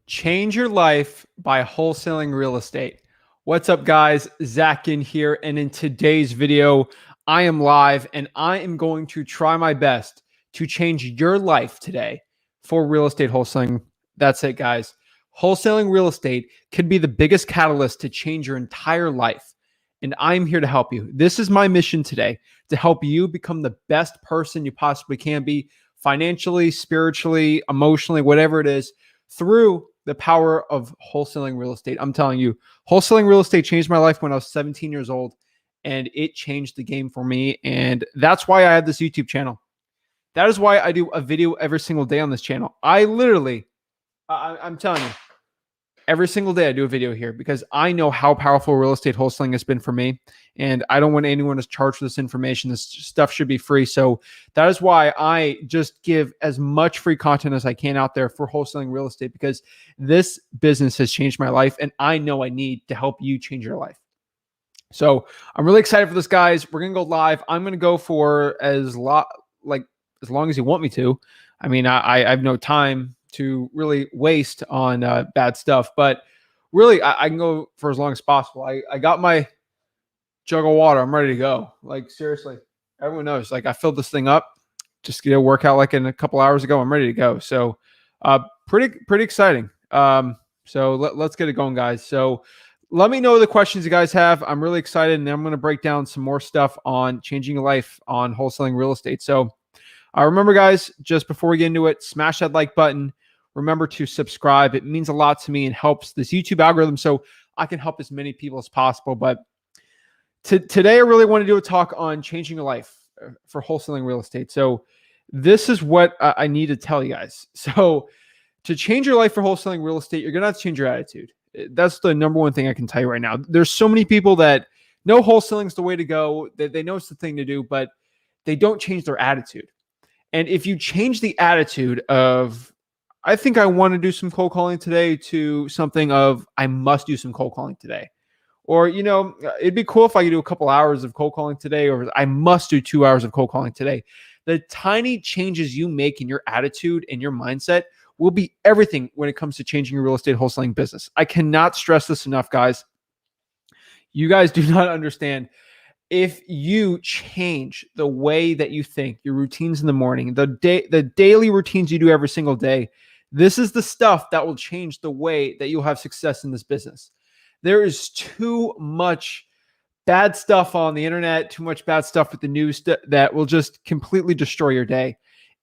Change your life by wholesaling real estate. What's up, guys? Zach Ginn here. And in today's video, I am live and I am going to try my best to change your life today for real estate wholesaling. That's it, guys. Wholesaling real estate could be the biggest catalyst to change your entire life. And I'm here to help you. This is my mission today, to help you become the best person you possibly can be, financially, spiritually, emotionally, whatever it is, through the power of wholesaling real estate. I'm telling you, wholesaling real estate changed my life when I was 17 years old, and it changed the game for me. And that's why I have this YouTube channel. That is why I do a video every single day on this channel. I'm telling you, every single day I do a video here because I know how powerful real estate wholesaling has been for me. And I don't want anyone to charge for this information. This stuff should be free. So that is why I just give as much free content as I can out there for wholesaling real estate, because this business has changed my life and I know I need to help you change your life. So I'm really excited for this, guys. We're going to go live. I'm going to go for as long as you want me to. I mean, I have no time to really waste on bad stuff, but really I can go for as long as possible. I got my jug of water. I'm ready to go. Like, seriously, everyone knows, like, I filled this thing up just get a workout like in a couple hours ago. I'm ready to go. So pretty exciting. So let's get it going, guys. So let me know the questions you guys have. I'm really excited, and then I'm going to break down some more stuff on changing your life on wholesaling real estate. So remember, guys, just before we get into it, smash that like button. Remember to subscribe. It means a lot to me and helps this YouTube algorithm so I can help as many people as possible. But today, I really want to do a talk on changing your life for wholesaling real estate. So this is what I need to tell you guys. So to change your life for wholesaling real estate, you're going to have to change your attitude. That's the number one thing I can tell you right now. There's so many people that know wholesaling is the way to go. They know it's the thing to do, but they don't change their attitude. And if you change the attitude of, I think I want to do some cold calling today, to something of, I must do some cold calling today. Or, it'd be cool if I could do a couple hours of cold calling today, or I must do 2 hours of cold calling today. The tiny changes you make in your attitude and your mindset will be everything when it comes to changing your real estate wholesaling business. I cannot stress this enough, guys. You guys do not understand. If you change the way that you think, your routines in the morning, the daily routines you do every single day, this is the stuff that will change the way that you'll have success in this business. There is too much bad stuff on the internet, too much bad stuff with the news that will just completely destroy your day.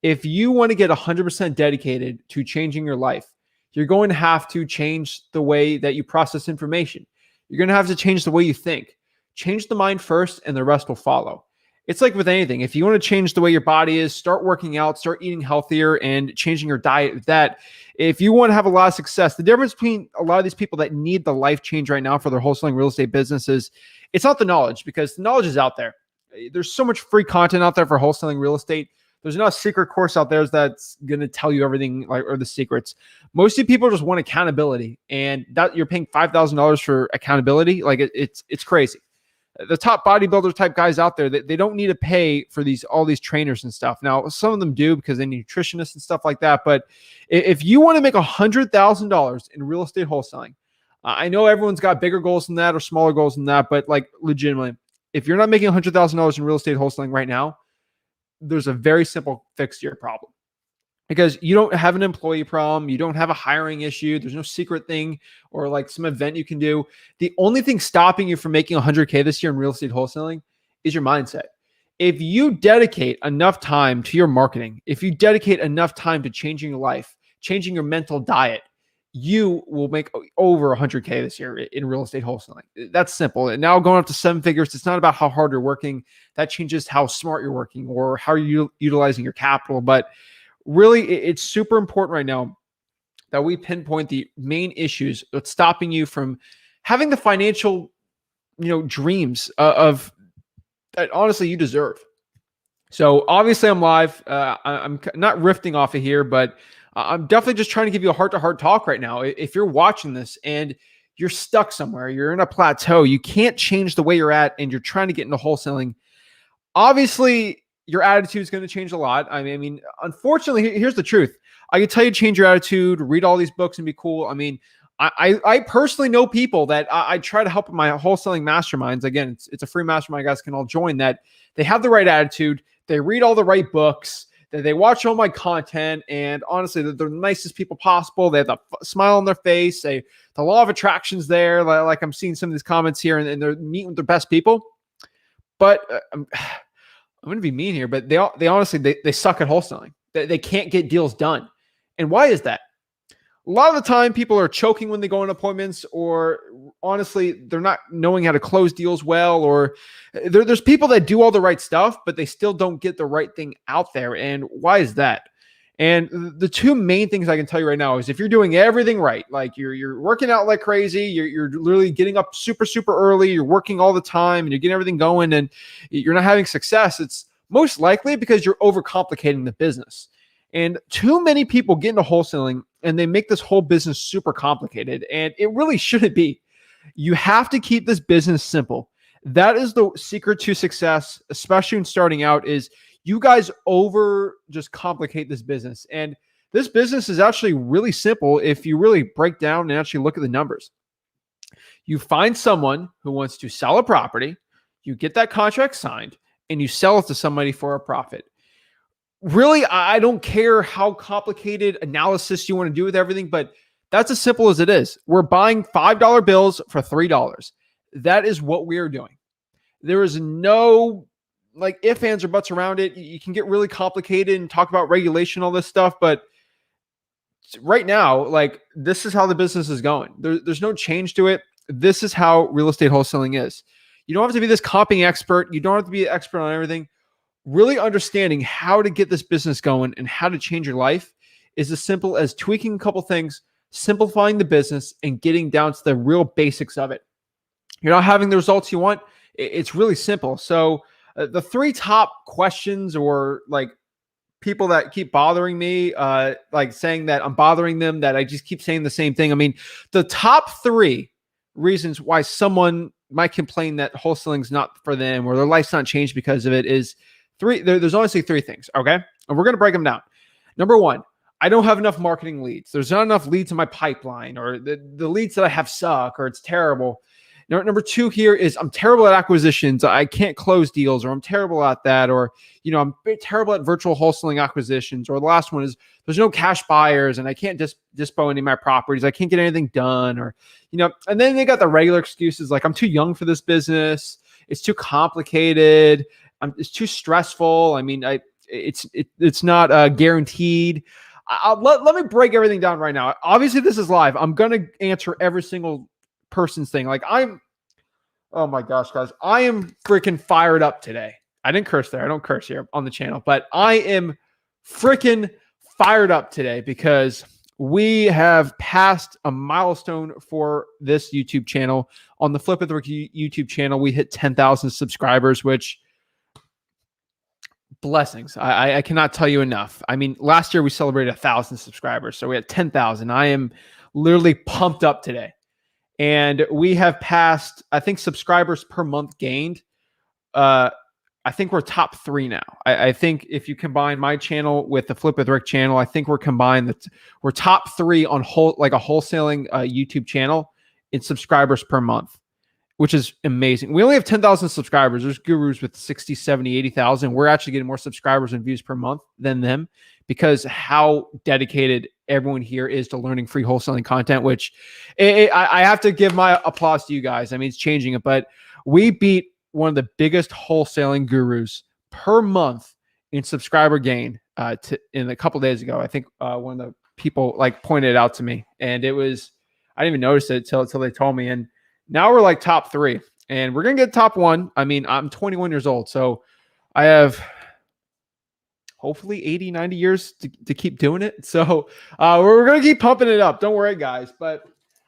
If you want to get 100% dedicated to changing your life, you're going to have to change the way that you process information. You're going to have to change the way you think. Change the mind first, and the rest will follow. It's like with anything. If you want to change the way your body is, start working out, start eating healthier, and changing your diet with that. If you want to have a lot of success, the difference between a lot of these people that need the life change right now for their wholesaling real estate businesses, it's not the knowledge, because the knowledge is out there. There's so much free content out there for wholesaling real estate. There's not a secret course out there that's going to tell you everything, or the secrets. Most of the people just want accountability, and that you're paying $5,000 for accountability. Like it's crazy. The top bodybuilder type guys out there, they don't need to pay for all these trainers and stuff. Now, some of them do because they need nutritionists and stuff like that. But if you want to make $100,000 in real estate wholesaling, I know everyone's got bigger goals than that or smaller goals than that, but like legitimately, if you're not making $100,000 in real estate wholesaling right now, there's a very simple fix to your problem. Because you don't have an employee problem, you don't have a hiring issue, there's no secret thing or like some event you can do. The only thing stopping you from making 100K this year in real estate wholesaling is your mindset. If you dedicate enough time to your marketing, if you dedicate enough time to changing your life, changing your mental diet, you will make over 100K this year in real estate wholesaling. That's simple. And now going up to 7 figures, it's not about how hard you're working. That changes how smart you're working or how you're utilizing your capital. But really, it's super important right now that we pinpoint the main issues that's stopping you from having the financial, dreams of that honestly you deserve. So obviously I'm live. I'm not riffing off of here, but I'm definitely just trying to give you a heart-to-heart talk right now. If you're watching this and you're stuck somewhere, you're in a plateau, you can't change the way you're at, and you're trying to get into wholesaling, obviously your attitude is going to change a lot. I mean, unfortunately, here's the truth. I can tell you to change your attitude, read all these books and be cool. I mean, I personally know people that I try to help in my wholesaling masterminds. Again, it's a free mastermind. You guys can all join that. They have the right attitude. They read all the right books. They watch all my content. And honestly, they're the nicest people possible. They have the smile on their face. The law of attraction's there. Like I'm seeing some of these comments here, and they're meeting with their best people. But I'm going to be mean here, but they honestly, they suck at wholesaling. They can't get deals done. And why is that? A lot of the time, people are choking when they go on appointments, or honestly, they're not knowing how to close deals well, or there's people that do all the right stuff, but they still don't get the right thing out there. And why is that? And the two main things I can tell you right now is if you're doing everything right, like you're working out like crazy, you're literally getting up super, super early, you're working all the time, and you're getting everything going, and you're not having success, it's most likely because you're overcomplicating the business. And too many people get into wholesaling and they make this whole business super complicated, and it really shouldn't be. You have to keep this business simple. That is the secret to success, especially when starting out, is you guys just complicate this business. And this business is actually really simple if you really break down and actually look at the numbers. You find someone who wants to sell a property, you get that contract signed, and you sell it to somebody for a profit. Really, I don't care how complicated analysis you want to do with everything, but that's as simple as it is. We're buying $5 bills for $3. That is what we are doing. There is no like ifs, ands, or buts around it. You can get really complicated and talk about regulation, all this stuff, but right now, like this is how the business is going. There's no change to it. This is how real estate wholesaling is. You don't have to be this comping expert. You don't have to be an expert on everything. Really understanding how to get this business going and how to change your life is as simple as tweaking a couple things, simplifying the business, and getting down to the real basics of it. You're not having the results you want. It's really simple. So the three top questions, or like people that keep bothering me, like saying that I'm bothering them, that I just keep saying the same thing. I mean, the top three reasons why someone might complain that wholesaling is not for them or their life's not changed because of it is three. There's honestly three things. Okay. And we're going to break them down. Number one, I don't have enough marketing leads. There's not enough leads in my pipeline, or the leads that I have suck, or it's terrible. Number two here is I'm terrible at acquisitions. I can't close deals, or I'm terrible at that, or, I'm terrible at virtual wholesaling acquisitions. Or the last one is there's no cash buyers and I can't dispo any of my properties. I can't get anything done, or, and then they got the regular excuses like I'm too young for this business. It's too complicated. It's too stressful. I mean, it's not guaranteed. Let me break everything down right now. Obviously, this is live. I'm going to answer every single person's thing. Oh my gosh, guys, I am freaking fired up today. I didn't curse there. I don't curse here on the channel, but I am freaking fired up today because we have passed a milestone for this YouTube channel. On the Flip It Work YouTube channel, we hit 10,000 subscribers, which blessings. I cannot tell you enough. I mean, last year we celebrated 1,000 subscribers, so we had 10,000. I am literally pumped up today. And we have passed, I think, subscribers per month gained. I think we're top 3 now. I think if you combine my channel with the Flip with Rick channel, I think we're combined. We're top 3 on like a wholesaling YouTube channel in subscribers per month, which is amazing. We only have 10,000 subscribers. There's gurus with 60, 70, 80,000. We're actually getting more subscribers and views per month than them because how dedicated everyone here is to learning free wholesaling content, which I have to give my applause to you guys. I mean, it's changing it, but we beat one of the biggest wholesaling gurus per month in subscriber gain in a couple days ago. I think one of the people like pointed it out to me, and I didn't even notice it until they told me. And now we're like top 3, and we're going to get top 1. I mean, I'm 21 years old, so I have hopefully 80, 90 years to keep doing it. So we're going to keep pumping it up. Don't worry, guys. But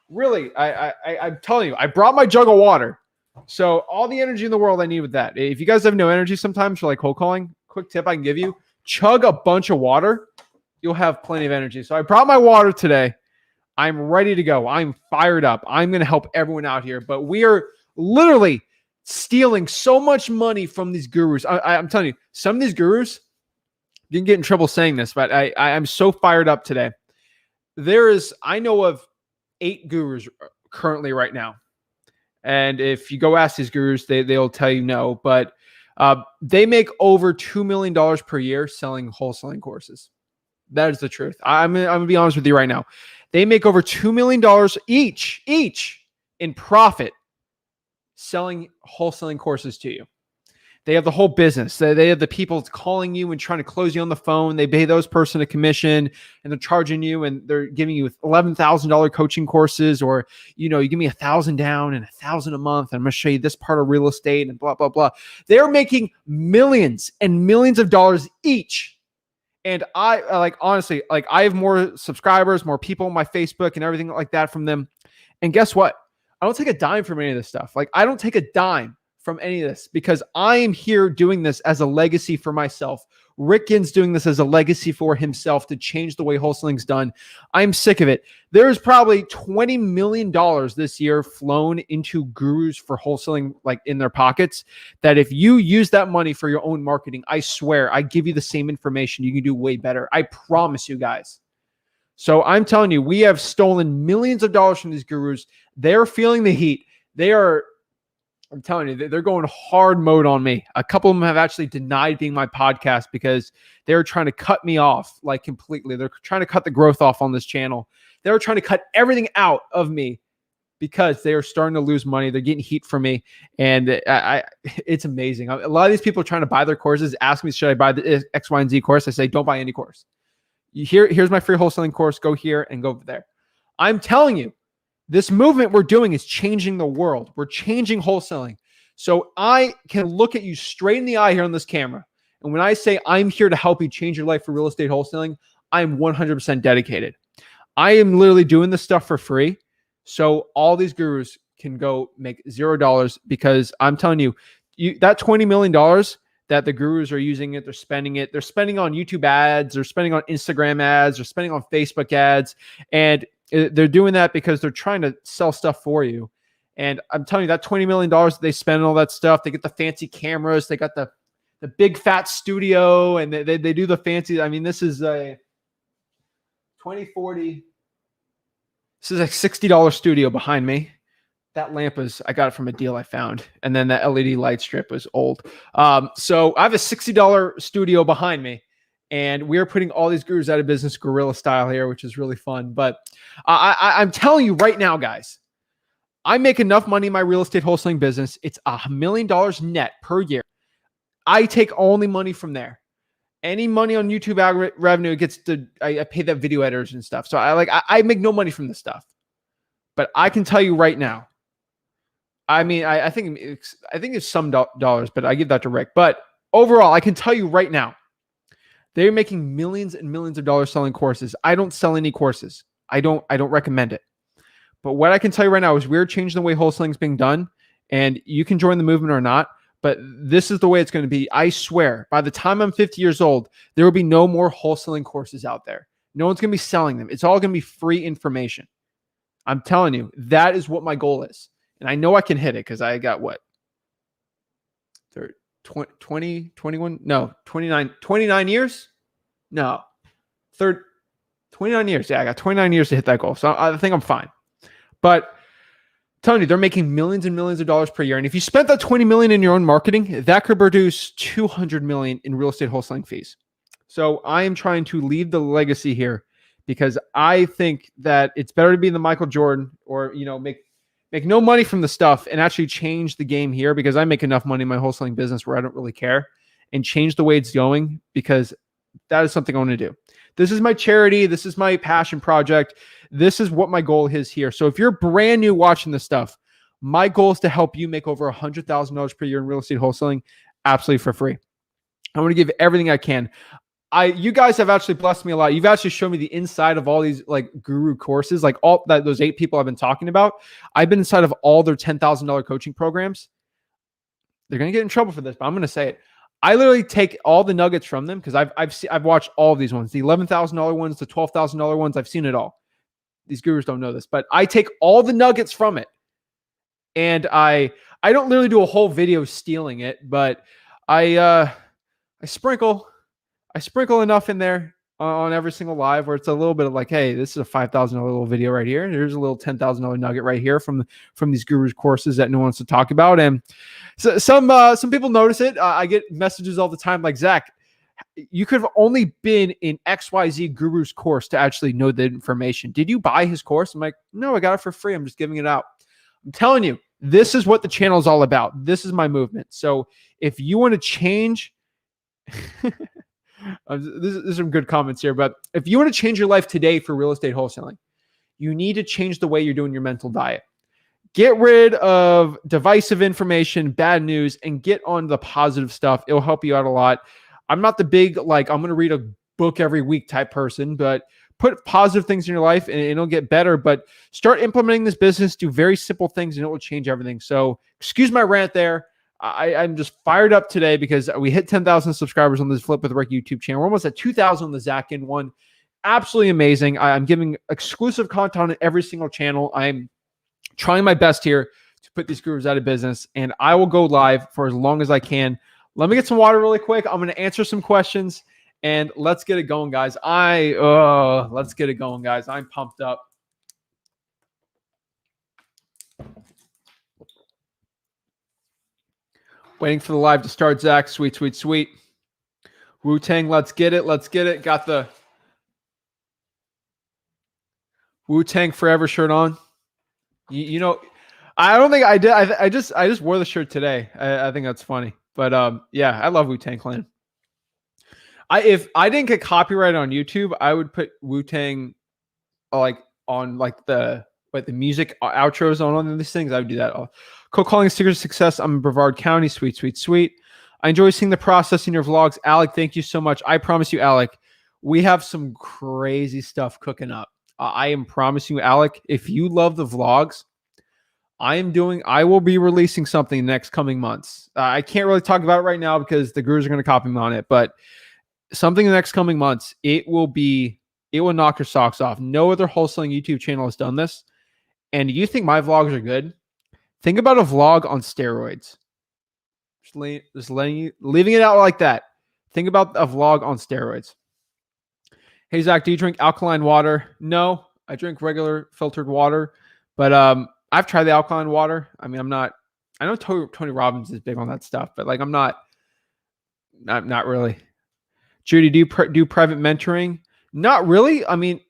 really, I'm telling you, I brought my jug of water. So all the energy in the world I need with that. If you guys have no energy sometimes for like cold calling, quick tip I can give you, chug a bunch of water. You'll have plenty of energy. So I brought my water today. I'm ready to go. I'm fired up. I'm going to help everyone out here. But we are literally stealing so much money from these gurus. I'm telling you, some of these gurus, you can get in trouble saying this, but I'm so fired up today. I know of 8 gurus currently right now. And if you go ask these gurus, they'll tell you no, but they make over $2 million per year selling wholesaling courses. That is the truth. I'm gonna be honest with you right now. They make over $2 million each in profit selling wholesaling courses to you. They have the whole business. They have the people calling you and trying to close you on the phone. They pay those person a commission, and they're charging you, and they're giving you $11,000 coaching courses, or you give me $1,000 down and $1,000 a month, and I'm going to show you this part of real estate and blah blah blah. They're making millions and millions of dollars each. And I honestly, I have more subscribers, more people on my Facebook and everything like that from them. And guess what? I don't take a dime from any of this stuff. I don't take a dime from any of this because I am here doing this as a legacy for myself. Rick Ginn's doing this as a legacy for himself to change the way wholesaling's done. I'm sick of it. There's probably $20 million this year flown into gurus for wholesaling, in their pockets, that if you use that money for your own marketing, I swear, I give you the same information. You can do way better. I promise you guys. So I'm telling you, we have stolen millions of dollars from these gurus. They're feeling the heat. I'm telling you, they're going hard mode on me. A couple of them have actually denied being my podcast because they're trying to cut me off completely. They're trying to cut the growth off on this channel. They're trying to cut everything out of me because they are starting to lose money. They're getting heat from me. And it's amazing. A lot of these people are trying to buy their courses, ask me, should I buy the X, Y, and Z course? I say, don't buy any course. Here's my free wholesaling course. Go here and go there. I'm telling you, this movement we're doing is changing the world. We're changing wholesaling. So I can look at you straight in the eye here on this camera. And when I say I'm here to help you change your life for real estate wholesaling, I'm 100% dedicated. I am literally doing this stuff for free. So all these gurus can go make $0 because I'm telling you, that $20 million that the gurus are using it, they're spending it. They're spending on YouTube ads. They're spending on Instagram ads. They're spending on Facebook ads. And they're doing that because they're trying to sell stuff for you. And I'm telling you, that $20 million they spend on all that stuff, they get the fancy cameras, they got the big fat studio, and they do the fancy. I mean, this is a 2040. This is a $60 studio behind me. That lamp I got it from a deal I found. And then that LED light strip was old. So I have a $60 studio behind me. And we're putting all these gurus out of business guerrilla style here, which is really fun. But I'm telling you right now, guys, I make enough money in my real estate wholesaling business. It's $1 million net per year. I take only money from there. Any money on YouTube revenue I pay that video editors and stuff. So I make no money from this stuff. But I can tell you right now, I mean, I think it's some dollars, but I give that to Rick. But overall, I can tell you right now, they're making millions and millions of dollars selling courses. I don't sell any courses. I don't recommend it. But what I can tell you right now is we're changing the way wholesaling is being done, and you can join the movement or not, but this is the way it's going to be. I swear, by the time I'm 50 years old, there will be no more wholesaling courses out there. No one's going to be selling them. It's all going to be free information. I'm telling you, that is what my goal is. And I know I can hit it because I got what? 20, 21? No, 29 years? No. 29 years. Yeah, I got 29 years to hit that goal. So I think I'm fine. But I'm telling you, they're making millions and millions of dollars per year. And if you spent that 20 million in your own marketing, that could produce 200 million in real estate wholesaling fees. So I am trying to leave the legacy here because I think that it's better to be the Michael Jordan or, make no money from the stuff and actually change the game here because I make enough money in my wholesaling business where I don't really care and change the way it's going because that is something I want to do. This is my charity. This is my passion project. This is what my goal is here. So if you're brand new watching this stuff, my goal is to help you make over $100,000 per year in real estate wholesaling absolutely for free. I want to give everything I can. You guys have actually blessed me a lot. You've actually shown me the inside of all these guru courses, those 8 people I've been talking about. I've been inside of all their $10,000 coaching programs. They're going to get in trouble for this, but I'm going to say it. I literally take all the nuggets from them because I've watched all of these ones, the $11,000 ones, the $12,000 ones. I've seen it all. These gurus don't know this, but I take all the nuggets from it. And I I don't literally do a whole video stealing it, but I sprinkle enough in there on every single live where it's a little bit of like, hey, this is a $5,000 little video right here. Here's a little $10,000 nugget right here from these gurus courses that no one wants to talk about. And so some people notice it. I get messages all the time like, Zach, you could have only been in XYZ guru's course to actually know the information. Did you buy his course? I'm like, no, I got it for free. I'm just giving it out. I'm telling you, this is what the channel is all about. This is my movement. So if you want to change, there's some good comments here, but if you want to change your life today for real estate wholesaling, you need to change the way you're doing your mental diet. Get rid of divisive information, bad news, and get on the positive stuff. It'll help you out a lot. I'm not the big, like, I'm going to read a book every week type person, but put positive things in your life and it'll get better. But start implementing this business, do very simple things, and it will change everything. So excuse my rant there. I'm just fired up today because we hit 10,000 subscribers on this Flip with Rick YouTube channel. We're almost at 2,000 on the Zach Ginn one. Absolutely amazing. I'm giving exclusive content on every single channel. I'm trying my best here to put these gurus out of business, and I will go live for as long as I can. Let me get some water really quick. I'm going to answer some questions, and let's get it going, guys. Let's get it going, guys. I'm pumped up. Waiting for the live to start, Zach. Sweet, sweet, sweet. Wu-Tang, let's get it. Let's get it. Got the Wu-Tang Forever shirt on. You know, I don't think I did. I just wore the shirt today. I think that's funny. But yeah, I love Wu-Tang Clan. If I didn't get copyrighted on YouTube, I would put Wu-Tang like on like the music outros on these things. I would do that. Cold calling secret of success. I'm in Brevard County. Sweet, sweet, sweet. I enjoy seeing the process in your vlogs. Alec, thank you so much. I promise you, Alec, we have some crazy stuff cooking up. I am promising you, Alec, if you love the vlogs, I will be releasing something in the next coming months. I can't really talk about it right now because the gurus are going to copy me on it, but something in the next coming months, it will knock your socks off. No other wholesaling YouTube channel has done this. And you think my vlogs are good? Think about a vlog on steroids. Just leaving it out like that. Think about a vlog on steroids. Hey, Zach, do you drink alkaline water? No, I drink regular filtered water, but I've tried the alkaline water. I mean, I know Tony Robbins is big on that stuff, but like, I'm not really. Judy, do you do private mentoring? Not really. I mean,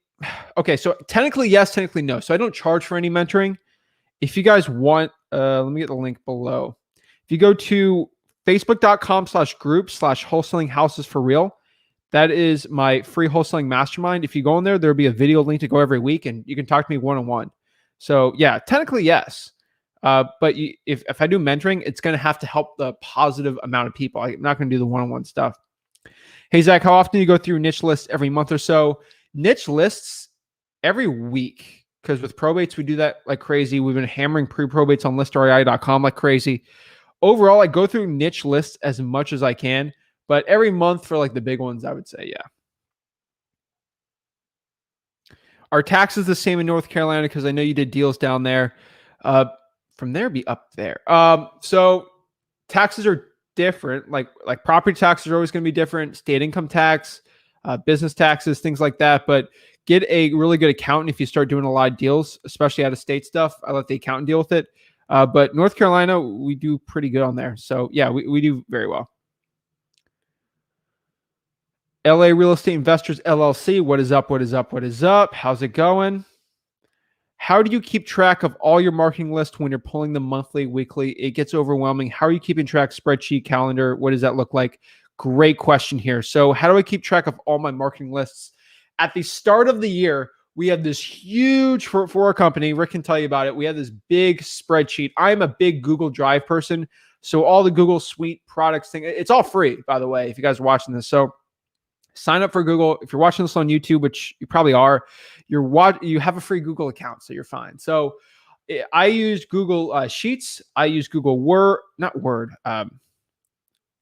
okay, so technically yes, technically no. So I don't charge for any mentoring. If you guys want, let me get the link below. If you go to facebook.com/group/wholesaling houses for real, that is my free wholesaling mastermind. If you go in there, there'll be a video link to go every week, and you can talk to me one-on-one. So yeah, technically yes. But if I do mentoring, it's going to have to help the positive amount of people. I'm not going to do the one-on-one stuff. Hey, Zach, how often do you go through niche lists? Every month or so? Niche lists every week, because with probates, we do that like crazy. We've been hammering pre-probates on listrei.com like crazy. Overall, I go through niche lists as much as I can, but every month for like the big ones, I would say, yeah. Are taxes the same in North Carolina? Because I know you did deals down there. From there, be up there. So taxes are different. Like property taxes are always going to be different. State income tax, business taxes, things like that. But get a really good accountant if you start doing a lot of deals, especially out of state stuff. I let the accountant deal with it. But North Carolina, we do pretty good on there. So yeah, we do very well. LA Real Estate Investors LLC. What is up? What is up? What is up? How's it going? How do you keep track of all your marketing lists when you're pulling them monthly, weekly? It gets overwhelming. How are you keeping track? Spreadsheet, calendar? What does that look like? Great question here. So how do I keep track of all my marketing lists? At the start of the year, we had this huge, for our company, Rick can tell you about it, we had this big spreadsheet. I'm a big Google Drive person. So all the Google Suite products thing, it's all free, by the way, if you guys are watching this. So sign up for Google. If you're watching this on YouTube, which you probably are, you have a free Google account, so you're fine. So I use Google Sheets. I use Google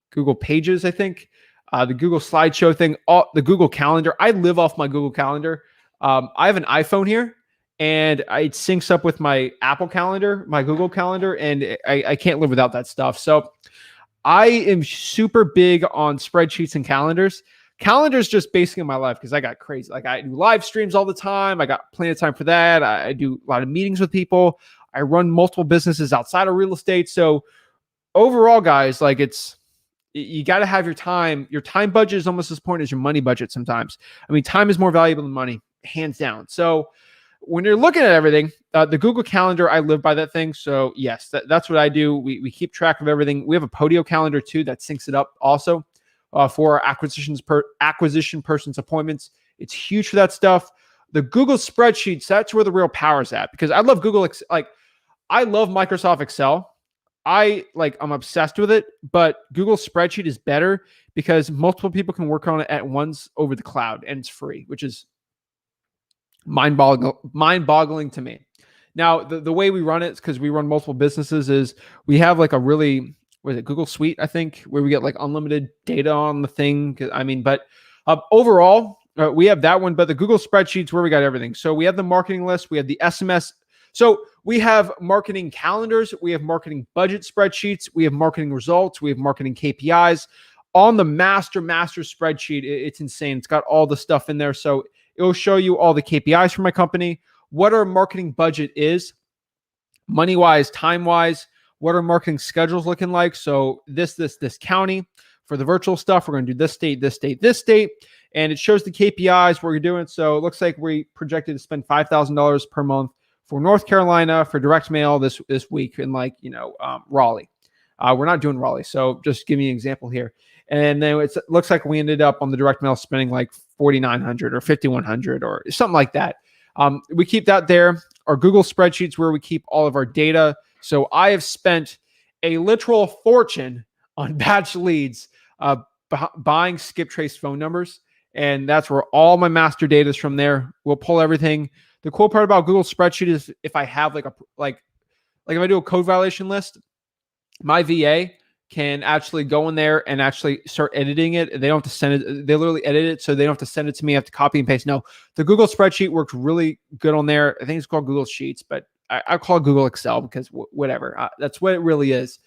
Google Pages, I think. The Google Slideshow thing, the Google Calendar. I live off my Google Calendar. I have an iPhone here, and it syncs up with my Apple Calendar, my Google Calendar, and I can't live without that stuff. So I am super big on spreadsheets and calendars. Calendars just basically my life because I got crazy. Like I do live streams all the time. I got plenty of time for that. I do a lot of meetings with people. I run multiple businesses outside of real estate. So overall, guys, like you got to have your time. Your time budget is almost as important as your money budget sometimes. I mean, time is more valuable than money, hands down. So when you're looking at everything, the Google Calendar, I live by that thing. So yes, that's what I do. We keep track of everything. We have a Podio calendar too that syncs it up also for our acquisition person's appointments. It's huge for that stuff. The Google spreadsheets, that's where the real power is at, because I love Google. Like I love Microsoft Excel. I'm obsessed with it, but Google spreadsheet is better because multiple people can work on it at once over the cloud, and it's free, which is mind-boggling to me. Now, the way we run it, because we run multiple businesses, is we have like a really, Google Suite, I think, where we get like unlimited data on the thing. I mean, but overall, we have that one, but the Google spreadsheets where we got everything. So we have the marketing list, we have the SMS. So we have marketing calendars, we have marketing budget spreadsheets, we have marketing results, we have marketing KPIs. On the master spreadsheet, it's insane. It's got all the stuff in there. So it will show you all the KPIs for my company, what our marketing budget is, money-wise, time-wise, what our marketing schedules looking like. So this county for the virtual stuff, we're going to do this state, this state, this state, and it shows the KPIs what you're doing. So it looks like we projected to spend $5,000 per month for North Carolina for direct mail this week in Raleigh. We're not doing Raleigh, so just give me an example here. And then it looks like we ended up on the direct mail spending like $4,900 or $5,100 or something like that. We keep that there. Our Google spreadsheets where we keep all of our data. So I have spent a literal fortune on batch leads, buying skip trace phone numbers, and that's where all my master data is from there. We'll pull everything. The cool part about Google spreadsheet is if I have like if I do a code violation list, my VA can actually go in there and actually start editing it. They don't have to send it. They literally edit it, so they don't have to send it to me. I have to copy and paste. No, the Google spreadsheet works really good on there. I think it's called Google Sheets, but I call it Google Excel because whatever. That's what it really is.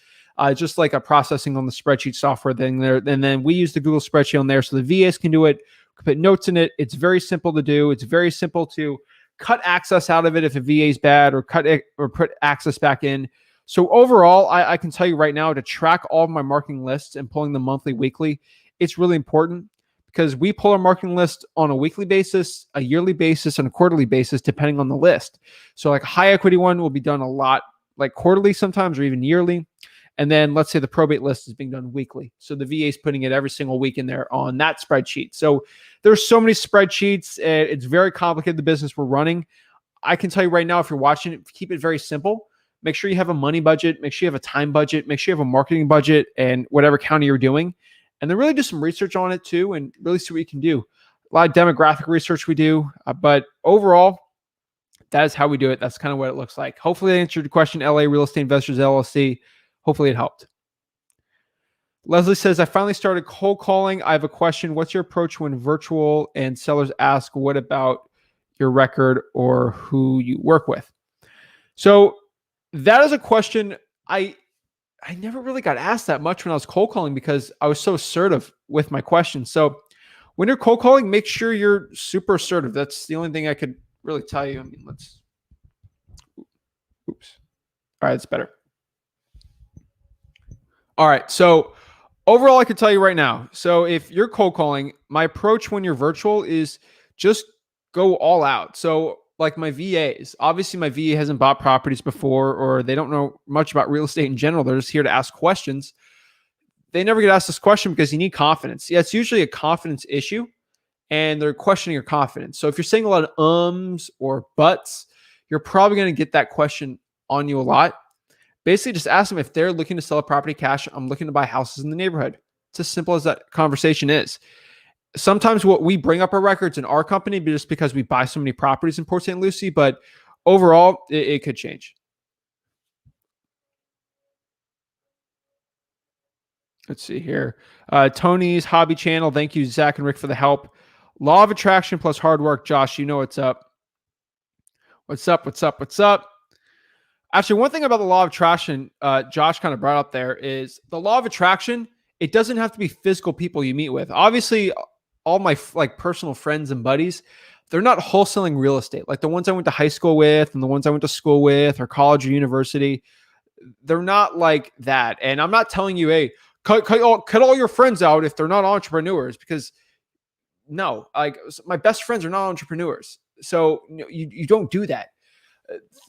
Just like a processing on the spreadsheet software thing there. And then we use the Google spreadsheet on there so the VAs can do it, put notes in it. It's very simple to do. It's very simple to cut access out of it if a VA is bad, or cut it or put access back in. So overall, I can tell you right now, to track all of my marketing lists and pulling them monthly, weekly, it's really important because we pull our marketing list on a weekly basis, a yearly basis, and a quarterly basis, depending on the list. So like a high equity one will be done a lot like quarterly sometimes, or even yearly. And then let's say the probate list is being done weekly. So the VA is putting it every single week in there on that spreadsheet. So there's so many spreadsheets. It's very complicated, the business we're running. I can tell you right now, if you're watching it, keep it very simple. Make sure you have a money budget. Make sure you have a time budget. Make sure you have a marketing budget and whatever county you're doing. And then really do some research on it too, and really see what you can do. A lot of demographic research we do. But overall, that is how we do it. That's kind of what it looks like. Hopefully I answered your question, LA Real Estate Investors LLC. Hopefully it helped. Leslie says, I finally started cold calling. I have a question. What's your approach when virtual and sellers ask, what about your record or who you work with? So that is a question I never really got asked that much when I was cold calling because I was so assertive with my questions. So when you're cold calling, make sure you're super assertive. That's the only thing I could really tell you. I mean, oops. All right, it's better. All right. So overall, I can tell you right now. So if you're cold calling, my approach when you're virtual is just go all out. So like my VAs, obviously my VA hasn't bought properties before, or they don't know much about real estate in general. They're just here to ask questions. They never get asked this question because you need confidence. Yeah, it's usually a confidence issue, and they're questioning your confidence. So if you're saying a lot of ums or buts, you're probably going to get that question on you a lot. Basically, just ask them if they're looking to sell a property cash. I'm looking to buy houses in the neighborhood. It's as simple as that conversation is. Sometimes what we bring up our records in our company just because we buy so many properties in Port St. Lucie, but overall, it could change. Let's see here. Tony's Hobby Channel. Thank you, Zach and Rick, for the help. Law of attraction plus hard work. Josh, you know what's up. What's up? What's up? What's up? Actually, one thing about the law of attraction, Josh kind of brought up there is the law of attraction. It doesn't have to be physical people you meet with. Obviously, all my like personal friends and buddies, they're not wholesaling real estate. Like the ones I went to high school with and the ones I went to school with or college or university, they're not like that. And I'm not telling you, hey, cut all your friends out if they're not entrepreneurs, because no, like my best friends are not entrepreneurs. So you don't do that.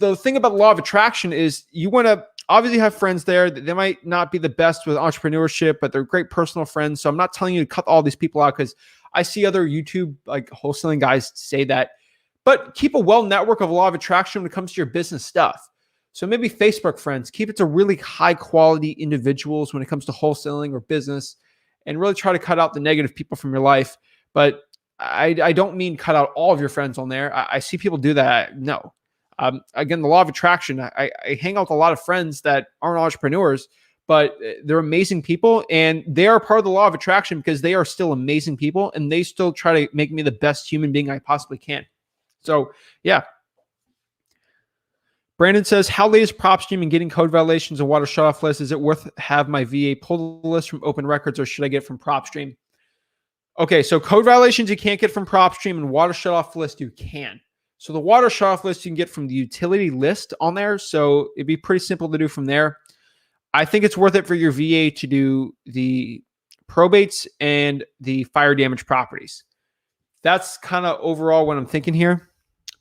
The thing about the law of attraction is you want to obviously have friends there. They might not be the best with entrepreneurship, but they're great personal friends. So I'm not telling you to cut all these people out, because I see other YouTube like wholesaling guys say that. But keep a well network of a law of attraction when it comes to your business stuff. So maybe Facebook friends, keep it to really high quality individuals when it comes to wholesaling or business, and really try to cut out the negative people from your life. But I don't mean cut out all of your friends on there. I see people do that. No. Again, the law of attraction, I hang out with a lot of friends that aren't entrepreneurs, but they're amazing people, and they are part of the law of attraction because they are still amazing people, and they still try to make me the best human being I possibly can. So yeah. Brandon says, how late is PropStream and getting code violations and water shutoff lists? Is it worth have my VA pull the list from open records, or should I get it from PropStream? Okay, so code violations you can't get from PropStream, and water shutoff list you can. So the water shutoff list you can get from the utility list on there. So it'd be pretty simple to do from there. I think it's worth it for your VA to do the probates and the fire damage properties. That's kind of overall what I'm thinking here.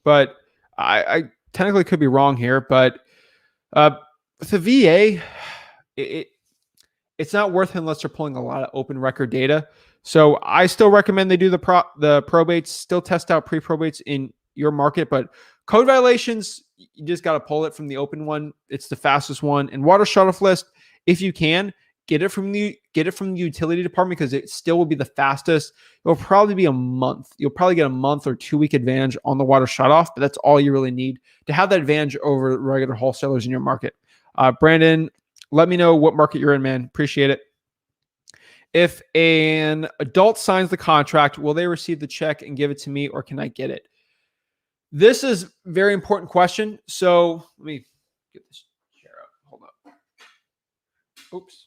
But I technically could be wrong here. But with the VA, it's not worth it unless they're pulling a lot of open record data. So I still recommend they do the probates, still test out pre-probates in your market, but code violations, you just got to pull it from the open one. It's the fastest one. And water shutoff list, if you can, get it from the utility department, because it still will be the fastest. It'll probably be a month. You'll probably get a month or 2 week advantage on the water shutoff, but that's all you really need to have that advantage over regular wholesalers in your market. Brandon, let me know what market you're in, man. Appreciate it. If an adult signs the contract, will they receive the check and give it to me, or can I get it? This is a very important question. So let me get this chair up. Hold up. Oops.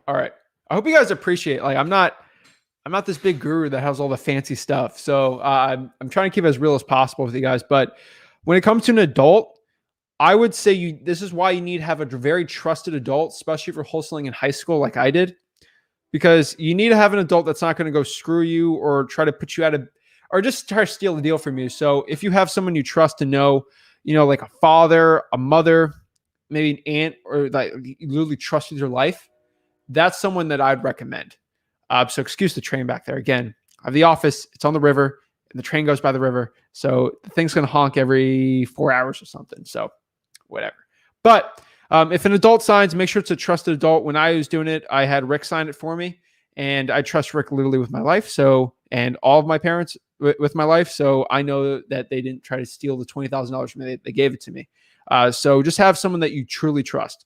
All right. I hope you guys appreciate. Like, I'm not this big guru that has all the fancy stuff. So I'm trying to keep it as real as possible with you guys. But when it comes to an adult, I would say this is why you need to have a very trusted adult, especially if you're wholesaling in high school like I did, because you need to have an adult that's not going to go screw you or try to put you out of, or just try to steal the deal from you. So if you have someone you trust to know, like a father, a mother, maybe an aunt, or like you literally trust with your life, that's someone that I'd recommend. So excuse the train back there. Again, I have the office, it's on the river, and the train goes by the river. So the thing's going to honk every 4 hours or something. So whatever. But if an adult signs, make sure it's a trusted adult. When I was doing it, I had Rick sign it for me, and I trust Rick literally with my life. So, and all of my parents with my life. So I know that they didn't try to steal the $20,000 from me. They gave it to me. So just have someone that you truly trust.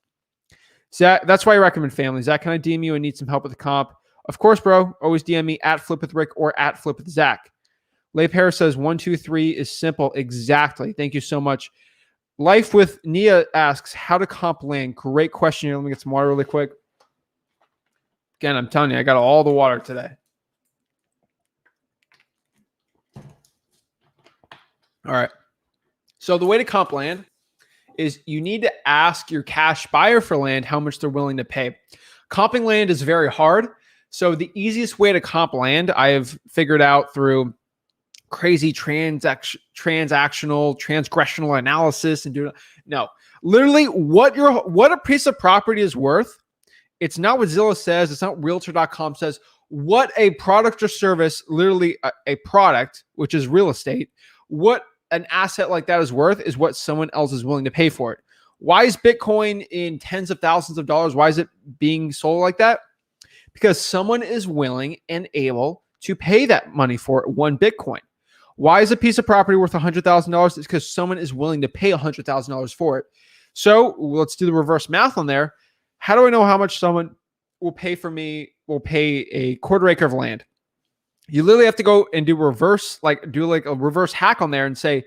Zach, that's why I recommend family. Zach, can I DM you and need some help with the comp? Of course, bro. Always DM me at Flip with Rick or at Flip with Zach. Leif Harris says 1, 2, 3 is simple. Exactly. Thank you so much. Life with Nia asks how to comp land. Great question here. Let me get some water really quick. Again, I'm telling you, I got all the water today. All right. So the way to comp land is you need to ask your cash buyer for land how much they're willing to pay. Comping land is very hard. So the easiest way to comp land, I have figured out through crazy transactional analysis and literally what a piece of property is worth. It's not what Zillow says. It's not realtor.com says. What a product or service, literally a product, which is real estate, what an asset like that is worth is what someone else is willing to pay for it. Why is Bitcoin in tens of thousands of dollars? Why is it being sold like that? Because someone is willing and able to pay that money for it, one Bitcoin. Why is a piece of property worth $100,000? It's because someone is willing to pay $100,000 for it. So let's do the reverse math on there. How do I know how much someone will pay for me, will pay a quarter acre of land? You literally have to go and do like a reverse hack on there and say,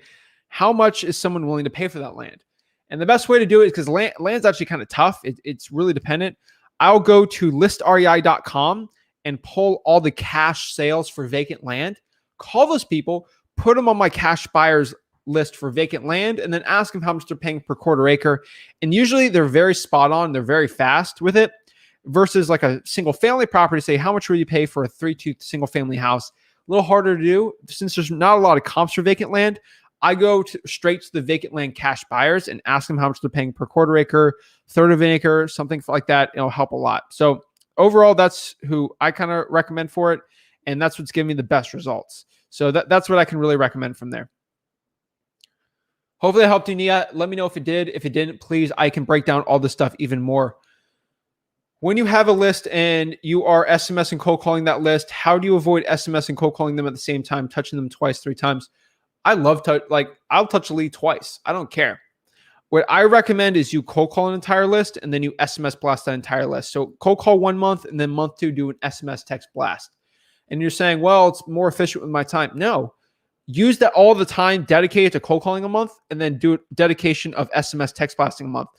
how much is someone willing to pay for that land? And the best way to do it is because land's actually kind of tough. It's really dependent. I'll go to listrei.com and pull all the cash sales for vacant land, call those people, put them on my cash buyers list for vacant land, and then ask them how much they're paying per quarter acre. And usually they're very spot on. They're very fast with it versus like a single family property. Say, how much will you pay for a 3-2 single family house? A little harder to do since there's not a lot of comps for vacant land. I go straight to the vacant land cash buyers and ask them how much they're paying per quarter acre, third of an acre, something like that. It'll help a lot. So overall, that's who I kind of recommend for it. And that's what's giving me the best results. So that's what I can really recommend from there. Hopefully it helped you, Nia. Let me know if it did. If it didn't, please, I can break down all this stuff even more. When you have a list and you are SMS and cold calling that list, how do you avoid SMS and cold calling them at the same time, touching them twice, 3 times? I love I'll touch a lead twice. I don't care. What I recommend is you cold call an entire list and then you SMS blast that entire list. So cold call 1 month and then month 2 do an SMS text blast. And you're saying, well, it's more efficient with my time. No, use that all the time, dedicate it to cold calling a month and then do a dedication of SMS text blasting a month.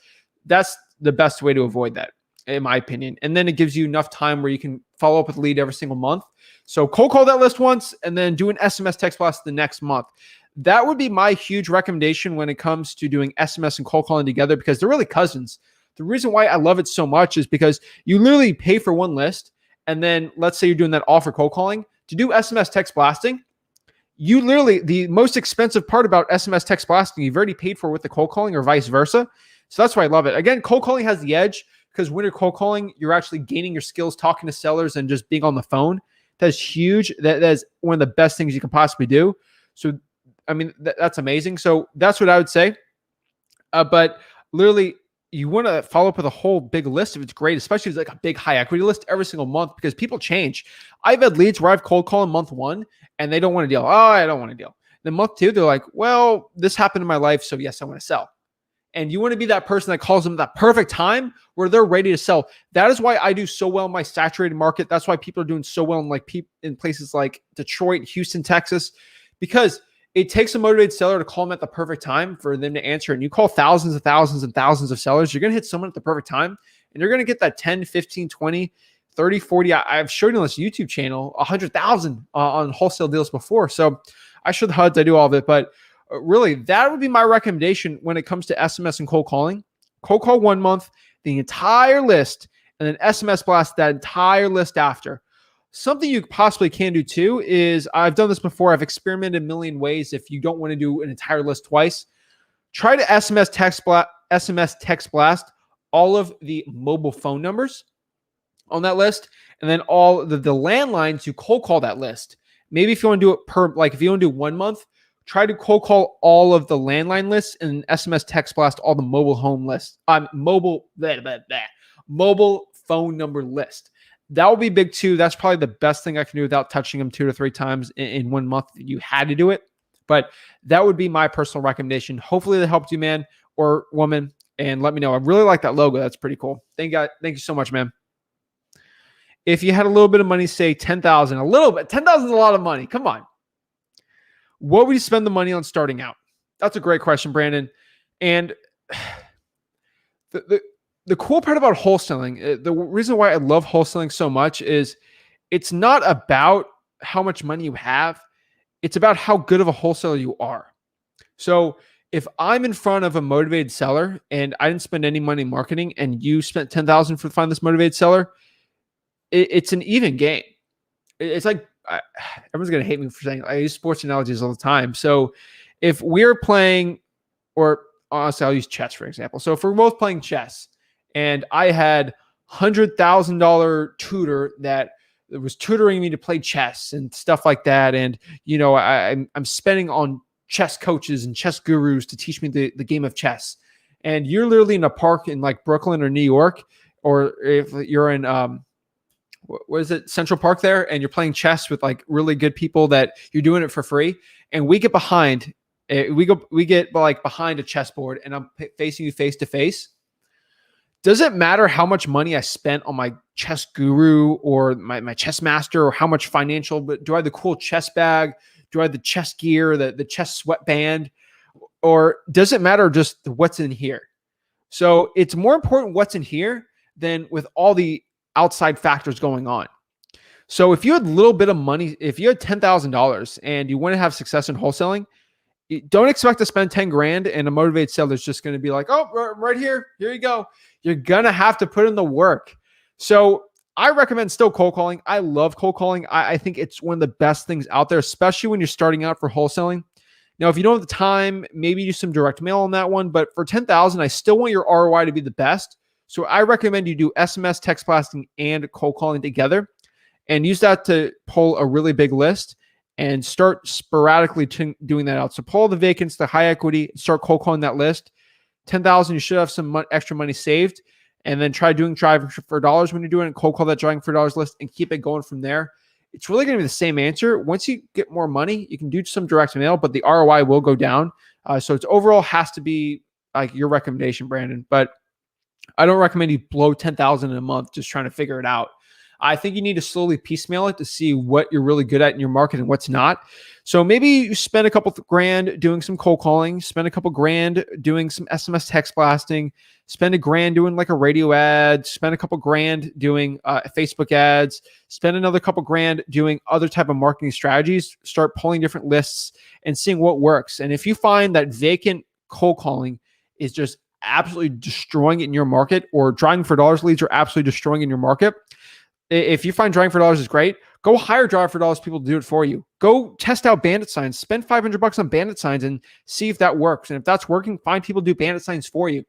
That's the best way to avoid that, in my opinion. And then it gives you enough time where you can follow up with a lead every single month. So cold call that list once and then do an SMS text blast the next month. That would be my huge recommendation when it comes to doing SMS and cold calling together because they're really cousins. The reason why I love it so much is because you literally pay for one list. And then let's say you're doing that all for cold calling. To do SMS text blasting, you literally, the most expensive part about SMS text blasting, you've already paid for with the cold calling or vice versa. So that's why I love it. Again, cold calling has the edge because when you're cold calling, you're actually gaining your skills talking to sellers and just being on the phone. That's huge. That is one of the best things you can possibly do. So I mean, that's amazing. So that's what I would say. But literally, you want to follow up with a whole big list if it's great, especially if it's like a big high equity list every single month because people change. I've had leads where I've cold called in month 1 and they don't want to deal. Oh, I don't want to deal. Then month 2, they're like, well, this happened in my life. So yes, I want to sell. And you want to be that person that calls them that perfect time where they're ready to sell. That is why I do so well in my saturated market. That's why people are doing so well in places like Detroit, Houston, Texas, because it takes a motivated seller to call them at the perfect time for them to answer. And you call thousands and thousands and thousands of sellers, you're going to hit someone at the perfect time. And you're going to get that 10, 15, 20, 30, 40. I've showed you on this YouTube channel, 100,000 on wholesale deals before. So I show the HUDs, I do all of it. But really, that would be my recommendation when it comes to SMS and cold calling. Cold call 1 month, the entire list, and then SMS blast that entire list after. Something you possibly can do too is I've done this before. I've experimented a million ways. If you don't want to do an entire list twice, try to SMS text blast all of the mobile phone numbers on that list, and then all the landlines you cold call that list. Maybe if you want to do it if you want to do 1 month, try to cold call all of the landline lists and SMS text blast all the mobile home lists. Mobile phone number list. That will be big too. That's probably the best thing I can do without touching them 2 to 3 times in 1 month. You had to do it, but that would be my personal recommendation. Hopefully that helped you, man or woman, and let me know. I really like that logo. That's pretty cool. Thank you so much, man. If you had a little bit of money, say 10,000, a little bit, 10,000 is a lot of money. Come on. What would you spend the money on starting out? That's a great question, Brandon. And the cool part about wholesaling, the reason why I love wholesaling so much is it's not about how much money you have. It's about how good of a wholesaler you are. So if I'm in front of a motivated seller and I didn't spend any money marketing and you spent 10,000 to find this motivated seller, it's an even game. It's like, everyone's going to hate me for saying I use sports analogies all the time. So if we're playing, or honestly, I'll use chess, for example. So if we're both playing chess and I had $100,000 tutor that was tutoring me to play chess and stuff like that. And, I'm spending on chess coaches and chess gurus to teach me the game of chess. And you're literally in a park in like Brooklyn or New York, or if you're in, what is it, Central Park there, and you're playing chess with like really good people that you're doing it for free. And we get behind, we get behind a chessboard and I'm facing you face to face. Does it matter how much money I spent on my chess guru or my chess master, or how much financial, but do I have the cool chess bag? Do I have the chess gear, the chess sweatband? Or does it matter just what's in here? So it's more important what's in here than with all the outside factors going on. So if you had a little bit of money, if you had $10,000 and you want to have success in wholesaling, don't expect to spend 10 grand and a motivated seller is just going to be like, oh, right here you go. You're going to have to put in the work. So I recommend still cold calling. I love cold calling. I think it's one of the best things out there, especially when you're starting out for wholesaling. Now, if you don't have the time, maybe do some direct mail on that one. But for 10,000, I still want your ROI to be the best. So I recommend you do SMS, text blasting, and cold calling together, and use that to pull a really big list and start sporadically doing that out. So pull the vacants, the high equity, start cold calling that list. 10,000, you should have some extra money saved, and then try doing driving for dollars when you're doing it, cold call that driving for dollars list and keep it going from there. It's really going to be the same answer. Once you get more money, you can do some direct mail, but the ROI will go down. So it's overall has to be like your recommendation, Brandon, but I don't recommend you blow 10,000 in a month just trying to figure it out. I think you need to slowly piecemeal it to see what you're really good at in your market and what's not. So maybe you spend a couple grand doing some cold calling, spend a couple grand doing some SMS text blasting, spend a grand doing like a radio ad, spend a couple grand doing Facebook ads, spend another couple grand doing other type of marketing strategies, start pulling different lists and seeing what works. And if you find that vacant cold calling is just absolutely destroying it in your market, or driving for dollars leads are absolutely destroying in your market, if you find driving for dollars is great, go hire drive for dollars people to do it for you. Go test out bandit signs, spend $500 on bandit signs and see if that works. And if that's working, find people to do bandit signs for you.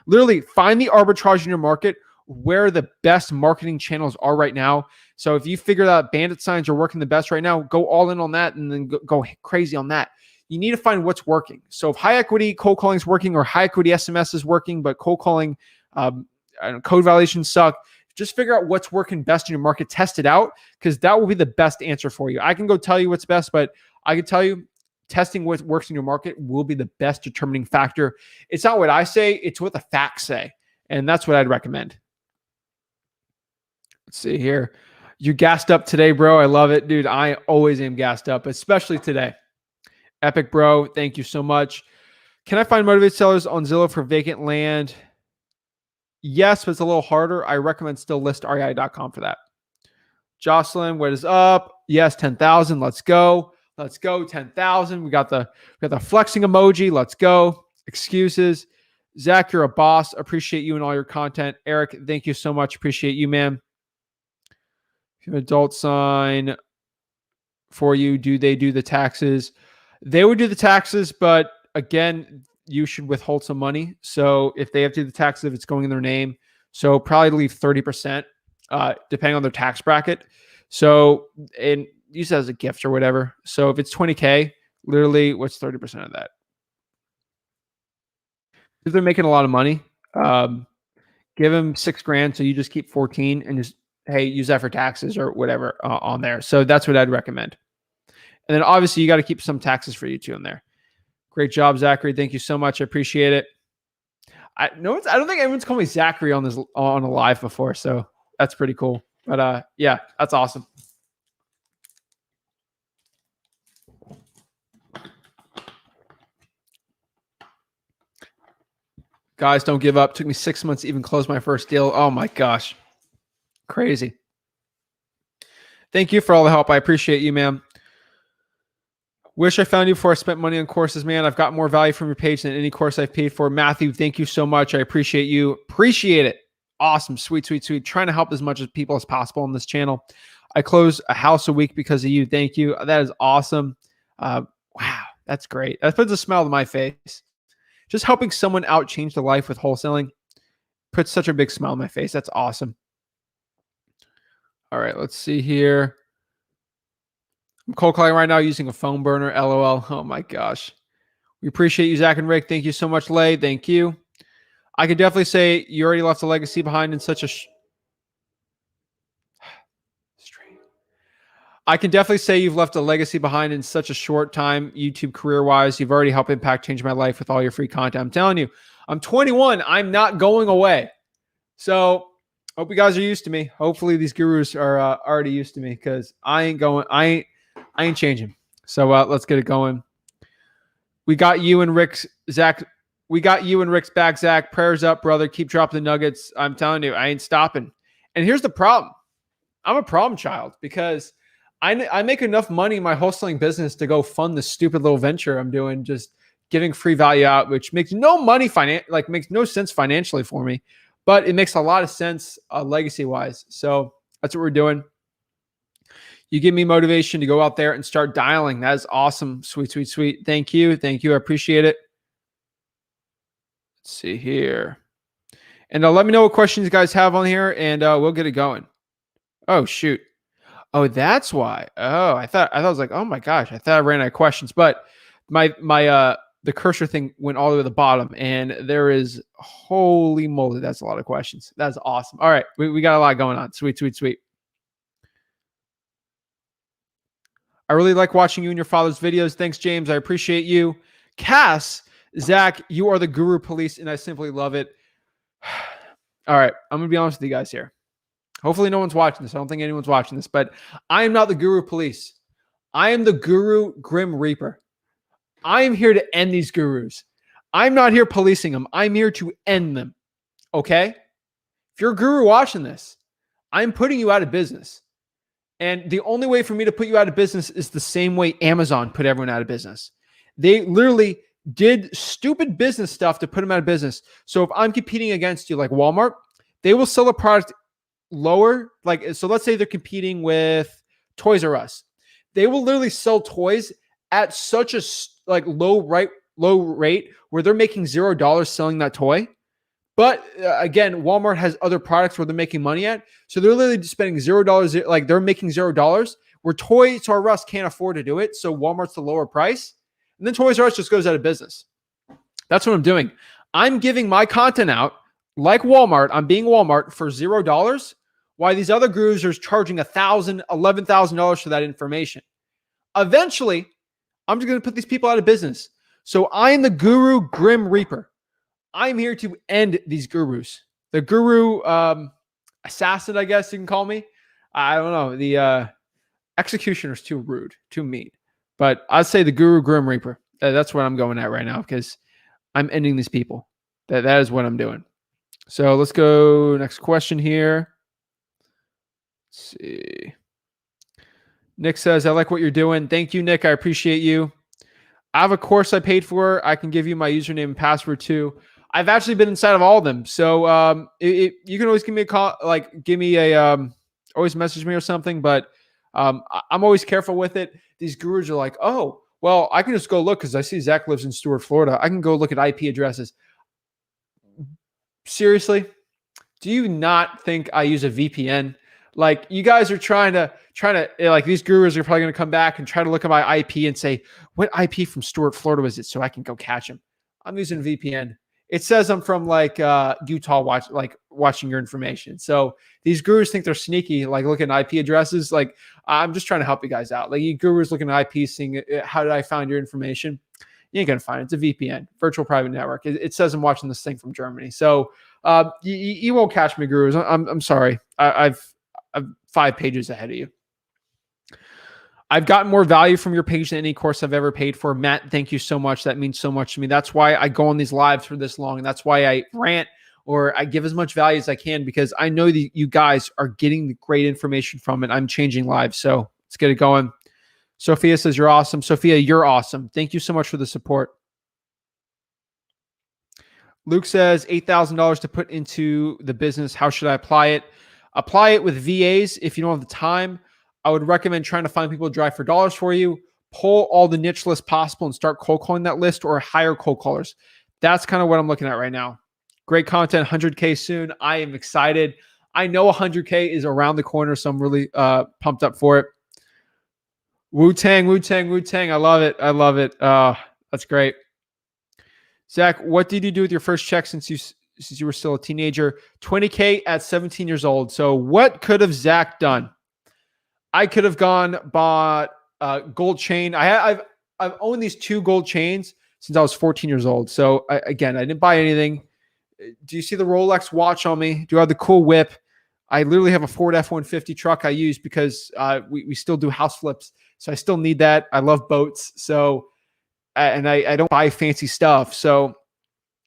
Literally find the arbitrage in your market where the best marketing channels are right now. So if you figure out bandit signs are working the best right now, go all in on that and then go crazy on that. You need to find what's working. So if high equity cold calling is working, or high equity SMS is working, but cold calling code violations suck, just figure out what's working best in your market, test it out, because that will be the best answer for you. I can go tell you what's best, but I can tell you testing what works in your market will be the best determining factor. It's not what I say, it's what the facts say. And that's what I'd recommend. Let's see here. You gassed up today, bro. I love it, dude. I always am gassed up, especially today. Epic, bro. Thank you so much. Can I find motivated sellers on Zillow for vacant land? Yes, but it's a little harder. I recommend still list REI.com for that. Jocelyn, what is up? Yes, 10,000. Let's go. Let's go. 10,000. We got the flexing emoji. Let's go. Excuses. Zach, you're a boss. Appreciate you and all your content. Eric, thank you so much. Appreciate you, man. If you have an adult sign for you, do they do the taxes? They would do the taxes, but again, you should withhold some money. So if they have to do the taxes, if it's going in their name, so probably leave 30%, depending on their tax bracket. So, and use it as a gift or whatever. So if it's 20K, literally what's 30% of that? If they're making a lot of money, give them $6,000. So you just keep 14 and just, hey, use that for taxes or whatever on there. So that's what I'd recommend. And then obviously you got to keep some taxes for you too in there. Great job, Zachary. Thank you so much. I appreciate it. I don't think anyone's called me Zachary on a live before, so that's pretty cool. But yeah, that's awesome. Guys, don't give up. Took me 6 months to even close my first deal. Oh my gosh. Crazy. Thank you for all the help. I appreciate you, man. Wish I found you before I spent money on courses, man. I've got more value from your page than any course I've paid for. Matthew, thank you so much. I appreciate you. Appreciate it. Awesome. Sweet, sweet, sweet. Trying to help as much as people as possible on this channel. I close a house a week because of you. Thank you. That is awesome. Wow. That's great. That puts a smile on my face. Just helping someone out change their life with wholesaling puts such a big smile on my face. That's awesome. All right. Let's see here. I'm cold calling right now using a phone burner. LOL. Oh my gosh. We appreciate you, Zach and Rick. Thank you so much, Lay. Thank you. I could definitely say you already left a legacy behind in such a I can definitely say you've left a legacy behind in such a short time, YouTube career-wise. You've already helped impact change my life with all your free content. I'm telling you, I'm 21. I'm not going away. So hope you guys are used to me. Hopefully these gurus are already used to me because I ain't changing. So let's get it going. We got you and Rick's Zach. We got you and Rick's back, Zach. Prayers up, brother. Keep dropping the nuggets. I'm telling you, I ain't stopping. And here's the problem. I'm a problem child because I make enough money in my wholesaling business to go fund the stupid little venture I'm doing, just giving free value out, which makes no money makes no sense financially for me, but it makes a lot of sense legacy wise. So that's what we're doing. You give me motivation to go out there and start dialing. That is awesome. Sweet, sweet, sweet. Thank you. Thank you. I appreciate it. Let's see here. And let me know what questions you guys have on here and we'll get it going. Oh, shoot. Oh, that's why. Oh, I was like, oh my gosh, I thought I ran out of questions, but the cursor thing went all the way to the bottom and there is, holy moly, that's a lot of questions. That's awesome. All right. We got a lot going on. Sweet, sweet, sweet. I really like watching you and your father's videos. Thanks, James. I appreciate you. Cass, Zach, you are the guru police and I simply love it. All right. I'm going to be honest with you guys here. Hopefully no one's watching this. I don't think anyone's watching this, but I am not the guru police. I am the guru grim reaper. I am here to end these gurus. I'm not here policing them. I'm here to end them. Okay? If you're a guru watching this, I'm putting you out of business. And the only way for me to put you out of business is the same way Amazon put everyone out of business. They literally did stupid business stuff to put them out of business. So if I'm competing against you like Walmart, they will sell a product lower. So let's say they're competing with Toys R Us. They will literally sell toys at such a low rate where they're making $0 selling that toy. But again, Walmart has other products where they're making money at. So they're literally spending $0. Like they're making $0 where Toys R Us can't afford to do it. So Walmart's the lower price. And then Toys R Us just goes out of business. That's what I'm doing. I'm giving my content out like Walmart. I'm being Walmart for $0. Why these other gurus are charging $1,000, $11,000 for that information. Eventually, I'm just going to put these people out of business. So I am the guru grim reaper. I'm here to end these gurus. The guru assassin, I guess you can call me. I don't know. The executioner is too rude, too mean. But I'd say the guru grim reaper. That's what I'm going at right now because I'm ending these people. That is what I'm doing. So let's go next question here. Let's see. Nick says, I like what you're doing. Thank you, Nick. I appreciate you. I have a course I paid for. I can give you my username and password too. I've actually been inside of all of them. So you can always give me a call, always message me or something. But I'm always careful with it. These gurus are like, oh, well, I can just go look because I see Zach lives in Stuart, Florida. I can go look at IP addresses. Seriously? Do you not think I use a VPN? Like you guys are trying to like these gurus are probably going to come back and try to look at my IP and say, what IP from Stuart, Florida was it? So I can go catch him. I'm using VPN. It says I'm from Utah watching your information. So these gurus think they're sneaky, like looking at IP addresses. Like I'm just trying to help you guys out. Like you gurus looking at IP, seeing how did I find your information? You ain't going to find it. It's a VPN, virtual private network. It says I'm watching this thing from Germany. So you won't catch me, gurus. I'm sorry. I'm 5 pages ahead of you. I've gotten more value from your page than any course I've ever paid for. Matt, thank you so much. That means so much to me. That's why I go on these lives for this long. And that's why I rant or I give as much value as I can because I know that you guys are getting the great information from it. I'm changing lives. So let's get it going. Sophia says, you're awesome. Sophia, you're awesome. Thank you so much for the support. Luke says, $8,000 to put into the business. How should I apply it? Apply it with VAs if you don't have the time. I would recommend trying to find people to drive for dollars for you, pull all the niche lists possible and start cold calling that list or hire cold callers. That's kind of what I'm looking at right now. Great content, 100K soon. I am excited. I know 100K is around the corner, so I'm really pumped up for it. Wu-Tang, Wu-Tang, Wu-Tang. I love it. I love it. That's great. Zach, what did you do with your first check since you were still a teenager? 20K at 17 years old. So what could have Zach done? I could have bought a gold chain. I've owned these 2 gold chains since I was 14 years old. So I didn't buy anything. Do you see the Rolex watch on me? Do I have the cool whip? I literally have a Ford F-150 truck I use because we still do house flips. So I still need that. I love boats. So, and I don't buy fancy stuff. So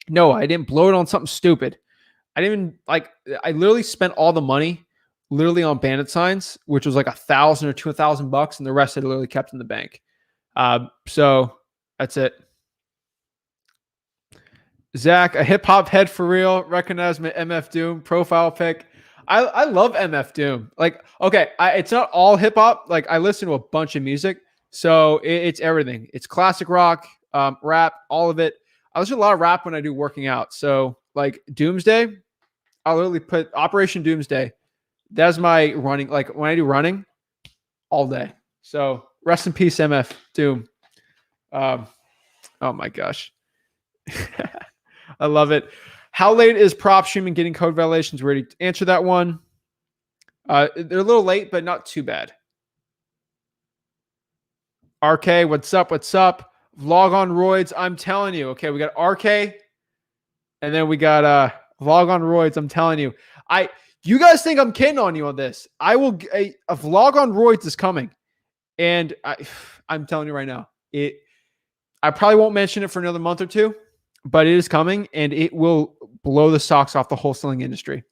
no, I didn't blow it on something stupid. I didn't even I literally spent all the money literally on bandit signs, which was like $1,000 or $2,000, and the rest I literally kept in the bank. So that's it. Zach, a hip hop head for real. Recognize my MF Doom profile pic. I love MF Doom. Like, okay, it's not all hip hop. Like, I listen to a bunch of music, so it's everything. It's classic rock, rap, all of it. I listen to a lot of rap when I do working out. So, like Doomsday, I'll literally put Operation Doomsday. That's my running. Like when I do running, all day. So rest in peace, MF Doom. Oh my gosh. I love it. How late is PropStream and getting code violations ready to answer that one? They're a little late, but not too bad. RK, what's up? What's up? Vlog on roids. I'm telling you. Okay, we got RK, and then we got vlog on roids. I'm telling you. You guys think I'm kidding on you on this? I will. A vlog on roids is coming, and I'm telling you right now. I probably won't mention it for another month or two, but it is coming, and it will blow the socks off the wholesaling industry.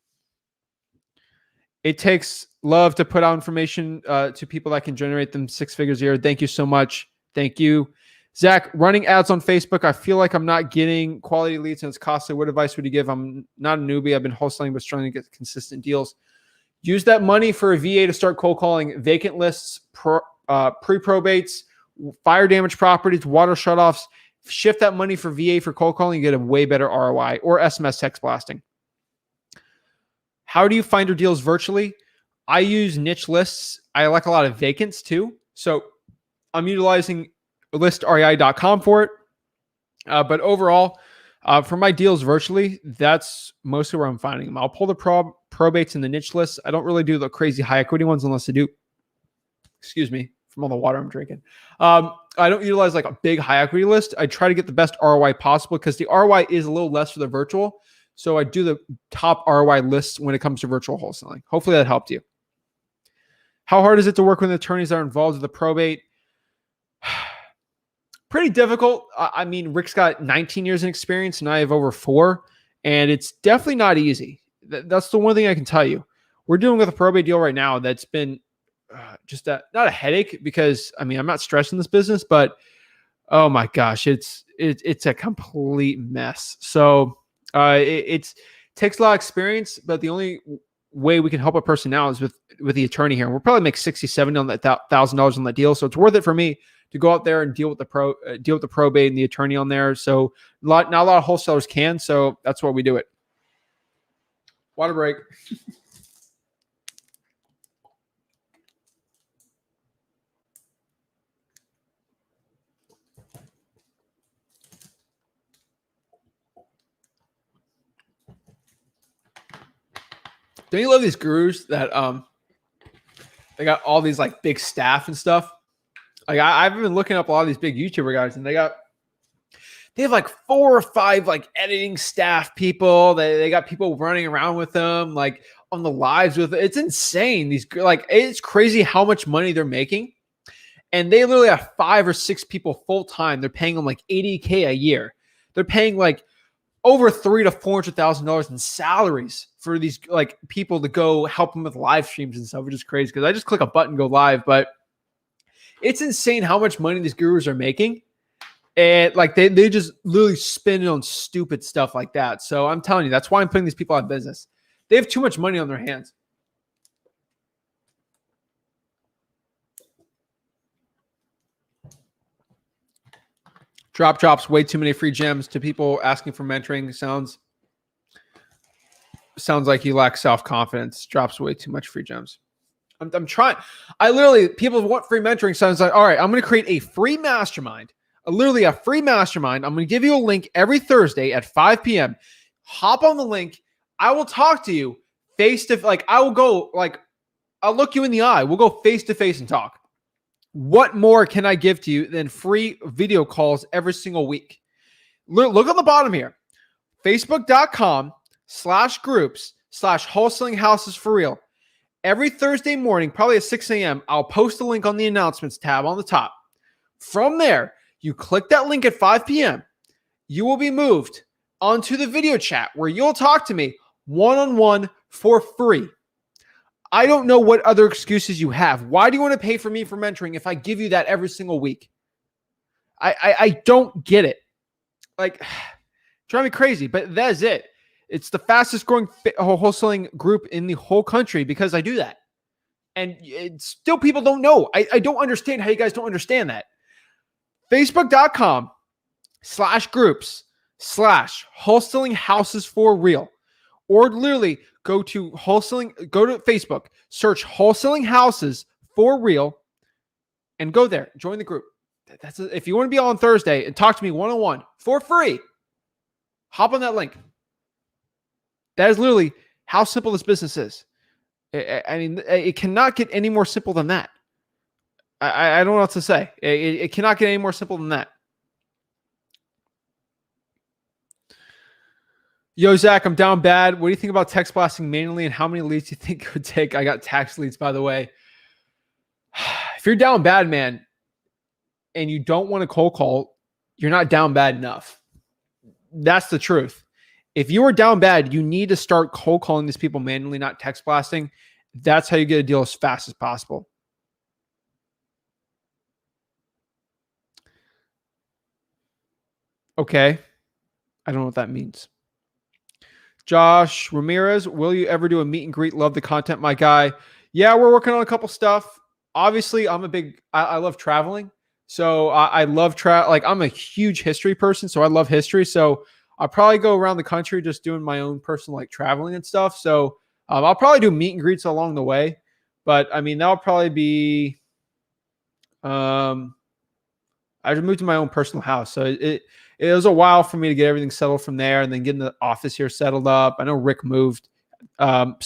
It takes love to put out information to people that can generate them 6 figures a year. Thank you so much. Thank you. Zach, running ads on Facebook, I feel like I'm not getting quality leads and it's costly. What advice would you give? I'm not a newbie. I've been wholesaling, but struggling to get consistent deals. Use that money for a VA to start cold calling vacant lists, pre-probates, fire damage properties, water shutoffs. Shift that money for VA for cold calling, you get a way better ROI, or SMS text blasting. How do you find your deals virtually? I use niche lists. I like a lot of vacants too. So I'm utilizing listrei.com for it. But overall, for my deals virtually, that's mostly where I'm finding them. I'll pull the probates in the niche lists. I don't really do the crazy high equity ones unless I do. Excuse me, from all the water I'm drinking. I don't utilize like a big high equity list. I try to get the best ROI possible because the ROI is a little less for the virtual. So I do the top ROI lists when it comes to virtual wholesaling. Hopefully that helped you. How hard is it to work with attorneys that are involved with the probate? Pretty difficult. I mean, Rick's got 19 years in experience and I have over 4, and it's definitely not easy. That's the one thing I can tell you. We're dealing with a probate deal right now that's been just not a headache because, I mean, I'm not stressing this business, but oh my gosh, it's a complete mess. So it takes a lot of experience, but the only way we can help a person now is with the attorney here. And we'll probably make $60, $70 on that $1,000 on that deal. So it's worth it for me to go out there and deal with the probate and the attorney on there. So not a lot of wholesalers can. So that's why we do it. Water break. Don't you love these gurus that they got all these like big staff and stuff? Like I've been looking up a lot of these big YouTuber guys, and they have like 4 or 5 like editing staff people. They got people running around with them, like on the lives with it. It's insane. It's crazy how much money they're making, and they literally have 5 or 6 people full time. They're paying them like $80K a year. They're paying like over $300,000 to $400,000 in salaries for these like people to go help them with live streams and stuff, which is crazy because I just click a button, go live. But it's insane how much money these gurus are making. And like they just literally spin it on stupid stuff like that. So I'm telling you, that's why I'm putting these people out of business. They have too much money on their hands. Drops way too many free gems to people asking for mentoring. Sounds like you lack self-confidence. Drops way too much free gems. I'm trying. People want free mentoring. So I was like, all right, I'm going to create a free mastermind. Literally a free mastermind. I'm going to give you a link every Thursday at 5 p.m. Hop on the link. I will talk to you face to like. I will go like. I'll look you in the eye. We'll go face to face and talk. What more can I give to you than free video calls every single week? Look on the bottom here. Facebook.com/groups/wholesaling houses for real. Every Thursday morning, probably at 6 a.m., I'll post a link on the announcements tab on the top. From there, you click that link at 5 p.m. You will be moved onto the video chat where you'll talk to me one-on-one for free. I don't know what other excuses you have. Why do you want to pay for me for mentoring if I give you that every single week? I don't get it. Like, drive me crazy, but that is it. It's the fastest growing wholesaling group in the whole country because I do that. And still people don't know. I don't understand how you guys don't understand that. Facebook.com/groups/wholesaling houses for real. Or literally go to Facebook, search wholesaling houses for real, and go there. Join the group. If you want to be on Thursday and talk to me one-on-one for free, hop on that link. That is literally how simple this business is. I mean, it cannot get any more simple than that. I don't know what to say. It cannot get any more simple than that. Yo, Zach, I'm down bad. What do you think about text blasting manually, and how many leads do you think it would take? I got tax leads, by the way. If you're down bad, man, and you don't want to cold call, you're not down bad enough. That's the truth. If you are down bad, you need to start cold calling these people manually, not text blasting. That's how you get a deal as fast as possible. Okay. I don't know what that means. Josh Ramirez, will you ever do a meet and greet? Love the content, my guy. Yeah, we're working on a couple stuff. Obviously, I love traveling. So I love like I'm a huge history person. So I love history. So I'll probably go around the country just doing my own personal like traveling and stuff. So I'll probably do meet and greets along the way. But I mean, that'll probably be, I just moved to my own personal house. So it was a while for me to get everything settled from there and then getting the office here settled up. I know Rick moved. Again,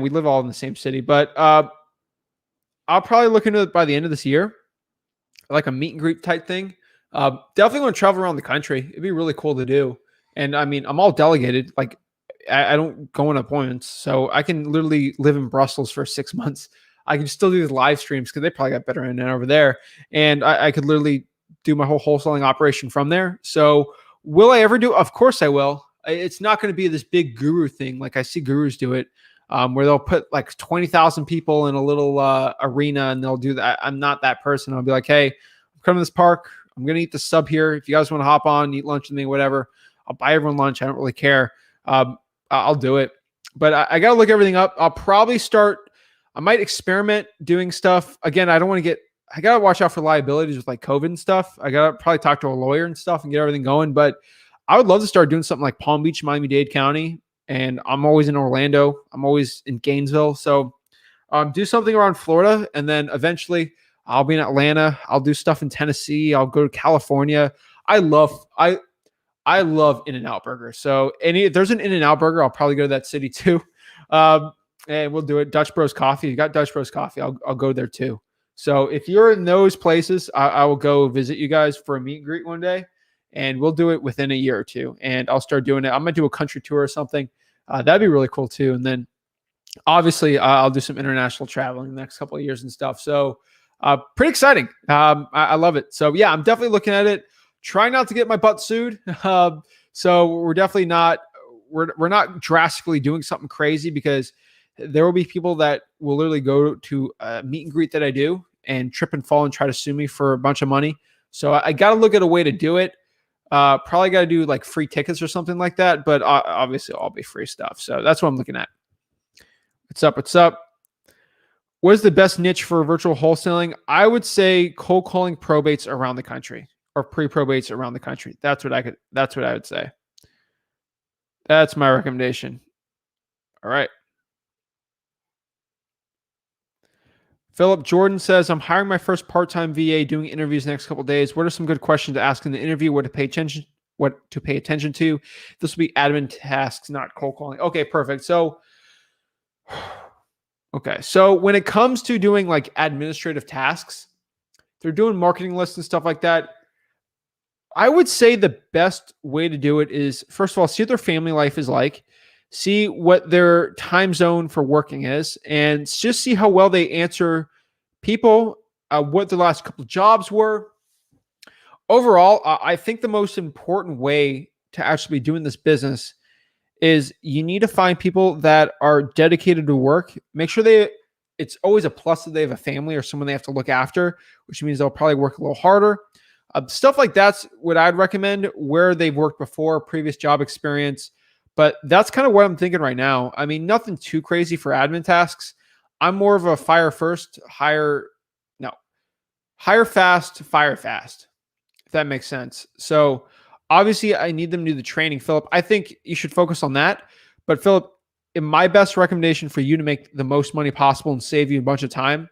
we live all in the same city, but I'll probably look into it by the end of this year, like a meet and greet type thing. Definitely want to travel around the country. It'd be really cool to do. And I mean, I'm all delegated. Like I don't go on appointments. So I can literally live in Brussels for 6 months. I can still do these live streams because they probably got better internet over there. And I could literally do my whole wholesaling operation from there. So will I ever do? Of course I will. It's not going to be this big guru thing like I see gurus do it, where they'll put like 20,000 people in a little arena and they'll do that. I'm not that person. I'll be like, hey, I'm coming to this park. I'm going to eat the sub here. If you guys want to hop on, eat lunch with me, whatever, I'll buy everyone lunch. I don't really care. I'll do it. But I got to look everything up. I might experiment doing stuff. Again, I got to watch out for liabilities with like COVID and stuff. I got to probably talk to a lawyer and stuff and get everything going. But I would love to start doing something like Palm Beach, Miami-Dade County. And I'm always in Orlando. I'm always in Gainesville. So do something around Florida. And then eventually I'll be in Atlanta. I'll do stuff in Tennessee. I'll go to California. I love In-N-Out Burger. So if there's an In-N-Out Burger, I'll probably go to that city too. And we'll do it. Dutch Bros Coffee. You got Dutch Bros Coffee. I'll go there too. So if you're in those places, I will go visit you guys for a meet and greet one day. And we'll do it within a year or two. And I'll start doing it. I'm going to do a country tour or something. That'd be really cool too. And then obviously I'll do some international traveling the next couple of years and stuff. So pretty exciting. I love it. So yeah, I'm definitely looking at it. Trying not to get my butt sued. So we're definitely not, we're not drastically doing something crazy because there will be people that will literally go to a meet and greet that I do and trip and fall and try to sue me for a bunch of money. So I got to look at a way to do it. Probably got to do like free tickets or something like that, but obviously all be free stuff. So that's what I'm looking at. What's up? What's up? What is the best niche for virtual wholesaling? I would say cold calling probates around the country or pre-probates around the country. That's what I would say. That's my recommendation. All right. Philip Jordan says, I'm hiring my first part-time VA doing interviews the next couple of days. What are some good questions to ask in the interview? What to pay attention to? This will be admin tasks, not cold calling. Okay, perfect. So when it comes to doing like administrative tasks, they're doing marketing lists and stuff like that. I would say the best way to do it is, first of all, see what their family life is like, see what their time zone for working is, and just see how well they answer people, what the last couple of jobs were. Overall, I think the most important way to actually be doing this business is you need to find people that are dedicated to work. Make sure it's always a plus that they have a family or someone they have to look after, which means they'll probably work a little harder. Stuff like that's what I'd recommend, where they've worked before, previous job experience. But that's kind of what I'm thinking right now. I mean, nothing too crazy for admin tasks. I'm more of a fire first, hire fast, fire fast, if that makes sense. So obviously I need them to do the training, Philip. I think you should focus on that. But Philip, in my best recommendation for you to make the most money possible and save you a bunch of time,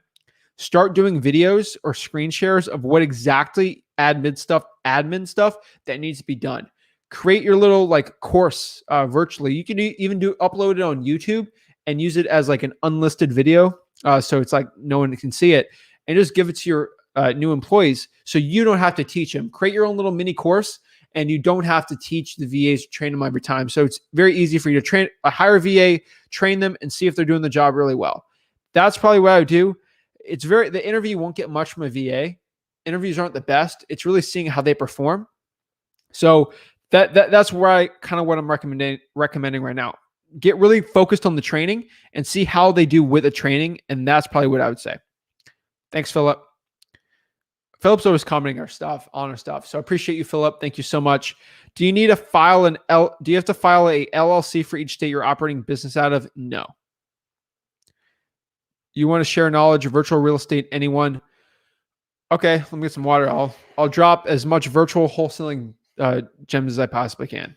start doing videos or screen shares of what exactly admin stuff that needs to be done. Create your little like course virtually. You can even upload it on YouTube and use it as like an unlisted video. So it's like no one can see it, and just give it to your new employees so you don't have to teach them. Create your own little mini course, and you don't have to teach the VAs, train them every time. So it's very easy for you to hire a VA, train them, and see if they're doing the job really well. That's probably what I would do. The interview won't get much from a VA. Interviews aren't the best. It's really seeing how they perform. So that's where what I'm recommending right now. Get really focused on the training and see how they do with the training. And that's probably what I would say. Thanks, Philip. Philip's always commenting on our stuff. So I appreciate you, Philip. Thank you so much. Do you need to file do you have to file a LLC for each state you're operating business out of? No. You want to share knowledge of virtual real estate? Anyone? Okay, let me get some water. I'll drop as much virtual wholesaling gems as I possibly can.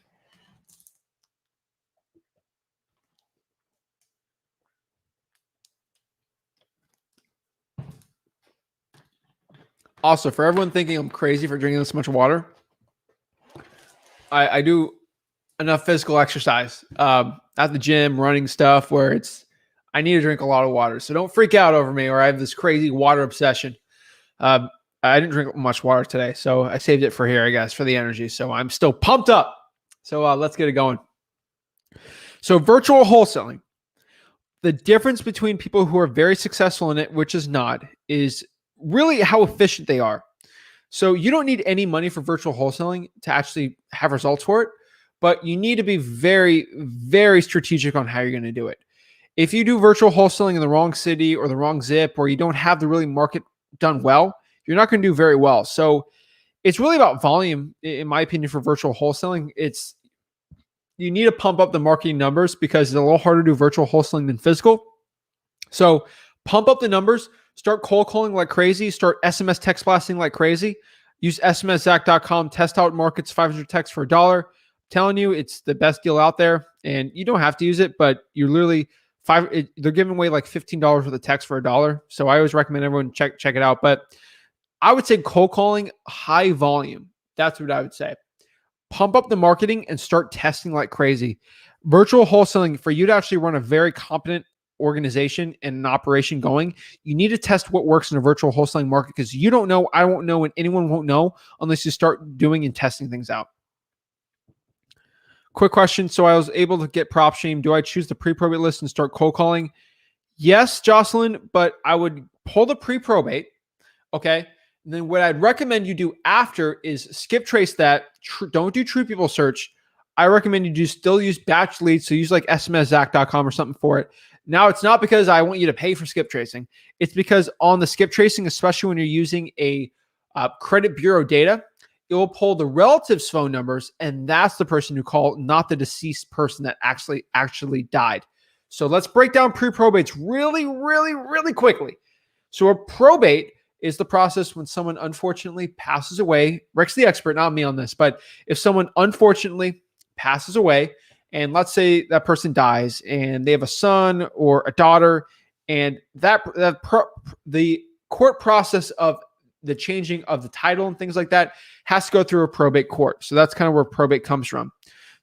Also, for everyone thinking I'm crazy for drinking this much water, I do enough physical exercise at the gym, running stuff where I need to drink a lot of water. So don't freak out over me, or I have this crazy water obsession. I didn't drink much water today, so I saved it for here, I guess, for the energy. So I'm still pumped up. So let's get it going. So virtual wholesaling. The difference between people who are very successful in it, which is not, is really how efficient they are. So you don't need any money for virtual wholesaling to actually have results for it, but you need to be very, very strategic on how you're going to do it. If you do virtual wholesaling in the wrong city or the wrong zip, or you don't have the really market done well, you're not going to do very well. So it's really about volume, in my opinion, for virtual wholesaling. You need to pump up the marketing numbers because it's a little harder to do virtual wholesaling than physical. So pump up the numbers, start cold calling like crazy, start SMS text blasting like crazy. Use smszach.com, test out markets, 500 texts for $1. Telling you, it's the best deal out there, and you don't have to use it, but you're literally they're giving away like $15 worth of text for $1. So I always recommend everyone check it out. But I would say cold calling, high volume. That's what I would say. Pump up the marketing and start testing like crazy. Virtual wholesaling, for you to actually run a very competent organization and an operation going, you need to test what works in a virtual wholesaling market, because you don't know, I won't know, and anyone won't know unless you start doing and testing things out. Quick question. So I was able to get PropStream. Do I choose the pre-probate list and start cold calling? Yes, Jocelyn, but I would pull the pre-probate. Okay. And then what I'd recommend you do after is skip trace that. Don't do true people search. I recommend you still use batch leads. So use like smszach.com or something for it. Now, it's not because I want you to pay for skip tracing. It's because on the skip tracing, especially when you're using a credit bureau data, it will pull the relatives' phone numbers, and that's the person who called, not the deceased person that actually died. So let's break down pre-probates really, really, really quickly. So a probate is the process when someone unfortunately passes away. Rick's the expert, not me on this, but if someone unfortunately passes away, and let's say that person dies and they have a son or a daughter, and the court process of the changing of the title and things like that has to go through a probate court. So that's kind of where probate comes from.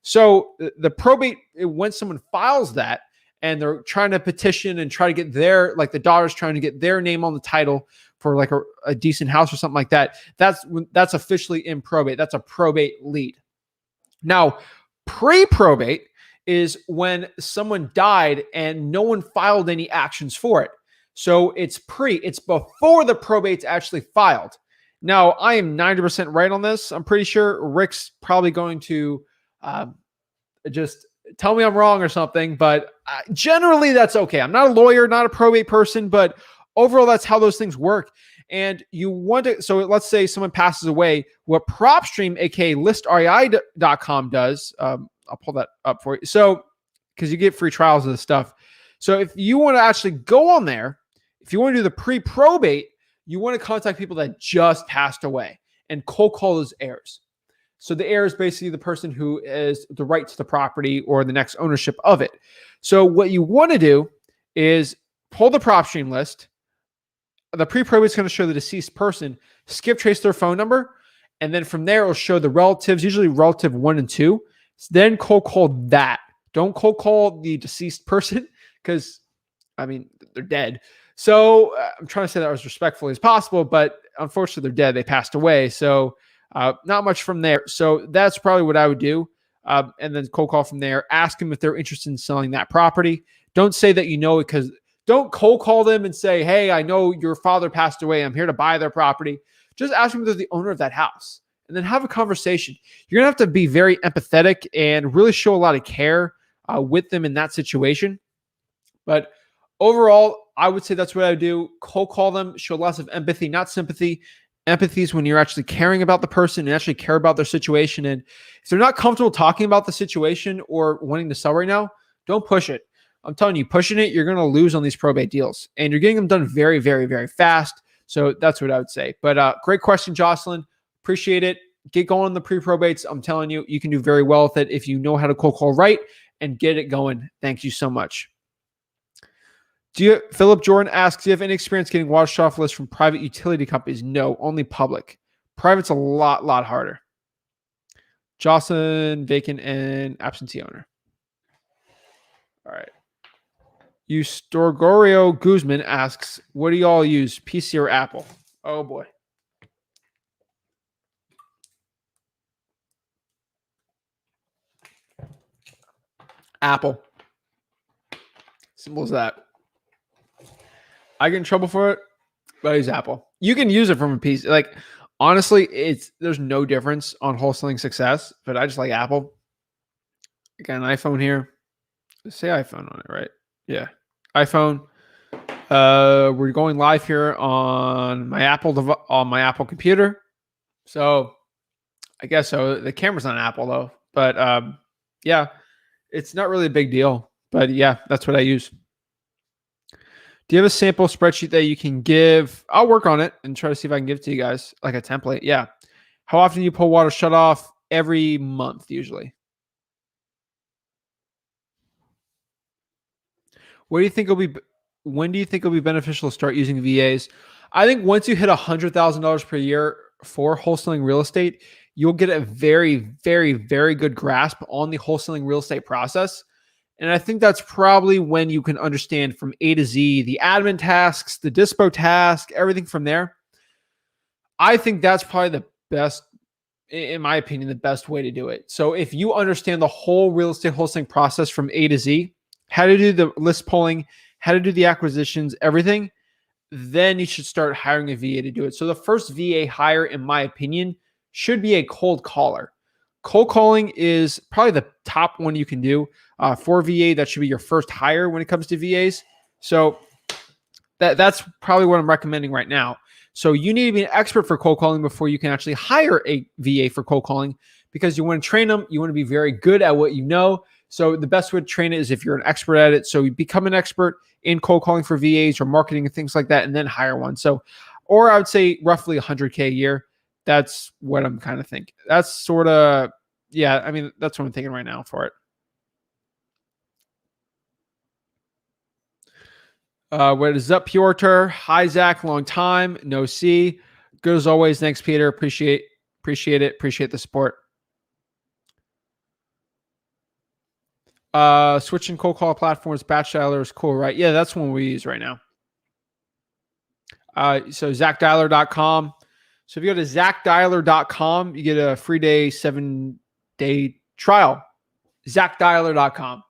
So the probate, when someone files that and they're trying to petition and try to get the daughter's trying to get their name on the title, for like a decent house or something like that, that's officially in probate. That's a probate lead. Now, pre-probate is when someone died and no one filed any actions for it. So it's before the probate's actually filed. Now, I am 90% right on this. I'm pretty sure Rick's probably going to just tell me I'm wrong or something, but generally that's okay. I'm not a lawyer, not a probate person, but overall that's how those things work. And you want to, so let's say someone passes away. What PropStream, aka listrei.com does, I'll pull that up for you. So, because you get free trials of this stuff. So if you want to actually go on there, if you want to do the pre-probate, you want to contact people that just passed away and cold call those heirs. So the heir is basically the person who is the right to the property or the next ownership of it. So what you want to do is pull the PropStream list. The pre-probate is going to show the deceased person, skip trace their phone number, and then from there it'll show the relatives, usually relative 1 and 2. Then cold call that. Don't cold call the deceased person because, I mean, they're dead. So I'm trying to say that as respectfully as possible, but unfortunately they're dead. They passed away. So not much from there. So that's probably what I would do. And then cold call from there. Ask them if they're interested in selling that property. Don't say that you know it, because don't cold call them and say, hey, I know your father passed away. I'm here to buy their property. Just ask them if they're the owner of that house and then have a conversation. You're going to have to be very empathetic and really show a lot of care with them in that situation. But overall, I would say that's what I would do. Cold call them, show lots of empathy, not sympathy. Empathy is when you're actually caring about the person and actually care about their situation. And if they're not comfortable talking about the situation or wanting to sell right now, don't push it. I'm telling you, pushing it, you're going to lose on these probate deals. And you're getting them done very, very, very fast. So that's what I would say. But great question, Jocelyn. Appreciate it. Get going on the pre-probates. I'm telling you, you can do very well with it if you know how to cold call right and get it going. Thank you so much. Philip Jordan asks, do you have any experience getting water shut off lists from private utility companies? No, only public. Private's a lot harder. Jocelyn, vacant, and absentee owner. All right. Eustorgorio Guzman asks, what do y'all use, PC or Apple? Oh, boy. Apple. Simple as that. I get in trouble for it, but I use Apple. You can use it from a PC. Like, honestly, there's no difference on wholesaling success, but I just like Apple. I got an iPhone here. Say iPhone on it, right? Yeah. iPhone. We're going live here on my Apple computer. So I guess so. The camera's on Apple though, but yeah, it's not really a big deal. But yeah, that's what I use. Do you have a sample spreadsheet that you can give? I'll work on it and try to see if I can give it to you guys, like a template. Yeah. How often do you pull water shut off? Every month, usually. When do you think it'll be beneficial to start using VAs? I think once you hit $100,000 per year for wholesaling real estate, you'll get a very, very, very good grasp on the wholesaling real estate process. And I think that's probably when you can understand from A to Z, the admin tasks, the dispo task, everything from there. I think that's probably the best, in my opinion, the best way to do it. So if you understand the whole real estate wholesaling process from A to Z, how to do the list pulling, how to do the acquisitions, everything, then you should start hiring a VA to do it. So the first VA hire, in my opinion, should be a cold caller. Cold calling is probably the top one you can do for VA. That should be your first hire when it comes to VAs. So that's probably what I'm recommending right now. So you need to be an expert for cold calling before you can actually hire a VA for cold calling, because you want to train them. You want to be very good at what you know. So the best way to train it is if you're an expert at it. So you become an expert in cold calling for VAs or marketing and things like that, and then hire one. So, or I would say roughly $100K a year. That's what I'm kind of thinking. That's sort of, yeah, I mean, that's what I'm thinking right now for it. What is up, Piotr? Hi, Zach. Long time. No see. Good as always. Thanks, Peter. Appreciate it. Appreciate the support. Switching cold call platforms, batch dialer is cool, right? Yeah, that's one we use right now. So ZachDialer.com. So if you go to ZachDialer.com, you get a free 7-day trial. ZachDialer.com.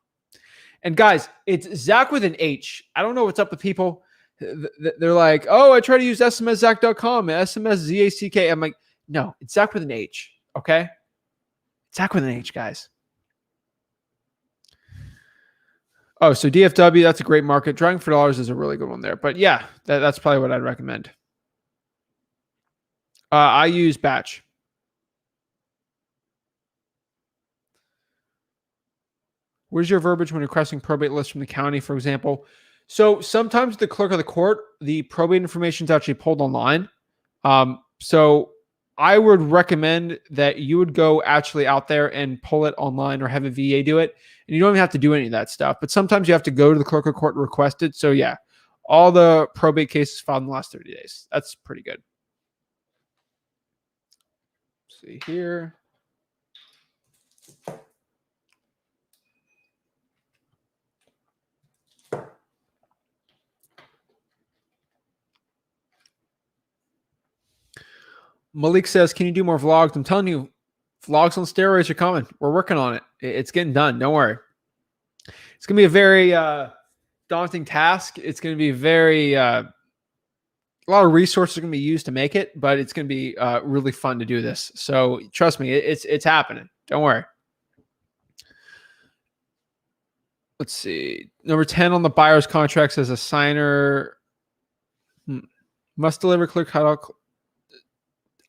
And guys, it's Zach with an H. I don't know what's up with people. They're like, oh, I try to use SMSZach.com, SMSZACK. I'm like, no, it's Zach with an H. Okay? Zach with an H, guys. Oh, so DFW, that's a great market. Driving for dollars is a really good one there. But yeah, that's probably what I'd recommend. I use Batch. Where's your verbiage when requesting probate lists from the county, for example? So sometimes the clerk of the court, the probate information is actually pulled online. So I would recommend that you would go actually out there and pull it online or have a VA do it. And you don't even have to do any of that stuff. But sometimes you have to go to the clerk of court and request it. So yeah, all the probate cases filed in the last 30 days. That's pretty good. Let's see here. Malik says, can you do more vlogs? I'm telling you, vlogs on steroids are coming. We're working on it. It's getting done. Don't worry. It's going to be a very daunting task. It's going to be very, a lot of resources are going to be used to make it, but it's going to be really fun to do this. So trust me, it's happening. Don't worry. Let's see. Number 10 on the buyer's contract says a signer must deliver clear title.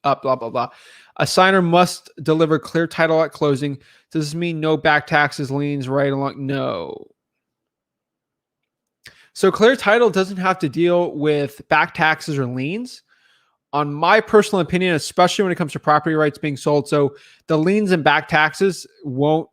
Blah, blah, blah. A signer must deliver clear title at closing. Does this mean no back taxes, liens, right along? No. So clear title doesn't have to deal with back taxes or liens. On my personal opinion, especially when it comes to property rights being sold. So the liens and back taxes won't,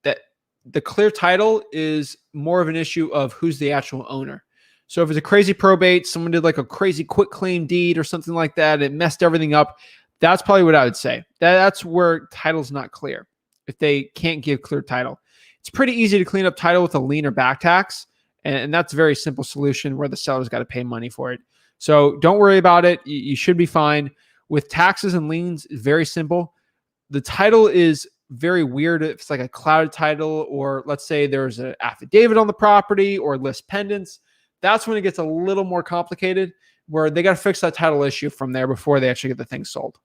that the clear title is more of an issue of who's the actual owner. So if it's a crazy probate, someone did like a crazy quick claim deed or something like that, it messed everything up. That's probably what I would say. That's where title's not clear. If they can't give clear title, it's pretty easy to clean up title with a lien or back tax. And that's a very simple solution where the seller's got to pay money for it. So don't worry about it. You should be fine. With taxes and liens, very simple. The title is very weird. If it's like a clouded title, or let's say there's an affidavit on the property or list pendants, that's when it gets a little more complicated, where they got to fix that title issue from there before they actually get the thing sold.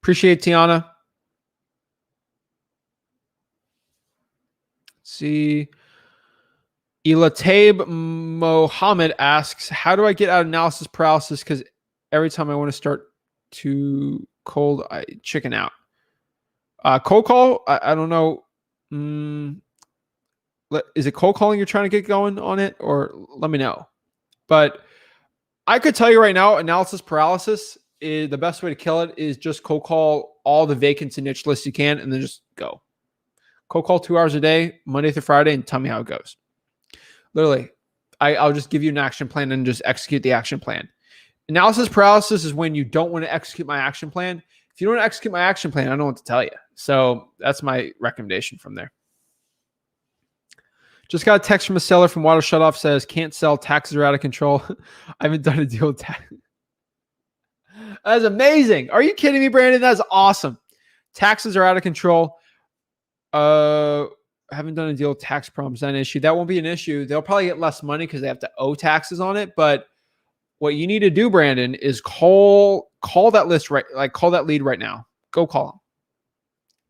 Appreciate it, Tiana. Let's see. Elatabe Mohammed asks, how do I get out of analysis paralysis? Because every time I want to start to cold, I chicken out. Cold call? I don't know. Is it cold calling you're trying to get going on it? Or let me know. But I could tell you right now, analysis paralysis is the best way to kill it is just cold call all the vacants and niche lists you can, and then just go. Cold call 2 hours a day, Monday through Friday, and tell me how it goes. Literally, I'll just give you an action plan and just execute the action plan. Analysis paralysis is when you don't want to execute my action plan. If you don't want to execute my action plan, I don't know what to tell you. So that's my recommendation from there. Just got a text from a seller from Water Shutoff, says, can't sell, taxes are out of control. I haven't done a deal with tax. That's amazing. Are you kidding me, Brandon? That's awesome. Taxes are out of control. I haven't done a deal with tax problems. That an issue. That won't be an issue. They'll probably get less money because they have to owe taxes on it. But what you need to do, Brandon, is call that list right, like call that lead right now. Go call them.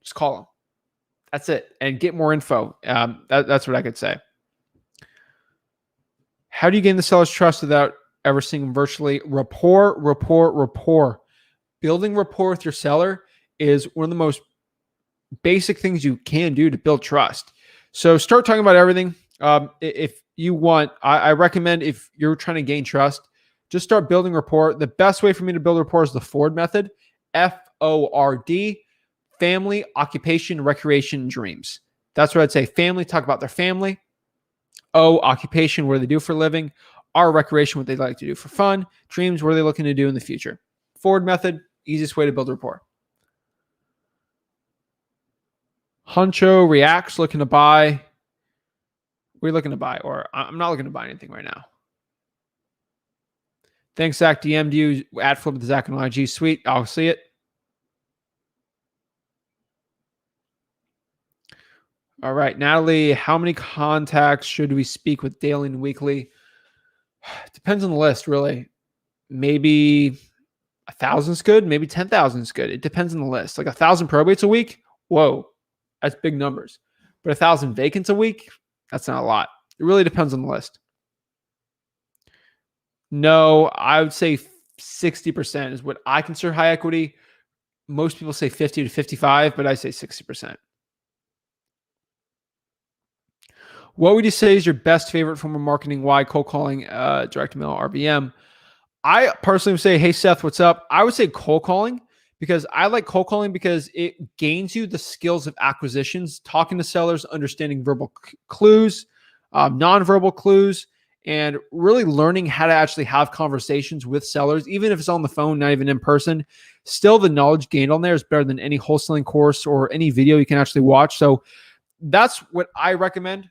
Just call them. That's it. And get more info. That's what I could say. How do you gain the seller's trust without ever seeing them virtually? Rapport. Building rapport with your seller is one of the most basic things you can do to build trust. So start talking about everything. If you want, I recommend, if you're trying to gain trust, just start building rapport. The best way for me to build rapport is the Ford method. FORD. Family, occupation, recreation, dreams. That's what I'd say. Family, talk about their family. O, occupation, what do they do for a living. R, recreation, what they like to do for fun. Dreams, what are they looking to do in the future. Ford method, easiest way to build rapport. Huncho reacts, looking to buy. We're looking to buy, or I'm not looking to buy anything right now. Thanks, Zach. DM'd you. Ad flip with Zach and IG. Sweet. I'll see it. All right, Natalie, how many contacts should we speak with daily and weekly? Depends on the list, really. Maybe 1,000 is good. Maybe 10,000 is good. It depends on the list. Like 1,000 probates a week. Whoa, that's big numbers. But 1,000 vacants a week, that's not a lot. It really depends on the list. No, I would say 60% is what I consider high equity. Most people say 50 to 55, but I say 60%. What would you say is your best favorite form of marketing? Why cold calling, direct mail, RBM? I personally would say, hey, Seth, what's up? I would say cold calling because I like cold calling because it gains you the skills of acquisitions, talking to sellers, understanding verbal clues, nonverbal clues, and really learning how to actually have conversations with sellers, even if it's on the phone, not even in person. Still, the knowledge gained on there is better than any wholesaling course or any video you can actually watch. So that's what I recommend.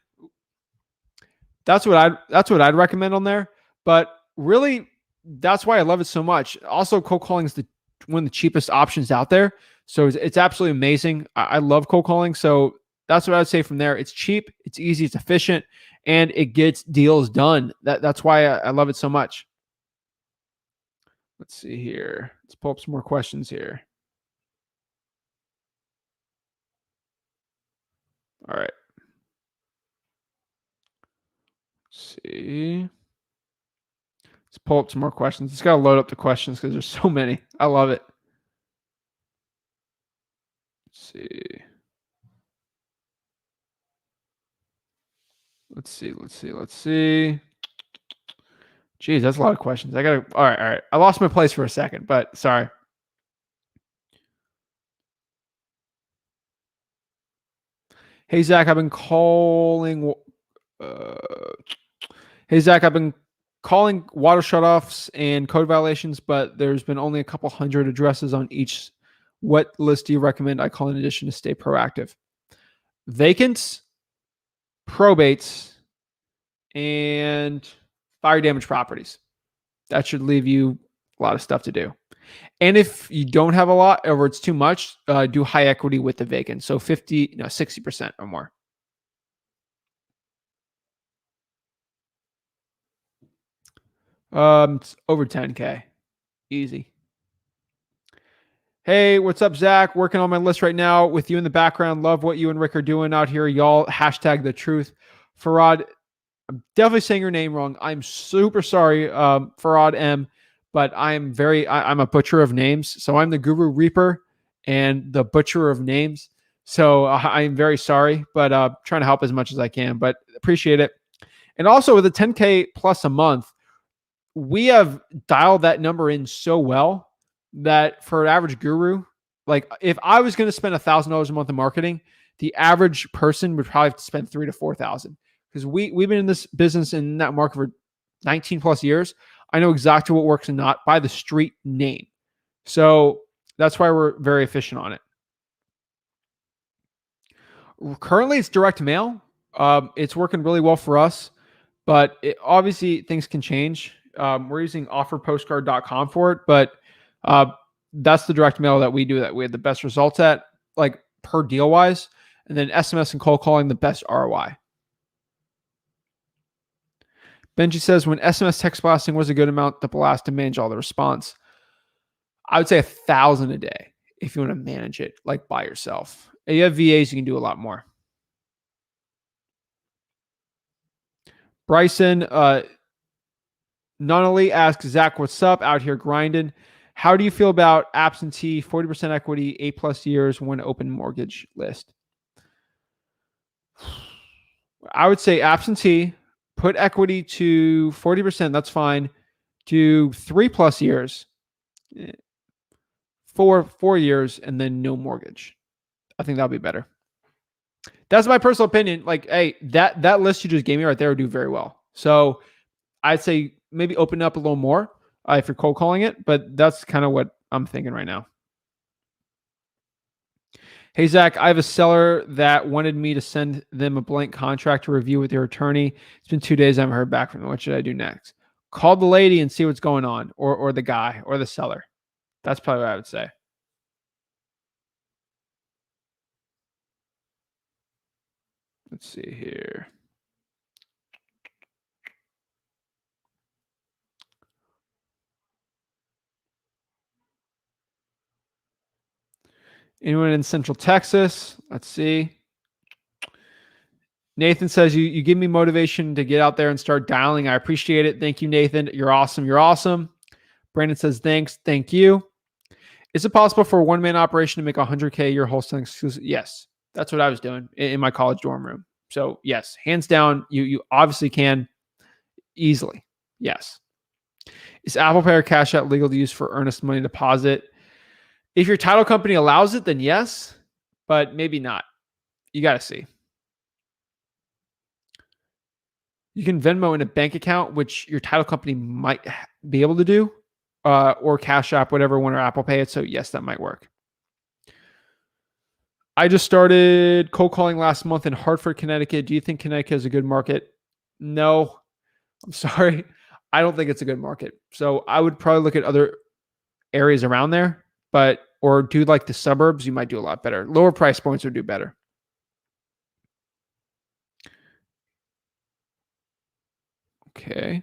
That's what I'd recommend on there. But really, that's why I love it so much. Also, cold calling is one of the cheapest options out there. So it's absolutely amazing. I love cold calling. So that's what I would say from there. It's cheap, it's easy, it's efficient, and it gets deals done. That's why I love it so much. Let's see here. Let's pull up some more questions here. All right. Let's see. Let's pull up some more questions. It's got to load up the questions because there's so many. I love it. Let's see. Let's see. Geez, that's a lot of questions. All right. I lost my place for a second, but sorry. Hey, Zach, I've been calling. Hey, Zach, I've been calling water shutoffs and code violations, but there's been only a couple hundred addresses on each. What list do you recommend I call in addition to stay proactive? Vacants, probates, and fire damage properties. That should leave you a lot of stuff to do. And if you don't have a lot or it's too much, do high equity with the vacant. So 60% or more. It's over 10K. Easy. Hey, what's up, Zach? Working on my list right now with you in the background. Love what you and Rick are doing out here. Y'all hashtag the truth. Farad, I'm definitely saying your name wrong. I'm super sorry, Farad M, but I'm a butcher of names. So I'm the Guru Reaper and the butcher of names. So I'm very sorry, but trying to help as much as I can, but appreciate it. And also with a 10K plus a month, we have dialed that number in so well that for an average guru, like if I was going to spend $1,000 a month in marketing, the average person would probably have to spend $3,000 to $4,000 because we've been in this business in that market for 19 plus years. I know exactly what works and not by the street name. So that's why we're very efficient on it. Currently, it's direct mail. It's working really well for us, but obviously things can change. We're using offerpostcard.com for it, but that's the direct mail that we do that we had the best results at, like per deal wise. And then SMS and cold calling, the best ROI. Benji says, when SMS text blasting was a good amount to blast to manage all the response, I would say 1,000 a day if you want to manage it like by yourself. If you have VAs, you can do a lot more. Bryson, not only asks, Zach, what's up? Out here grinding. How do you feel about absentee, 40% equity, 8+ years, one open mortgage list? I would say absentee, put equity to 40%. That's fine. Do 3+ years, 4 years, and then no mortgage. I think that'll be better. That's my personal opinion. Like, hey, that list you just gave me right there would do very well. So I'd say maybe open up a little more if you're cold calling it, but that's kind of what I'm thinking right now. Hey, Zach, I have a seller that wanted me to send them a blank contract to review with their attorney. It's been 2 days. I haven't heard back from them. What should I do next? call the lady and see what's going on, or the guy or the seller. That's probably what I would say. Let's see here. Anyone in Central Texas? Let's see. Nathan says, you give me motivation to get out there and start dialing. I appreciate it. Thank you, Nathan. You're awesome. You're awesome. Brandon says, thanks. Thank you. Is it possible for a one-man operation to make $100K a year wholesaling exclusive? Yes. That's what I was doing in my college dorm room. So yes, hands down, you obviously can easily. Yes. Is Apple Pay or Cash App legal to use for earnest money deposit? If your title company allows it, then yes, but maybe not. You got to see. You can Venmo in a bank account, which your title company might be able to do, or Cash App, whatever one, or Apple Pay it. So yes, that might work. I just started cold calling last month in Hartford, Connecticut. Do you think Connecticut is a good market? No, I'm sorry. I don't think it's a good market. So I would probably look at other areas around there, or do like the suburbs. You might do a lot better. Lower price points would do better. Okay.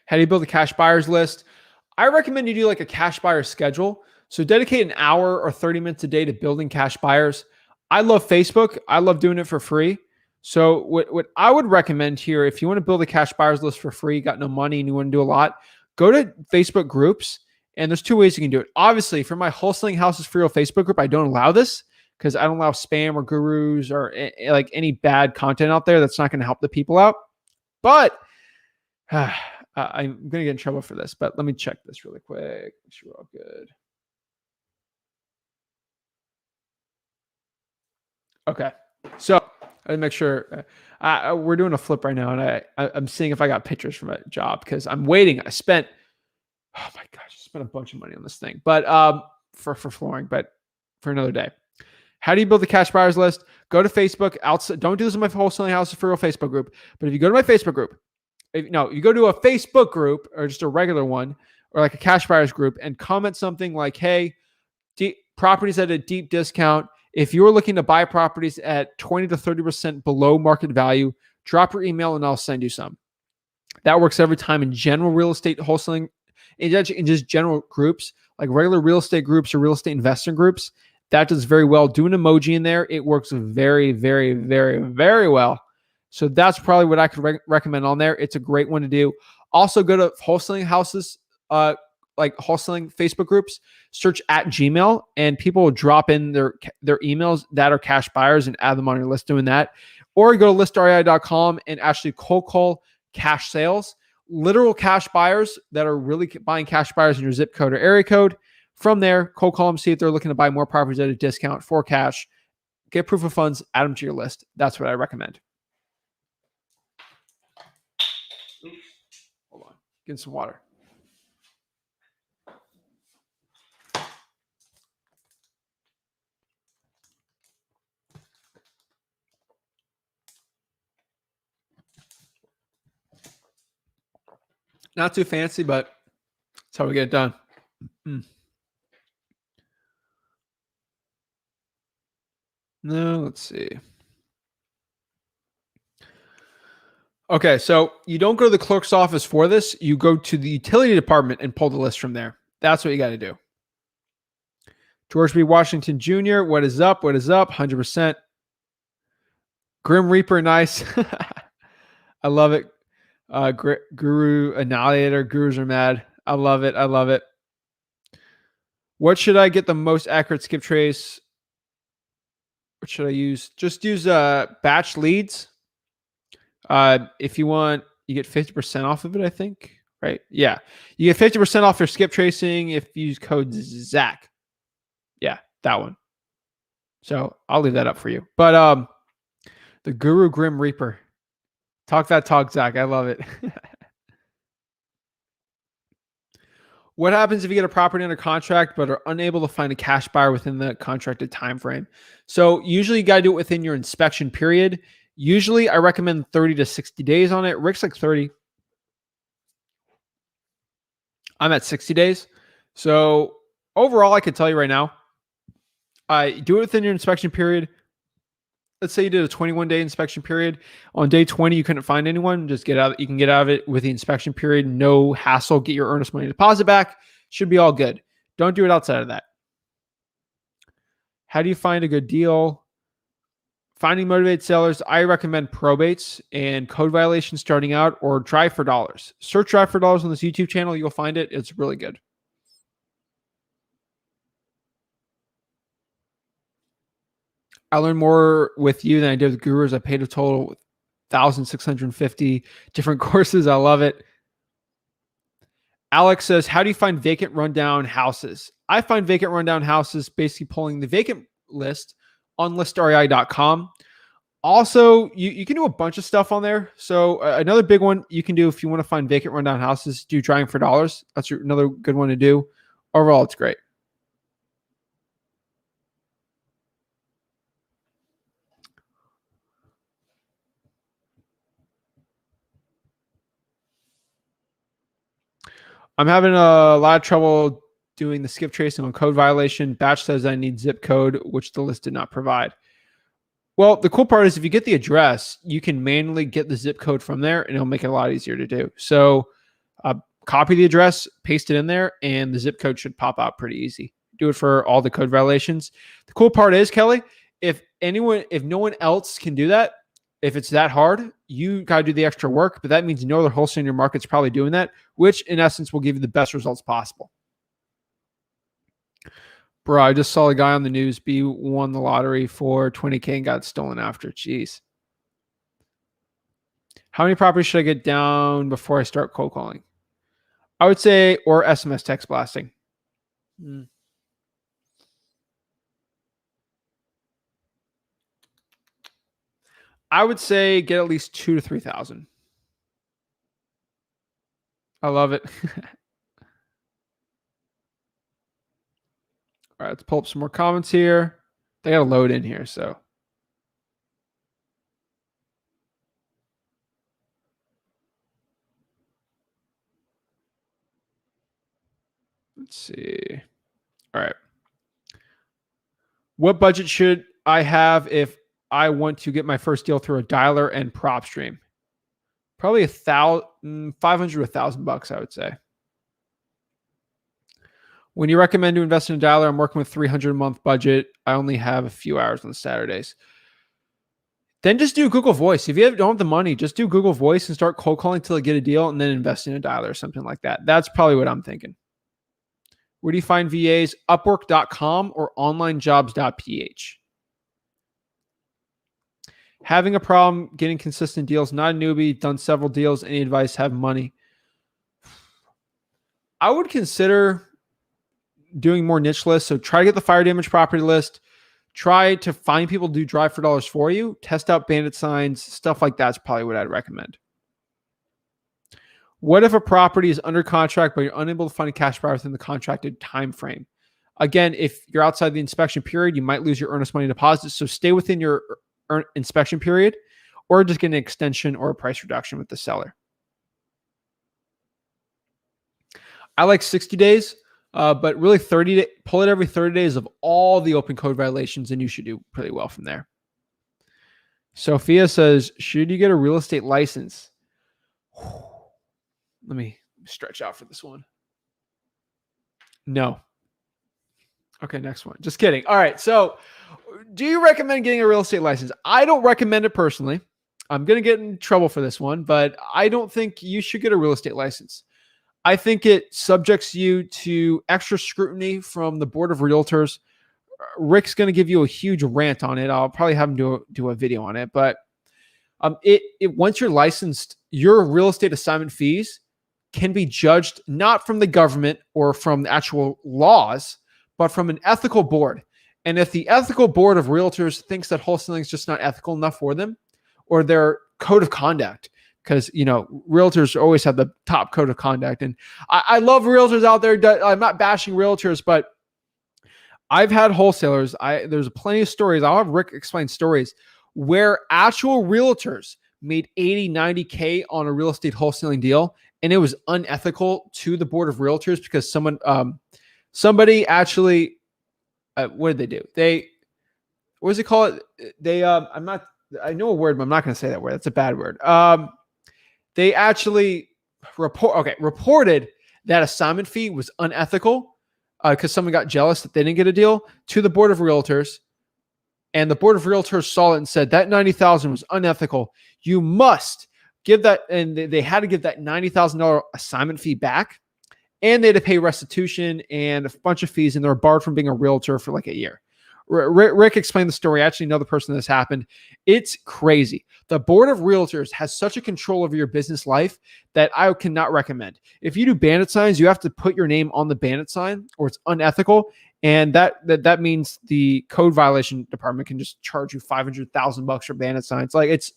How do you build a cash buyers list? I recommend you do like a cash buyer schedule. So dedicate an hour or 30 minutes a day to building cash buyers. I love Facebook. I love doing it for free. So what I would recommend here, if you want to build a cash buyers list for free, got no money and you want to do a lot, go to Facebook groups. And there's two ways you can do it. Obviously, for my Wholesaling Houses for Real Facebook group, I don't allow this because I don't allow spam or gurus or like any bad content out there that's not going to help the people out. But I'm going to get in trouble for this, but let me check this really quick. Make sure we're all good. Okay. So I make sure we're doing a flip right now, and I'm seeing if I got pictures from a job because I'm waiting. I spent, oh my gosh, I spent a bunch of money on this thing, but for flooring, but for another day. How do you build the cash buyers list? Go to Facebook. Outside, don't do this in my Wholesaling Houses for Real Facebook group, but if you go to my Facebook group, you go to a Facebook group or just a regular one or like a cash buyers group and comment something like, hey, properties at a deep discount. If you're looking to buy properties at 20 to 30% below market value, drop your email and I'll send you some. That works every time in general real estate wholesaling, in just general groups, like regular real estate groups or real estate investor groups. That does very well. Do an emoji in there. It works very, very, very, very well. So that's probably what I could recommend on there. It's a great one to do. Also, go to Wholesaling Houses, like wholesaling Facebook groups, search at Gmail, and people will drop in their emails that are cash buyers and add them on your list doing that. Or you go to listrei.com and actually cold call cash sales, literal cash buyers that are really buying cash buyers in your zip code or area code. From there, cold call them, see if they're looking to buy more properties at a discount for cash. Get proof of funds, add them to your list. That's what I recommend. Oops. Hold on. Get some water. Not too fancy, but that's how we get it done. No, let's see. Okay, so you don't go to the clerk's office for this. You go to the utility department and pull the list from there. That's what you got to do. George B. Washington Jr., what is up? What is up? 100%. Grim Reaper, nice. I love it. Guru Annihilator, gurus are mad. I love it. I love it. What should I get the most accurate skip trace? What should I use? Just use batch leads. If you want, you get 50% off of it, I think. Right? Yeah. You get 50% off your skip tracing if you use code Zach. Yeah, that one. So I'll leave that up for you. But the Guru Grim Reaper. Talk that talk, Zach. I love it. What happens if you get a property under contract but are unable to find a cash buyer within the contracted time frame? So usually you got to do it within your inspection period. Usually I recommend 30 to 60 days on it. Rick's like 30. I'm at 60 days. So overall, I can tell you right now, I do it within your inspection period. Let's say you did a 21-day inspection period. On day 20, you couldn't find anyone. Just get out. You can get out of it with the inspection period. No hassle. Get your earnest money deposit back. Should be all good. Don't do it outside of that. How do you find a good deal? Finding motivated sellers. I recommend probates and code violations starting out, or drive for dollars. Search drive for dollars on this YouTube channel. You'll find it. It's really good. I learned more with you than I did with gurus. I paid a total 1,650 different courses. I love it. Alex says, how do you find vacant rundown houses? I find vacant rundown houses basically pulling the vacant list on listrei.com. Also, you can do a bunch of stuff on there. So another big one you can do if you want to find vacant rundown houses, do driving for dollars. That's another good one to do. Overall, it's great. I'm having a lot of trouble doing the skip tracing on code violation. Batch says I need zip code, which the list did not provide. Well, the cool part is if you get the address, you can manually get the zip code from there, and it'll make it a lot easier to do. So copy the address, paste it in there, and the zip code should pop out pretty easy. Do it for all the code violations. The cool part is, Kelly, if no one else can do that, if it's that hard, you got to do the extra work, but that means no other wholesaler in your market's probably doing that, which in essence will give you the best results possible. Bro, I just saw a guy on the news won the lottery for 20K and got stolen after. Jeez. How many properties should I get down before I start cold calling? I would say, or SMS text blasting. I would say get at least 2,000 to 3,000. I love it. All right, let's pull up some more comments here. They got to load in here, so. Let's see. All right. What budget should I have if I want to get my first deal through a dialer and PropStream? Probably $500 to $1,000, I would say. When you recommend to invest in a dialer, I'm working with 300 a month budget. I only have a few hours on Saturdays. Then just do Google Voice. If you don't have the money, just do Google Voice and start cold calling until you get a deal and then invest in a dialer or something like that. That's probably what I'm thinking. Where do you find VAs? Upwork.com or onlinejobs.ph. Having a problem getting consistent deals. Not a newbie. Done several deals. Any advice? Have money. I would consider doing more niche lists. So try to get the fire damage property list. Try to find people to do drive for dollars for you. Test out bandit signs. Stuff like that's probably what I'd recommend. What if a property is under contract, but you're unable to find a cash buyer within the contracted time frame? Again, if you're outside the inspection period, you might lose your earnest money deposit. So stay within your inspection period, or just get an extension or a price reduction with the seller. I like 60 days, but really pull it every 30 days of all the open code violations, and you should do pretty well from there. Sophia says, should you get a real estate license? Let me stretch out for this one. No. Okay, next one. Just kidding. All right. So do you recommend getting a real estate license? I don't recommend it personally. I'm going to get in trouble for this one, but I don't think you should get a real estate license. I think it subjects you to extra scrutiny from the board of realtors. Rick's going to give you a huge rant on it. I'll probably have him do a video on it, but once you're licensed, your real estate assignment fees can be judged not from the government or from the actual laws, but from an ethical board. And if the ethical board of realtors thinks that wholesaling is just not ethical enough for them, or their code of conduct because realtors always have the top code of conduct. And I love realtors out there. I'm not bashing realtors, but I've had wholesalers. There's plenty of stories. I'll have Rick explain stories where actual realtors made 80, 90K on a real estate wholesaling deal. And it was unethical to the board of realtors because somebody actually, what did they do? What does it call it? I know a word, but I'm not going to say that word. That's a bad word. They actually reported that assignment fee was unethical because someone got jealous that they didn't get a deal to the board of realtors. And the board of realtors saw it and said that $90,000 was unethical. You must give that. And they had to give that $90,000 assignment fee back. And they had to pay restitution and a bunch of fees. And they were barred from being a realtor for like a year. Rick explained the story. I actually know the person this happened. It's crazy. The board of realtors has such a control over your business life that I cannot recommend. If you do bandit signs, you have to put your name on the bandit sign or it's unethical. And that means the code violation department can just charge you $500,000 for bandit signs. Like it's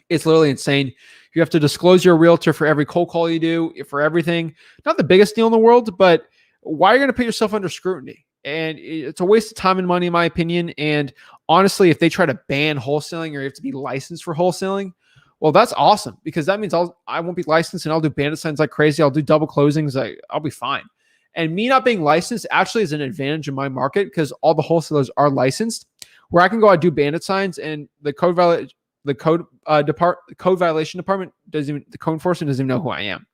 literally insane. You have to disclose you're a realtor for every cold call you do, for everything. Not the biggest deal in the world, but why are you going to put yourself under scrutiny? And it's a waste of time and money, in my opinion. And honestly, if they try to ban wholesaling or you have to be licensed for wholesaling, well, that's awesome because that means I won't be licensed and I'll do bandit signs like crazy. I'll do double closings. I'll be fine. And me not being licensed actually is an advantage in my market because all the wholesalers are licensed, where I can go out and do bandit signs and the code violation department the code enforcement doesn't even know who I am.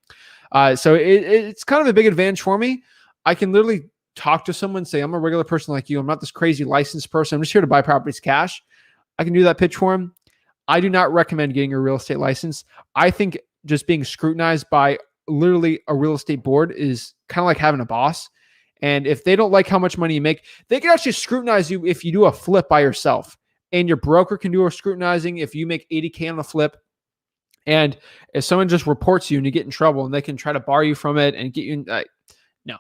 So it's kind of a big advantage for me. I can literally talk to someone, say, I'm a regular person like you. I'm not this crazy licensed person. I'm just here to buy properties cash. I can do that pitch for him. I do not recommend getting a real estate license. I think just being scrutinized by literally a real estate board is kind of like having a boss. And if they don't like how much money you make, they can actually scrutinize you if you do a flip by yourself. And your broker can do a scrutinizing if you make 80K on a flip. And if someone just reports you and you get in trouble and they can try to bar you from it and get you in, no.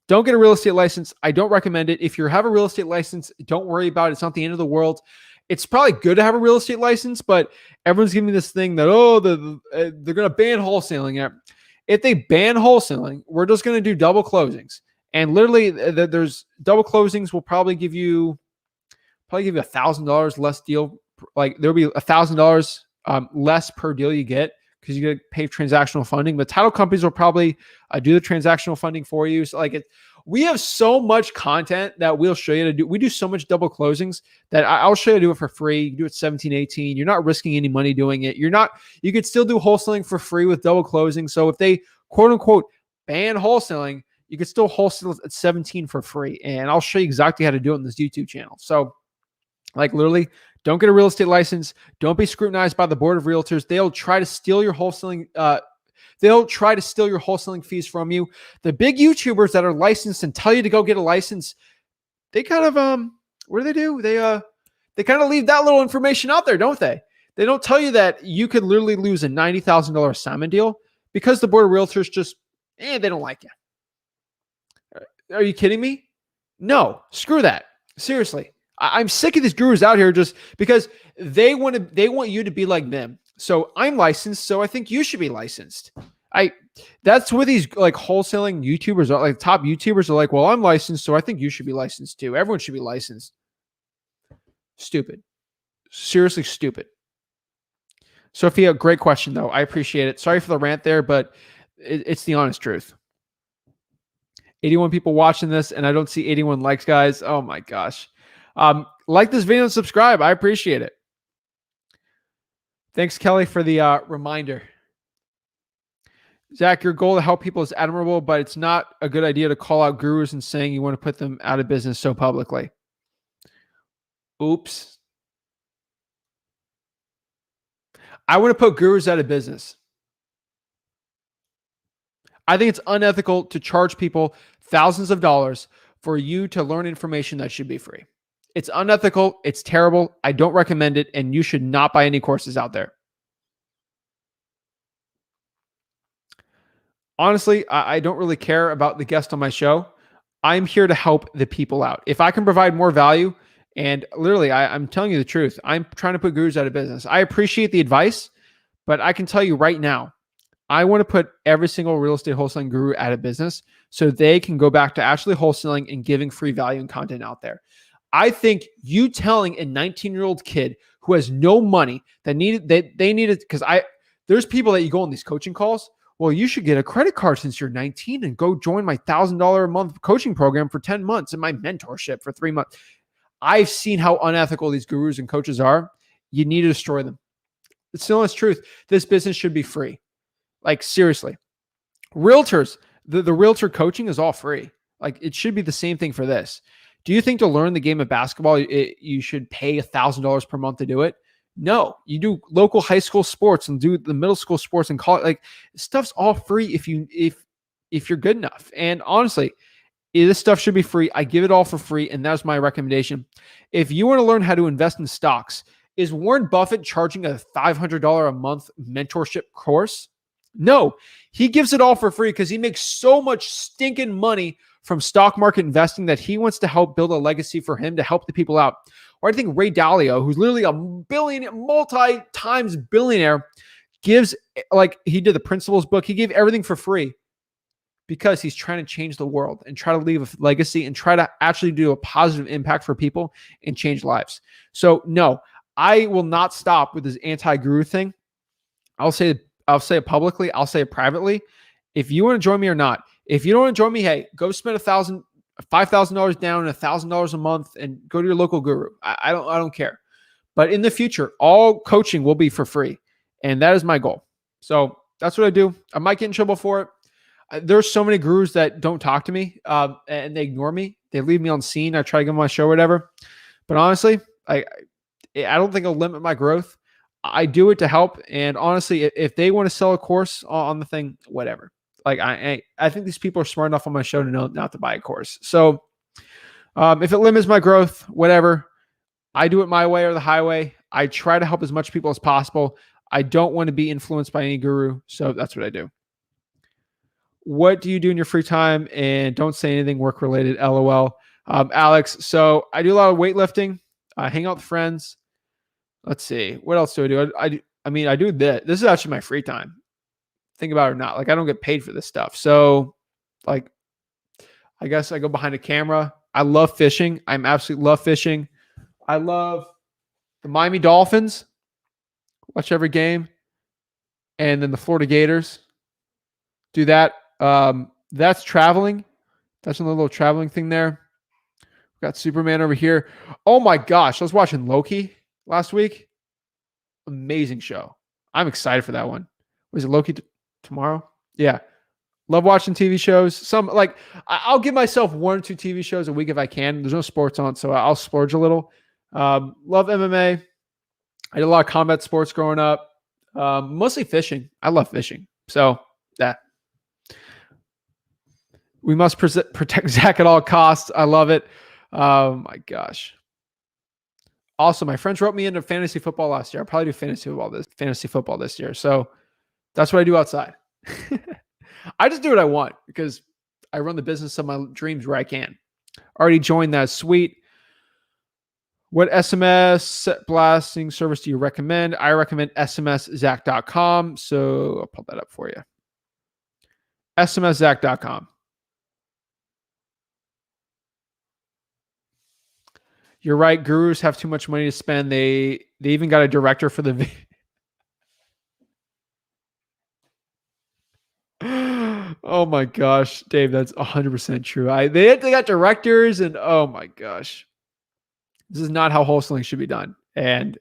Don't get a real estate license. I don't recommend it. If you have a real estate license, don't worry about it. It's not the end of the world. It's probably good to have a real estate license, but everyone's giving me this thing that, they're going to ban wholesaling. If they ban wholesaling, we're just going to do double closings. And literally, there's double closings will probably give you $1,000 less deal. Like there'll be $1,000 less per deal you get because you get to pay transactional funding. But title companies will probably do the transactional funding for you. So we have so much content that we'll show you to do. We do so much double closings that I'll show you to do it for free. You can do it 17, 18. You're not risking any money doing it. You could still do wholesaling for free with double closing. So if they quote unquote ban wholesaling, you could still wholesale at 17 for free. And I'll show you exactly how to do it on this YouTube channel. So literally, don't get a real estate license. Don't be scrutinized by the board of realtors. They'll try to steal your wholesaling. They'll try to steal your wholesaling fees from you. The big YouTubers that are licensed and tell you to go get a license, they kind of what do? They kind of leave that little information out there, don't they? They don't tell you that you could literally lose a $90,000 assignment deal because the board of realtors just they don't like you. Are you kidding me? No, screw that. Seriously. I'm sick of these gurus out here just because they want you to be like them. So I'm licensed, so I think you should be licensed. That's where these wholesaling YouTubers are, top YouTubers are like, well, I'm licensed, so I think you should be licensed too. Everyone should be licensed. Stupid. Seriously stupid. Sophia, great question though. I appreciate it. Sorry for the rant there, but it's the honest truth. 81 people watching this, and I don't see 81 likes, guys. Oh my gosh. Like this video and subscribe. I appreciate it. Thanks, Kelly, for the reminder. Zach, your goal to help people is admirable, but it's not a good idea to call out gurus and saying you want to put them out of business so publicly. Oops. I want to put gurus out of business. I think it's unethical to charge people thousands of dollars for you to learn information that should be free. It's unethical. It's terrible. I don't recommend it. And you should not buy any courses out there. Honestly, I don't really care about the guest on my show. I'm here to help the people out. If I can provide more value, and literally, I'm telling you the truth, I'm trying to put gurus out of business. I appreciate the advice, But I can tell you right now, I want to put every single real estate wholesaling guru out of business so they can go back to actually wholesaling and giving free value and content out there. I think you telling a 19-year-old kid who has no money that they needed, because there's people that you go on these coaching calls. Well, you should get a credit card since you're 19 and go join my $1,000 a month coaching program for 10 months and my mentorship for 3 months. I've seen how unethical these gurus and coaches are. You need to destroy them. It's the honest truth. This business should be free. Like, seriously. Realtors, the realtor coaching is all free. Like, it should be the same thing for this. Do you think to learn the game of basketball, you should pay $1,000 per month to do it? No, you do local high school sports and do the middle school sports and college. Like, stuff's all free if you're good enough. And honestly, this stuff should be free. I give it all for free, and that's my recommendation. If you want to learn how to invest in stocks, is Warren Buffett charging a $500 a month mentorship course? No, he gives it all for free because he makes so much stinking money from stock market investing that he wants to help build a legacy for him to help the people out. Or I think Ray Dalio, who's literally a multi-times billionaire, gives, like, he did the Principles book. He gave everything for free because he's trying to change the world and try to leave a legacy and try to actually do a positive impact for people and change lives. So no, I will not stop with this anti-guru thing. I'll say it publicly. I'll say it privately. If you want to join me or not, if you don't want to join me, hey, go spend $5,000 down and $1,000 a month and go to your local guru. I don't care. But in the future, all coaching will be for free. And that is my goal. So that's what I do. I might get in trouble for it. There's so many gurus that don't talk to me and they ignore me. They leave me on scene. I try to get on my show or whatever. But honestly, I don't think it'll limit my growth. I do it to help. And honestly, if they want to sell a course on the thing, whatever. Like, I think these people are smart enough on my show to know not to buy a course. So if it limits my growth, whatever, I do it my way or the highway. I try to help as much people as possible. I don't want to be influenced by any guru. So that's what I do. What do you do in your free time? And don't say anything work related, LOL. Alex, so I do a lot of weightlifting. I hang out with friends. Let's see. What else do I do? I do this. This is actually my free time. Think about it or not. Like, I don't get paid for this stuff. So, like, I guess I go behind a camera. I love fishing. Absolutely love fishing. I love the Miami Dolphins. Watch every game. And then the Florida Gators. Do that. That's traveling. That's another little traveling thing there. We've got Superman over here. Oh my gosh. I was watching Loki last week. Amazing show. I'm excited for that one. Was it Loki tomorrow? Yeah. Love watching TV shows. I'll give myself 1 or 2 TV shows a week if I can. There's no sports on, so I'll splurge a little. Love MMA. I did a lot of combat sports growing up. Mostly fishing. I love fishing. So that. We must protect Zach at all costs. I love it. Oh my gosh. Also, my friends wrote me into fantasy football last year. I'll probably do fantasy football this year. So that's what I do outside. I just do what I want because I run the business of my dreams where I can. Already joined that suite. What SMS blasting service do you recommend? I recommend smszach.com. So I'll pull that up for you. smszach.com. You're right. Gurus have too much money to spend. They even got a director for the Oh my gosh, Dave, that's 100% true. They got directors and oh my gosh. This is not how wholesaling should be done. And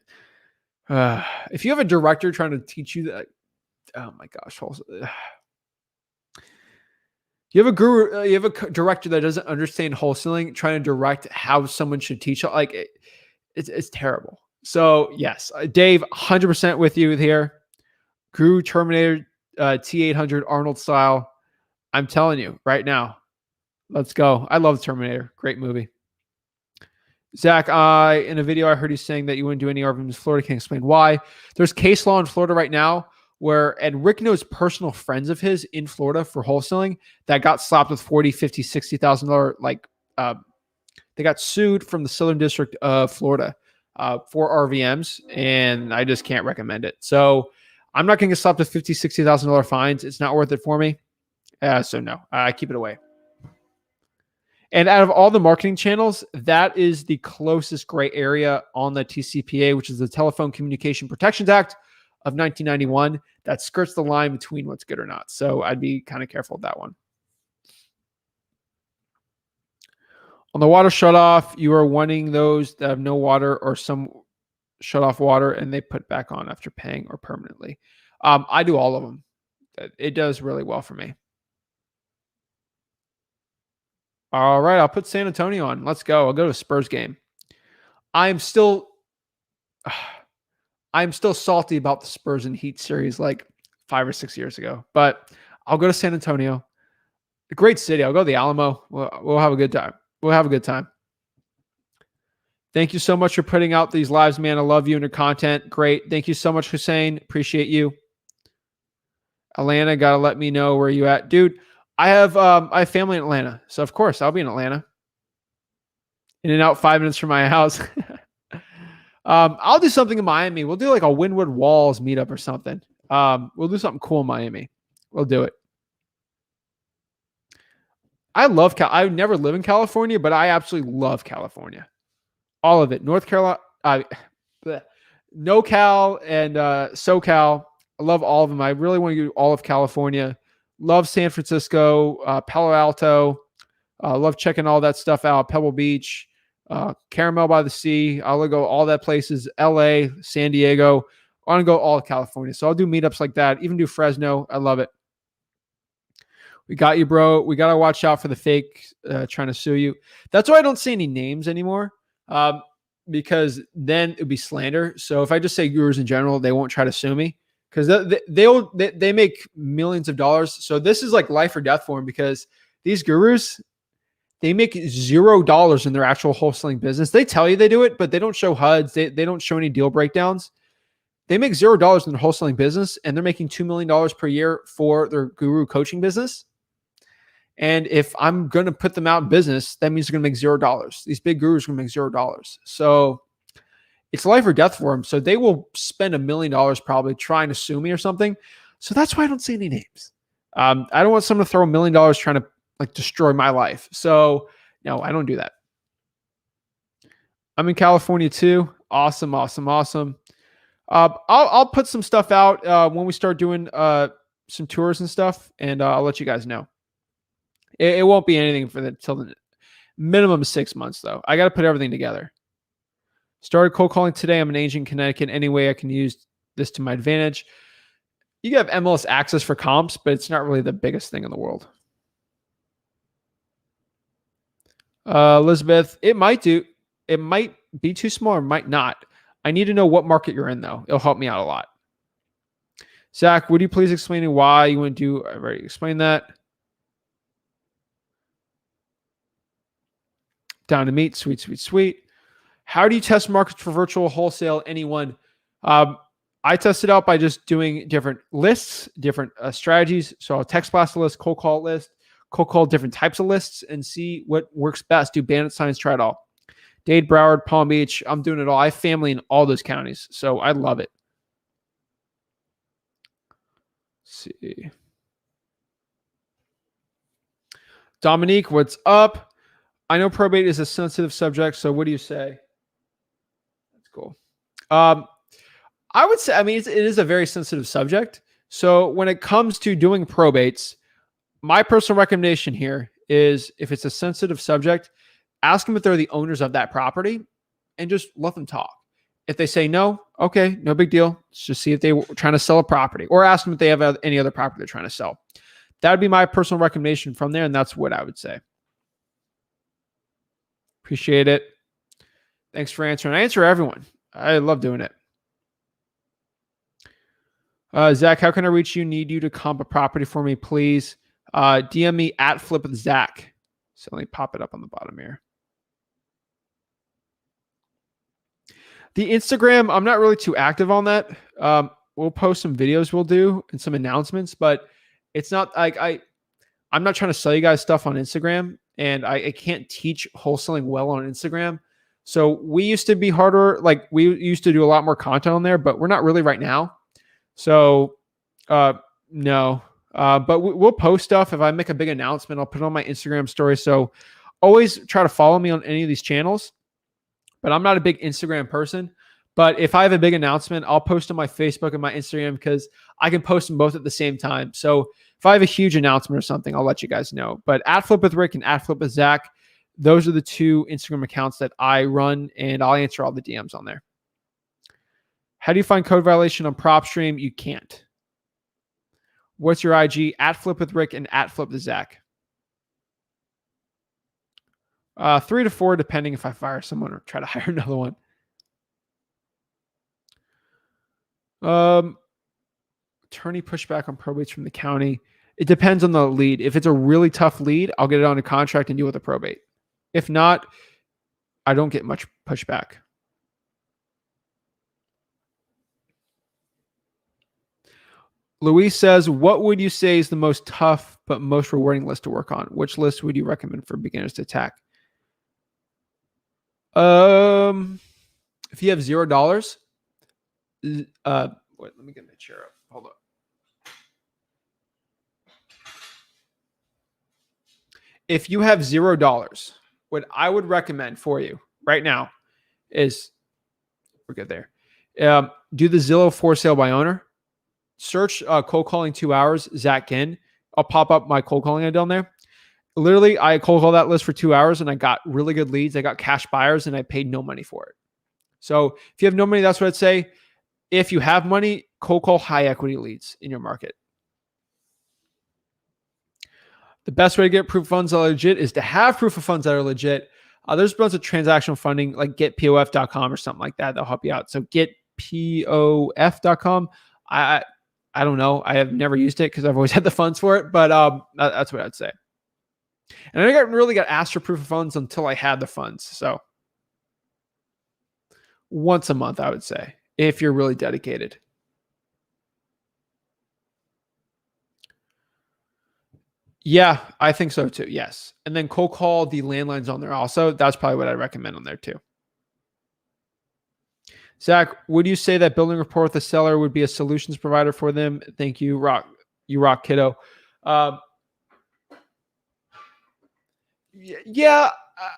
if you have a director trying to teach you that, oh my gosh, you have a guru, you have a director that doesn't understand wholesaling, trying to direct how someone should teach. Like, it's terrible. So yes, Dave, 100% with you here. Guru Terminator T800 Arnold style. I'm telling you right now, let's go. I love Terminator. Great movie. Zach, in a video, I heard you saying that you wouldn't do any RVs in Florida. Can you explain why? There's case law in Florida right now and Rick knows personal friends of his in Florida for wholesaling that got slapped with $40,000, $50,000, $60,000. They got sued from the Southern District of Florida for RVMs, and I just can't recommend it. So I'm not going to get slapped with $50,000, $60,000 fines. It's not worth it for me. So no, I keep it away. And out of all the marketing channels, that is the closest gray area on the TCPA, which is the Telephone Communication Protections Act of 1991, that skirts the line between what's good or not. So I'd be kind of careful with that one. On the water shutoff, you are wanting those that have no water or some shut off water and they put back on after paying or permanently. I do all of them. It does really well for me. All right, I'll put San Antonio on. Let's go. I'll go to a Spurs game. I'm still salty about the Spurs and Heat series like 5 or 6 years ago, but I'll go to San Antonio. A great city. I'll go to the Alamo. We'll have a good time. We'll have a good time. Thank you so much for putting out these lives, man. I love you and your content. Great. Thank you so much, Hussein. Appreciate you. Atlanta, gotta let me know where you at. Dude, I have family in Atlanta. So of course I'll be in Atlanta. In and out 5 minutes from my house. I'll do something in Miami. We'll do like a Windward Walls meetup or something. We'll do something cool in Miami. We'll do it. I love I would never live in California, but I absolutely love California. All of it. North Carolina, NoCal and SoCal. I love all of them. I really want to do all of California. Love San Francisco, Palo Alto. Love checking all that stuff out. Pebble Beach, Caramel by the Sea. I'll go all that places. LA, San Diego. I want to go all of California. So I'll do meetups like that. Even do Fresno. I love it. We got you, bro. We got to watch out for the fake trying to sue you. That's why I don't say any names anymore, because then it would be slander. So if I just say gurus in general, they won't try to sue me because they make millions of dollars. So this is like life or death for them because these gurus, they make $0 in their actual wholesaling business. They tell you they do it, but they don't show HUDs. They don't show any deal breakdowns. They make $0 in their wholesaling business and they're making $2 million per year for their guru coaching business. And if I'm going to put them out in business, that means they're going to make $0. These big gurus are going to make $0. So it's life or death for them. So they will spend $1 million probably trying to sue me or something. So that's why I don't say any names. I don't want someone to throw $1 million trying to like destroy my life. So no, I don't do that. I'm in California too. Awesome. I'll put some stuff out when we start doing some tours and stuff, and I'll let you guys know. It won't be anything for till the minimum 6 months, though. I got to put everything together. Started cold calling today. I'm an agent in Connecticut. Anyway, I can use this to my advantage. You have MLS access for comps, but it's not really the biggest thing in the world. Elizabeth, it might be too small or might not. I need to know what market you're in, though. It'll help me out a lot. Zach, would you please explain why you wouldn't do? I've already explained that. Down to meet. Sweet. How do you test markets for virtual wholesale? Anyone? I test it out by just doing different lists, different strategies. So I'll text blast a list, cold call list, cold call different types of lists and see what works best. Do bandit signs, try it all. Dade, Broward, Palm Beach. I'm doing it all. I have family in all those counties, so I love it. Let's see. Dominique, what's up? I know probate is a sensitive subject, so what do you say? That's cool. I would say, it is a very sensitive subject. So when it comes to doing probates, my personal recommendation here is if it's a sensitive subject, ask them if they're the owners of that property and just let them talk. If they say no, okay, no big deal. Let's just see if they were trying to sell a property or ask them if they have any other property they're trying to sell. That would be my personal recommendation from there, and that's what I would say. Appreciate it. Thanks for answering. I answer everyone. I love doing it. Zach, how can I reach you? Need you to comp a property for me, please. DM me at Flip with Zach. So let me pop it up on the bottom here. The Instagram, I'm not really too active on that. We'll post some videos we'll do and some announcements, but it's not like I'm not trying to sell you guys stuff on Instagram, and I can't teach wholesaling well on Instagram. So we used to be harder. Like we used to do a lot more content on there, but we're not really right now. So, no. But we'll post stuff. If I make a big announcement, I'll put it on my Instagram story. So always try to follow me on any of these channels. But I'm not a big Instagram person. But if I have a big announcement, I'll post on my Facebook and my Instagram because I can post them both at the same time. So if I have a huge announcement or something, I'll let you guys know. But at Flip with Rick and at Flip with Zach, those are the two Instagram accounts that I run, and I'll answer all the DMs on there. How do you find code violation on PropStream? You can't. What's your IG? At Flip with Rick and at Flip with Zach. 3 to 4, depending if I fire someone or try to hire another one. Attorney pushback on probates from the county. It depends on the lead. If it's a really tough lead, I'll get it on a contract and deal with a probate. If not, I don't get much pushback. Luis says, what would you say is the most tough but most rewarding list to work on? Which list would you recommend for beginners to attack? If you have $0, wait, let me get my chair up. Hold up. If you have $0, what I would recommend for you right now is, we're good there. Do the Zillow for sale by owner. Search cold calling 2 hours, Zach Ginn. I'll pop up my cold calling down there. Literally, I cold called that list for 2 hours and I got really good leads. I got cash buyers and I paid no money for it. So if you have no money, that's what I'd say. If you have money, cold call high equity leads in your market. The best way to get proof of funds that are legit is to have proof of funds that are legit. There's a bunch of transactional funding like getpof.com or something like that. That'll help you out. So getpof.com. I don't know. I have never used it because I've always had the funds for it, but that's what I'd say. And I really got asked for proof of funds until I had the funds. So once a month, I would say, if you're really dedicated. Yeah, I think so too. Yes. And then cold call the landlines on there also. That's probably what I recommend on there too. Zach, would you say that building rapport with the seller would be a solutions provider for them? Thank you, rock. You rock, kiddo. Yeah.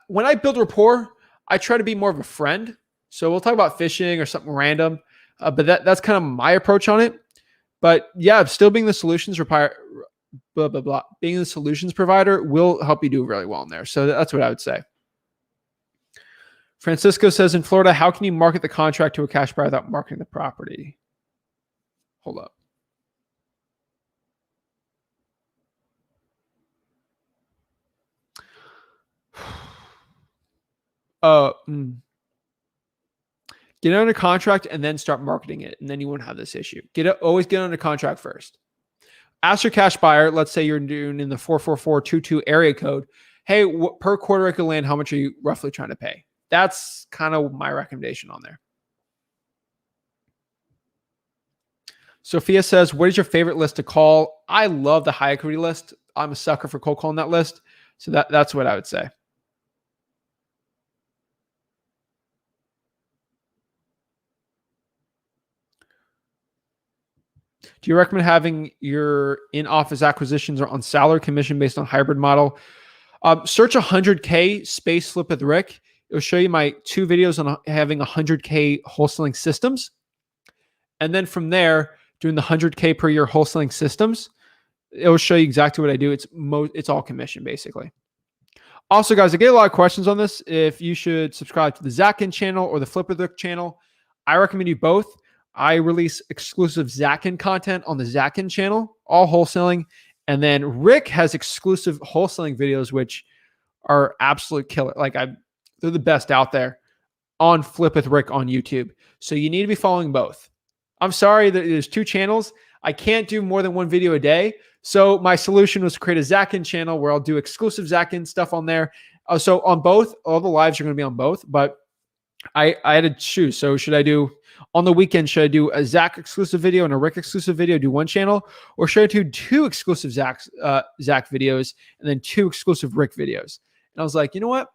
When I build rapport, I try to be more of a friend. So we'll talk about fishing or something random, but that's kind of my approach on it. But yeah, still being the solutions being the solutions provider will help you do really well in there. So that's what I would say. Francisco says, in Florida, how can you market the contract to a cash buyer without marketing the property? Hold up. Get it under contract and then start marketing it, and then you won't have this issue. Always get under contract first. Ask your cash buyer, let's say you're doing in the 44422 area code, hey, per quarter acre land, how much are you roughly trying to pay? That's kind of my recommendation on there. Sophia says, what is your favorite list to call? I love the high equity list. I'm a sucker for cold calling that list. So that's what I would say. Do you recommend having your in-office acquisitions or on salary commission based on hybrid model? Search 100K space Flip with Rick. It'll show you my 2 videos on having 100K wholesaling systems. And then from there, doing the 100K per year wholesaling systems, it will show you exactly what I do. It's all commission basically. Also, guys, I get a lot of questions on this. If you should subscribe to the Zach Ginn channel or the Flip with Rick channel, I recommend you both. I release exclusive Zach Ginn content on the Zach Ginn channel, all wholesaling. And then Rick has exclusive wholesaling videos, which are absolute killer. They're the best out there on Flip with Rick on YouTube. So you need to be following both. I'm sorry that there's 2 channels. I can't do more than 1 video a day. So my solution was to create a Zach Ginn channel where I'll do exclusive Zach Ginn stuff on there. So on both, all the lives are going to be on both, but I had to choose. So should I do on the weekend, should I do a Zach exclusive video and a Rick exclusive video, do 1 channel, or should I do 2 exclusive Zach videos and then 2 exclusive Rick videos? And I was like, you know what?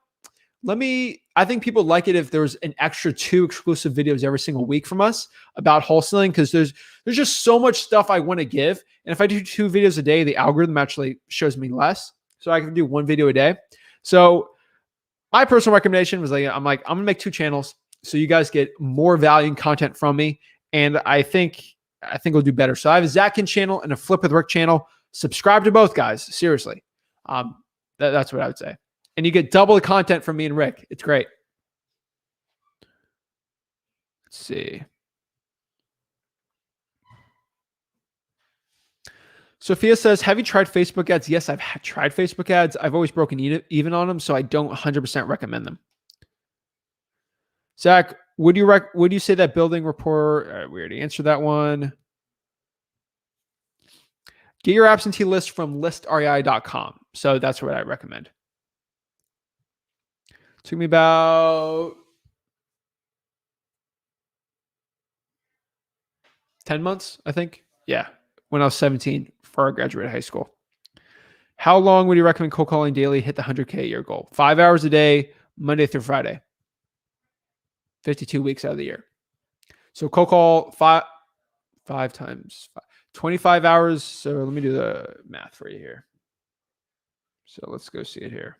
Let me I think people like it if there's an extra 2 exclusive videos every single week from us about wholesaling, because there's just so much stuff I want to give. And if I do 2 videos a day, the algorithm actually shows me less. So I can do 1 video a day. So my personal recommendation was I'm gonna make 2 channels so you guys get more value and content from me. And I think we'll do better. So I have a Zach Ginn channel and a Flip with Rick channel. Subscribe to both, guys. Seriously. That's what I would say. And you get double the content from me and Rick. It's great. Let's see. Sophia says, have you tried Facebook ads? Yes, I've tried Facebook ads. I've always broken even on them, so I don't 100% recommend them. Zach, would you say that building rapport? We already answered that one. Get your absentee list from listrei.com. So that's what I recommend. Took me about 10 months, I think. Yeah, when I was 17 before I graduated high school. How long would you recommend cold calling daily hit the 100K a year goal? 5 hours a day, Monday through Friday. 52 weeks out of the year. So cold call five times 5, 25 hours. So let me do the math for you here. So let's go see it here.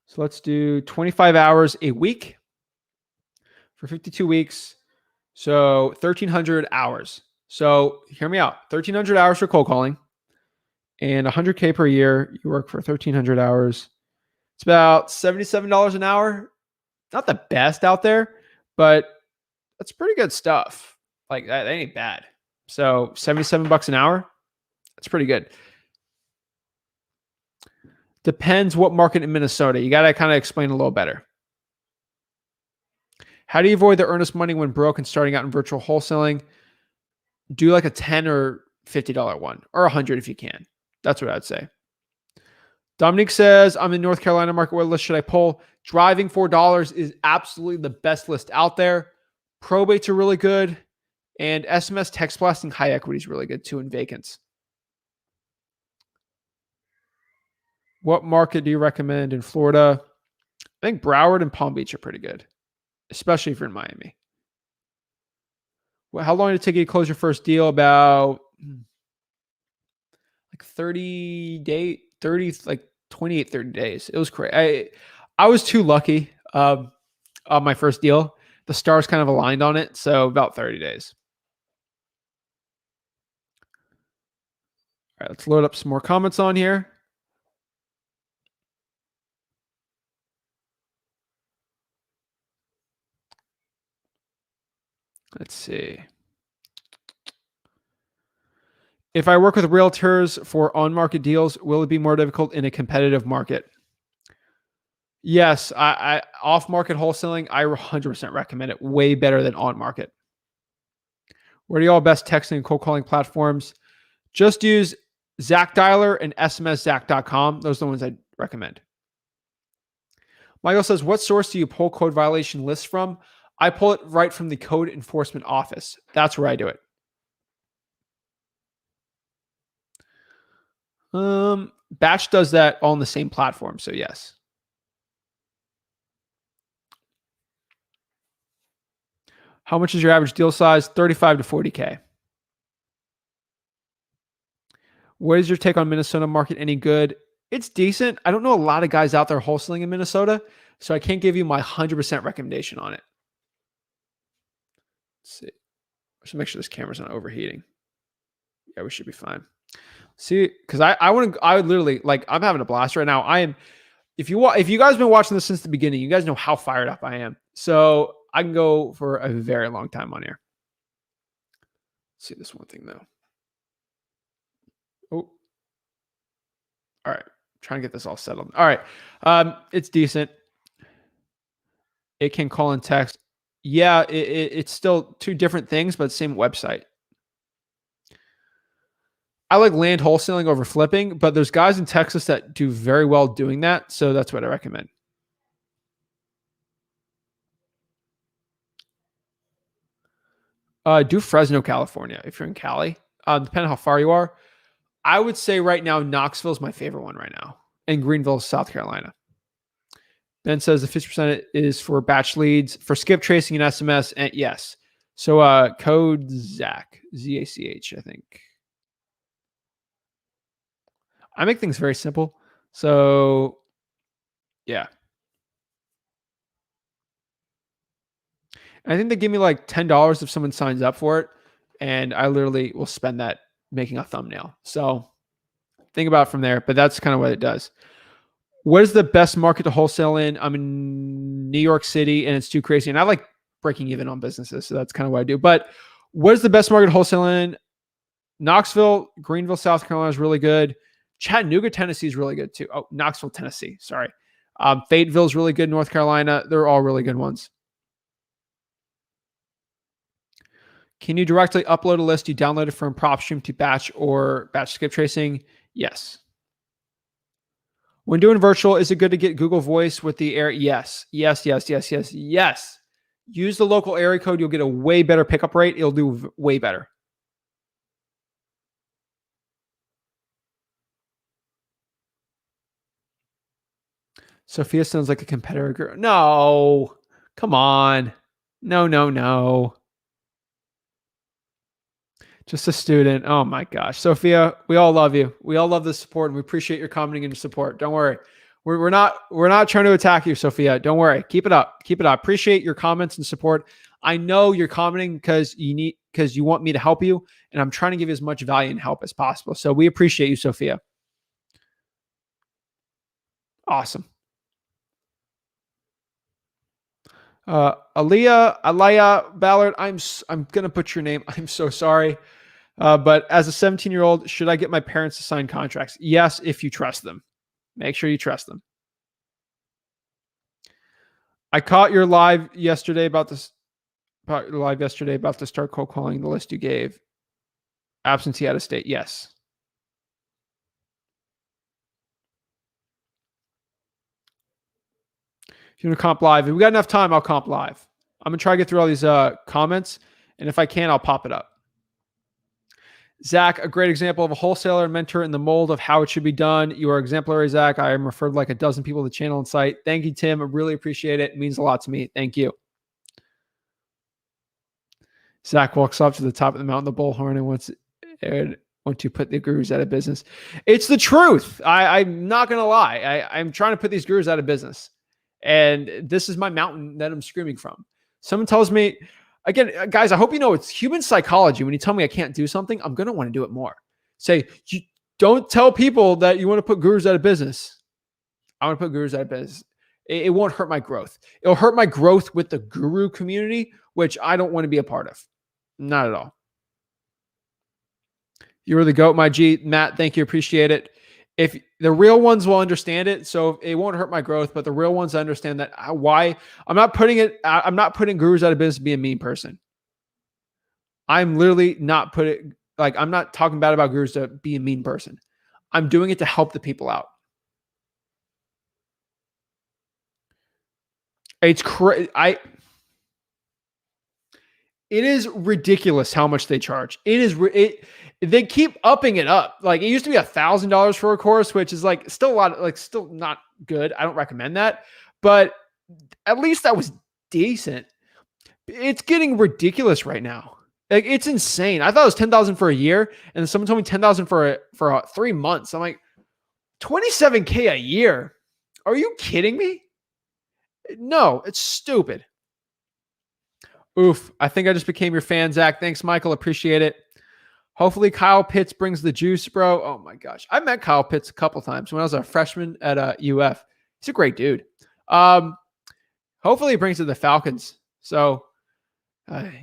So let's do 25 hours a week for 52 weeks. So 1,300 hours. So hear me out. 1,300 hours for cold calling and 100K per year. You work for 1,300 hours. It's about $77 an hour. Not the best out there, but that's pretty good stuff. Like that ain't bad. So $77 an hour. That's pretty good. Depends what market in Minnesota. You got to kind of explain a little better. How do you avoid the earnest money when broke and starting out in virtual wholesaling? Do like a $10 or $50 one, or $100 if you can. That's what I'd say. Dominique says, I'm in North Carolina market. What list should I pull? Driving $4 is absolutely the best list out there. Probates are really good. And SMS text blasting high equity is really good too in vacants. What market do you recommend in Florida? I think Broward and Palm Beach are pretty good, especially if you're in Miami. Well, how long did it take you to close your first deal? About like 30 days, 28, 30 days. It was crazy. I was too lucky on my first deal. The stars kind of aligned on it. So about 30 days. All right, let's load up some more comments on here. Let's see. If I work with realtors for on-market deals, will it be more difficult in a competitive market? Yes, I off-market wholesaling, I 100% recommend it. Way better than on-market. What are y'all best texting and cold calling platforms? Just use Zach Dialer and smszach.com. Those are the ones I'd recommend. Michael says, what source do you pull code violation lists from? I pull it right from the code enforcement office. That's where I do it. Batch does that all on the same platform. So yes. How much is your average deal size? 35 to 40K. What is your take on Minnesota market? Any good? It's decent. I don't know a lot of guys out there wholesaling in Minnesota, so I can't give you my 100% recommendation on it. Let's see. I should make sure this camera's not overheating. Yeah, we should be fine. See, because I would literally, like, I'm having a blast right now. I am, if you guys have been watching this since the beginning, you guys know how fired up I am. So I can go for a very long time on here. Let's see this one thing though. Oh, all right. Trying to get this all settled. All right. It's decent. It can call and text. Yeah, it's still 2 different things, but same website. I like land wholesaling over flipping, but there's guys in Texas that do very well doing that. So that's what I recommend. Do Fresno, California. If you're in Cali, depending on how far you are, I would say right now, Knoxville is my favorite one right now, and Greenville, South Carolina. Ben says the 50% is for batch leads, for skip tracing and SMS. And yes. So code Zach, Z-A-C-H, I think. I make things very simple. So yeah. I think they give me like $10 if someone signs up for it. And I literally will spend that making a thumbnail. So think about it from there. But that's kind of what it does. What is the best market to wholesale in? I'm in New York City and it's too crazy. And I like breaking even on businesses. So that's kind of what I do. But what is the best market to wholesale in? Knoxville, Greenville, South Carolina is really good. Chattanooga, Tennessee is really good too. Oh, Knoxville, Tennessee. Sorry. Fayetteville is really good. North Carolina. They're all really good ones. Can you directly upload a list you downloaded from PropStream to batch or batch skip tracing? Yes. When doing virtual, is it good to get Google Voice with the area? Yes. Yes. Use the local area code. You'll get a way better pickup rate. It'll do way better. Sophia sounds like a competitor girl. No. Come on. No. Just a student. Oh my gosh. Sophia, we all love you. We all love the support and we appreciate your commenting and your support. Don't worry. We're not trying to attack you, Sophia. Don't worry. Keep it up. Keep it up. Appreciate your comments and support. I know you're commenting because you want me to help you, and I'm trying to give you as much value and help as possible. So we appreciate you, Sophia. Awesome. Aliyah Ballard, I'm gonna put your name. I'm so sorry. But as a 17-year-old, should I get my parents to sign contracts? Yes, if you trust them. Make sure you trust them. I caught your live yesterday about this. About to start cold calling the list you gave. Absentee out of state. Yes. If you want to comp live, if we got enough time, I'll comp live. I'm gonna try to get through all these comments, and if I can, I'll pop it up. Zach, a great example of a wholesaler and mentor in the mold of how it should be done. You are exemplary, Zach. I am referred like a dozen people to the channel and site. Thank you, Tim. I really appreciate it. It means a lot to me. Thank you. Zach walks up to the top of the mountain, the bullhorn, and want to put the gurus out of business. It's the truth. I'm not going to lie. I'm trying to put these gurus out of business. And this is my mountain that I'm screaming from. Someone tells me, again, guys, I hope you know it's human psychology. When you tell me I can't do something, I'm going to want to do it more. Say, you don't tell people that you want to put gurus out of business. I want to put gurus out of business. It won't hurt my growth. It'll hurt my growth with the guru community, which I don't want to be a part of. Not at all. You're the GOAT, my G. Matt, thank you. Appreciate it. If the real ones will understand it, so it won't hurt my growth, but the real ones understand that why I'm not putting gurus out of business to be a mean person. I'm literally not I'm not talking bad about gurus to be a mean person. I'm doing it to help the people out. It's crazy. It is ridiculous how much they charge. They keep upping it up. Like it used to be $1,000 for a course, which is like still a lot, like still not good. I don't recommend that, but at least that was decent. It's getting ridiculous right now. Like it's insane. I thought it was 10,000 for a year, and someone told me 10,000 for 3 months. I'm like, 27K a year. Are you kidding me? No, it's stupid. Oof. I think I just became your fan, Zach. Thanks, Michael. Appreciate it. Hopefully Kyle Pitts brings the juice, bro. Oh my gosh. I met Kyle Pitts a couple times when I was a freshman at UF. He's a great dude. Hopefully he brings to the Falcons. So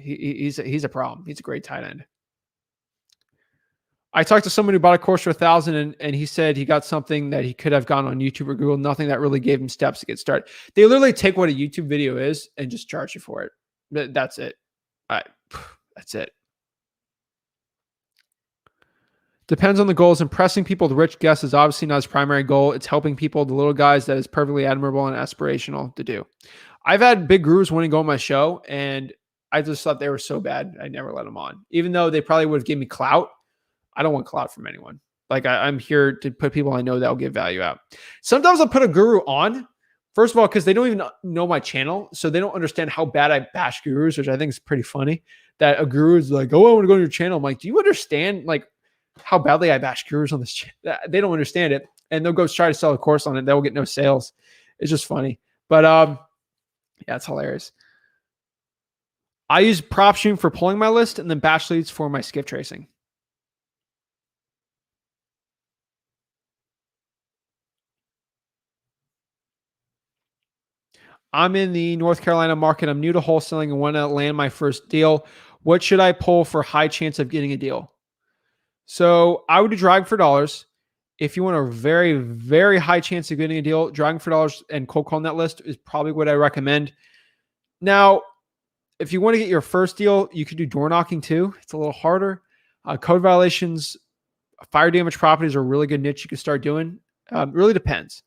he's a problem. He's a great tight end. I talked to someone who bought a course for $1,000 and he said he got something that he could have gone on YouTube or Google. Nothing that really gave him steps to get started. They literally take what a YouTube video is and just charge you for it. That's it. That's it. Depends on the goals. Impressing people with rich guests is obviously not his primary goal. It's helping people, the little guys, that is perfectly admirable and aspirational to do. I've had big gurus want to go on my show, and I just thought they were so bad, I never let them on. Even though they probably would have given me clout, I don't want clout from anyone. Like I'm here to put people I know that will give value out. Sometimes I'll put a guru on First of all, because they don't even know my channel, so they don't understand how bad I bash gurus, which I think is pretty funny. That a guru is like, "Oh, I want to go to your channel." I'm like, "Do you understand like how badly I bash gurus on this channel?" They don't understand it, and they'll go try to sell a course on it. They'll get no sales. It's just funny, but yeah, it's hilarious. I use PropStream for pulling my list, and then batch leads for my skip tracing. I'm in the North Carolina market. I'm new to wholesaling and want to land my first deal. What should I pull for high chance of getting a deal? So I would do driving for dollars. If you want a very, very high chance of getting a deal, driving for dollars and cold calling that list is probably what I recommend. Now, if you want to get your first deal, you could do door knocking too. It's a little harder. Code violations, fire damage properties are a really good niche you can start doing. Really depends.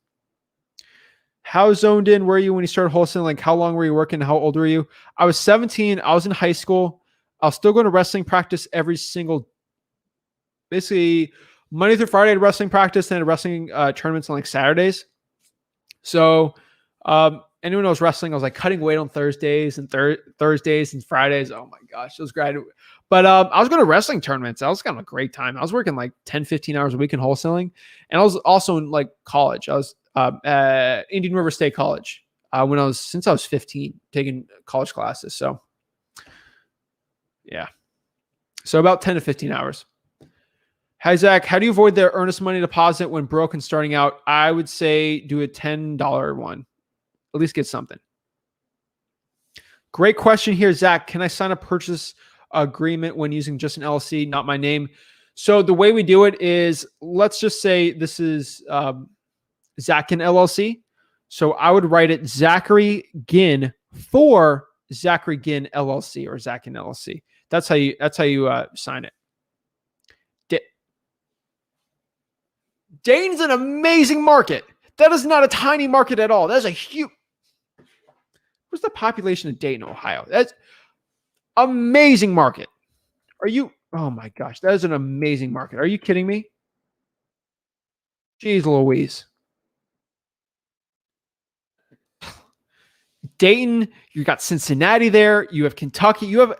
How zoned in were you when you started wholesaling? Like, how long were you working? How old were you? I was 17. I was in high school. I was still going to wrestling practice every single, basically Monday through Friday wrestling practice, and wrestling tournaments on like Saturdays. So anyone who was wrestling, I was like cutting weight on Thursdays and Thursdays and Fridays. Oh my gosh, it was great. But I was going to wrestling tournaments. I was having a great time. I was working like 10, 15 hours a week in wholesaling. And I was also in like college. I was at Indian River State College since I was 15, taking college classes. So yeah. So about 10 to 15 hours. Hi, Zach. How do you avoid the earnest money deposit when broke and starting out? I would say do a $10 one. At least get something. Great question here, Zach. Can I sign a purchase agreement when using just an LLC, not my name? So the way we do it is, let's just say this is Zach Ginn LLC. So I would write it Zachary Ginn for Zachary Ginn LLC or Zach Ginn LLC. That's how you sign it. Dayton's an amazing market. That is not a tiny market at all. That's a huge. What's the population of Dayton, Ohio? That's amazing market. Are you? Oh my gosh, that is an amazing market. Are you kidding me? Jeez Louise. Dayton, you got Cincinnati there. You have Kentucky. You have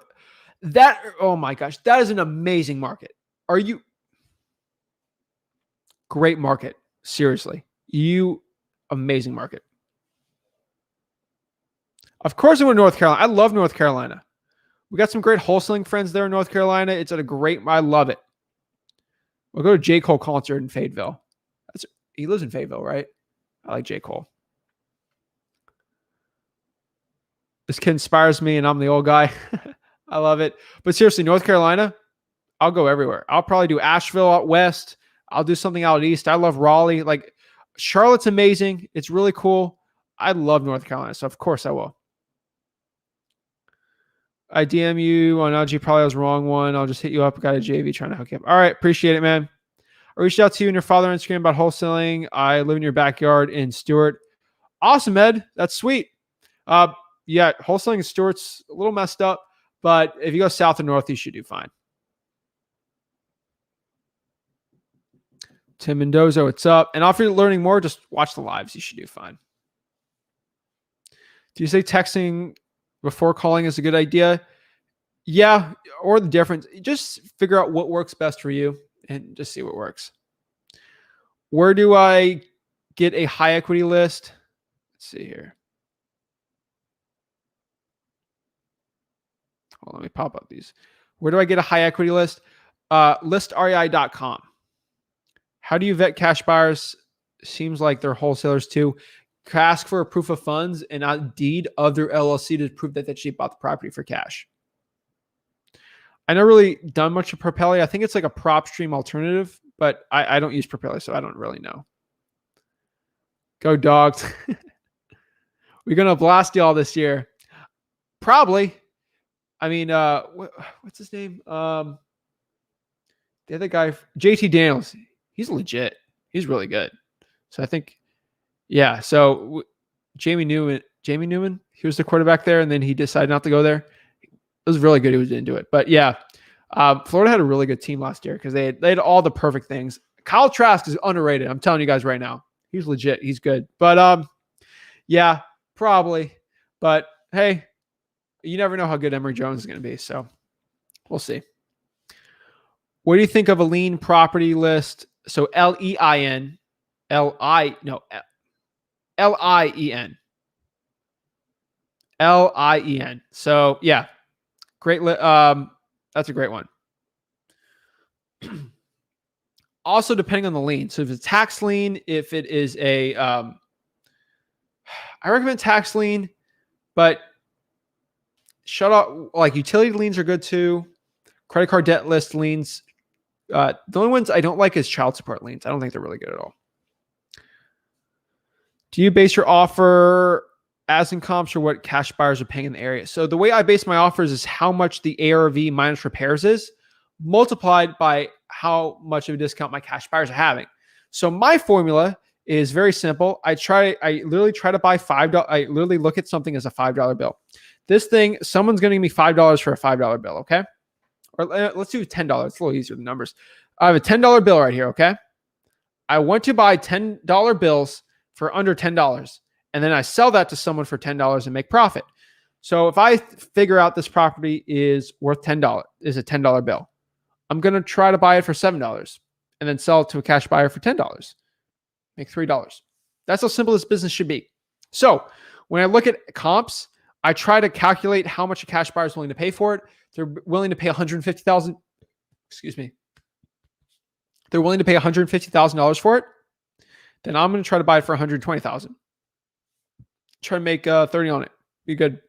that. Oh my gosh, that is an amazing market. Are you? Great market. Seriously. Amazing market. Of course, I went to North Carolina. I love North Carolina. We got some great wholesaling friends there in North Carolina. It's at a great, I love it. We'll go to J. Cole concert in Fayetteville. He lives in Fayetteville, right? I like J. Cole. This kid inspires me, and I'm the old guy. I love it. But seriously, North Carolina, I'll go everywhere. I'll probably do Asheville out west. I'll do something out east. I love Raleigh. Like, Charlotte's amazing. It's really cool. I love North Carolina, so of course I will. I DM you on LG. Probably was the wrong one. I'll just hit you up. Got a JV trying to hook you up. All right. Appreciate it, man. I reached out to you and your father on Instagram about wholesaling. I live in your backyard in Stewart. Awesome, Ed. That's sweet. Yeah, wholesaling in Stewart's a little messed up, but if you go south or north, you should do fine. Tim Mendoza, what's up? And if you're learning more, just watch the lives. You should do fine. Do you say texting before calling is a good idea? Yeah, or the difference. Just figure out what works best for you and just see what works. Where do I get a high equity list? Let's see here. Well, let me pop up these. Where do I get a high equity list? Listrei.com. How do you vet cash buyers? Seems like they're wholesalers too. Ask for a proof of funds and a deed of their LLC to prove that they actually bought the property for cash. I never really done much of Propelli. I think it's like a PropStream alternative, but I don't use Propelli, so I don't really know. Go Dogs. We're going to blast y'all this year. Probably. I mean, what's his name? The other guy, JT Daniels. He's legit. He's really good. So I think, yeah. So Jamie Newman, he was the quarterback there, and then he decided not to go there. It was really good. He didn't do it. But yeah, Florida had a really good team last year because they had all the perfect things. Kyle Trask is underrated. I'm telling you guys right now. He's legit. He's good. But Yeah, probably. But hey, you never know how good Emory Jones is going to be. So we'll see. What do you think of a lean property list? So Lein, Li, no, Lien, Lien. So yeah, great. That's a great one. Also, depending on the lien. So if it's tax lien, if it is I recommend tax lien, but shut up. Like utility liens are good too. Credit card debt list liens. The only ones I don't like is child support liens. I don't think they're really good at all. Do you base your offer as in comps or what cash buyers are paying in the area? So the way I base my offers is how much the ARV minus repairs is multiplied by how much of a discount my cash buyers are having. So my formula is very simple. I literally try to buy $5. I literally look at something as a $5 bill. This thing, someone's going to give me $5 for a $5 bill. Okay. Or let's do $10. It's a little easier than numbers. I have a $10 bill right here. Okay. I want to buy $10 bills for under $10. And then I sell that to someone for $10 and make profit. So if I figure out this property is worth $10, is a $10 bill, I'm going to try to buy it for $7 and then sell it to a cash buyer for $10. Make $3. That's how simple this business should be. So when I look at comps, I try to calculate how much a cash buyer is willing to pay for it. They're willing to pay $150,000. Excuse me. They're willing to pay $150,000 for it. Then I'm going to try to buy it for $120,000. Try to make 30 on it. Be good.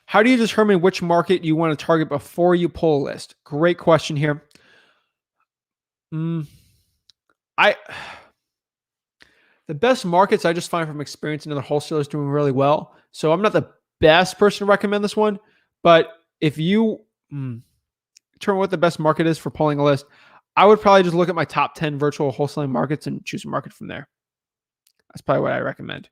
How do you determine which market you want to target before you pull a list? Great question here. The best markets I just find from experience and other wholesalers doing really well. So I'm not the best person to recommend this one, but if you determine what the best market is for pulling a list, I would probably just look at my top 10 virtual wholesaling markets and choose a market from there. That's probably what I recommend.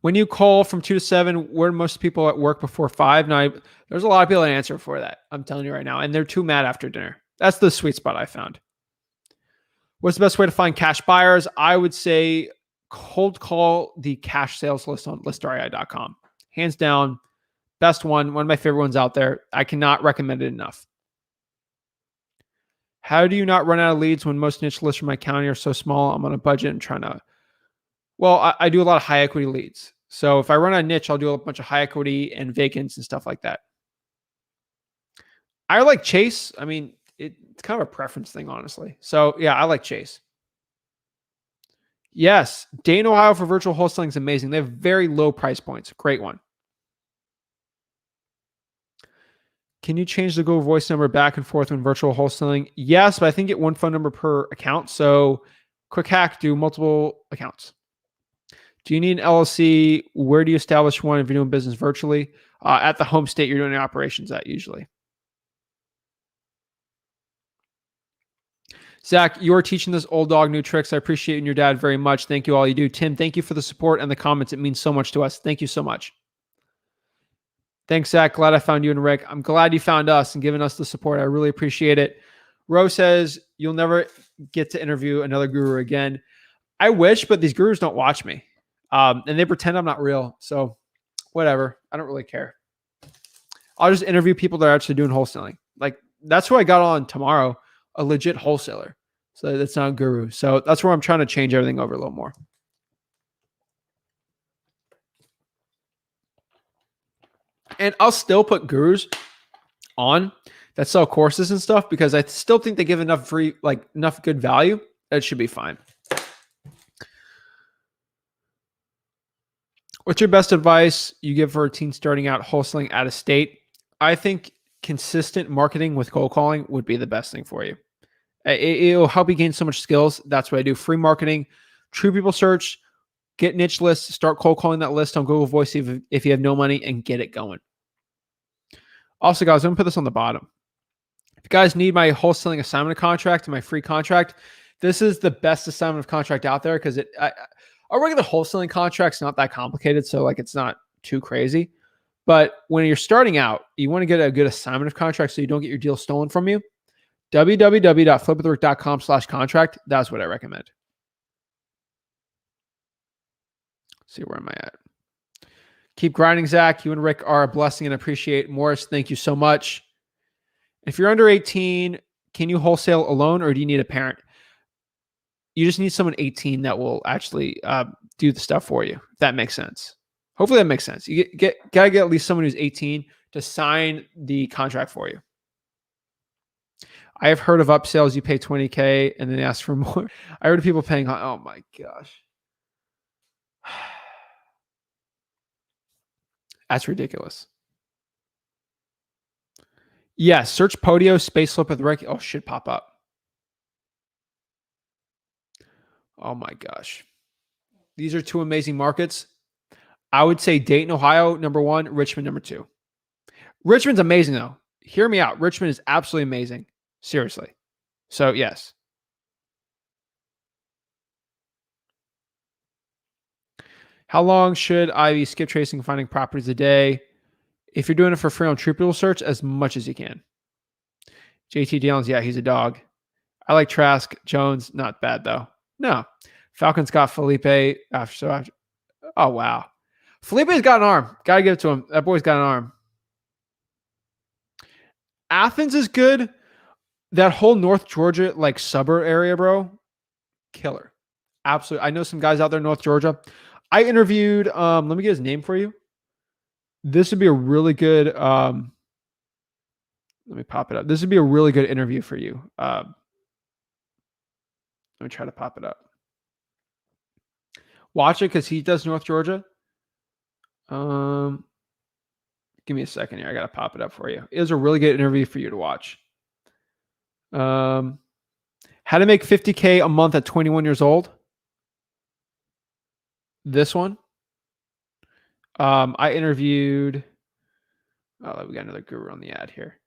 When you call from 2 to 7, where do most people at work before 5? Now, there's a lot of people that answer for that. I'm telling you right now. And they're too mad after dinner. That's the sweet spot I found. What's the best way to find cash buyers? I would say cold call the cash sales list on listREI.com. Hands down, best one of my favorite ones out there. I cannot recommend it enough. How do you not run out of leads when most niche lists from my county are so small? I'm on a budget and trying to... Well, I do a lot of high equity leads. So if I run a niche, I'll do a bunch of high equity and vacants and stuff like that. I like Chase. I mean, it's kind of a preference thing, honestly. So yeah, I like Chase. Yes, Dayton, Ohio for virtual wholesaling is amazing. They have very low price points. Great one. Can you change the Google Voice number back and forth when virtual wholesaling? Yes, but I think get one phone number per account. So quick hack, do multiple accounts. Do you need an LLC? Where do you establish one if you're doing business virtually? At the home state you're doing the operations at usually. Zach, you're teaching this old dog new tricks. I appreciate you and your dad very much. Thank you all you do. Tim, thank you for the support and the comments. It means so much to us. Thank you so much. Thanks, Zach. Glad I found you and Rick. I'm glad you found us and given us the support. I really appreciate it. Rose says, you'll never get to interview another guru again. I wish, but these gurus don't watch me. And they pretend I'm not real. So whatever. I don't really care. I'll just interview people that are actually doing wholesaling. Like that's who I got on tomorrow, a legit wholesaler. So that's not a guru. So that's where I'm trying to change everything over a little more. And I'll still put gurus on that sell courses and stuff because I still think they give enough free, like enough good value that it should be fine. What's your best advice you give for a teen starting out wholesaling out of state? I think consistent marketing with cold calling would be the best thing for you. It'll help you gain so much skills. That's what I do. Free marketing, true people search, get niche lists, start cold calling that list on Google Voice if you have no money and get it going. Also, guys, I'm going to put this on the bottom. If you guys need my wholesaling assignment contract and my free contract, this is the best assignment of contract out there because a regular wholesaling contract's not that complicated, so like it's not too crazy. But when you're starting out, you want to get a good assignment of contract so you don't get your deal stolen from you. www.flipwithrick.com/contract. That's what I recommend. Let's see, where am I at? Keep grinding, Zach. You and Rick are a blessing and appreciate. Morris, thank you so much. If you're under 18, can you wholesale alone or do you need a parent? You just need someone 18 that will actually do the stuff for you. If that makes sense. Hopefully that makes sense. You gotta get at least someone who's 18 to sign the contract for you. I have heard of upsells. You pay $20K and then ask for more. I heard of people paying. Oh my gosh. That's ridiculous. Yeah, search Podio space flip with Rick. Oh, should pop up. Oh my gosh. These are two amazing markets. I would say Dayton, Ohio, number 1, Richmond, number 2. Richmond's amazing though. Hear me out. Richmond is absolutely amazing. Seriously. So yes. How long should I be skip tracing and finding properties a day? If you're doing it for free on Truepool search, as much as you can. JT Dillons, yeah, he's a dog. I like Trask. Jones, not bad though. No. Falcons got Felipe after. Oh, wow. Felipe's got an arm. Got to give it to him. That boy's got an arm. Athens is good. That whole North Georgia, like suburb area, bro, killer. Absolutely. I know some guys out there in North Georgia. I interviewed, let me get his name for you. This would be a really good, let me pop it up. This would be a really good interview for you. Let me try to pop it up. Watch it because he does North Georgia. Give me a second here. I got to pop it up for you. It was a really good interview for you to watch. How to make $50K a month at 21 years old. This one. I interviewed. Oh, we got another guru on the ad here.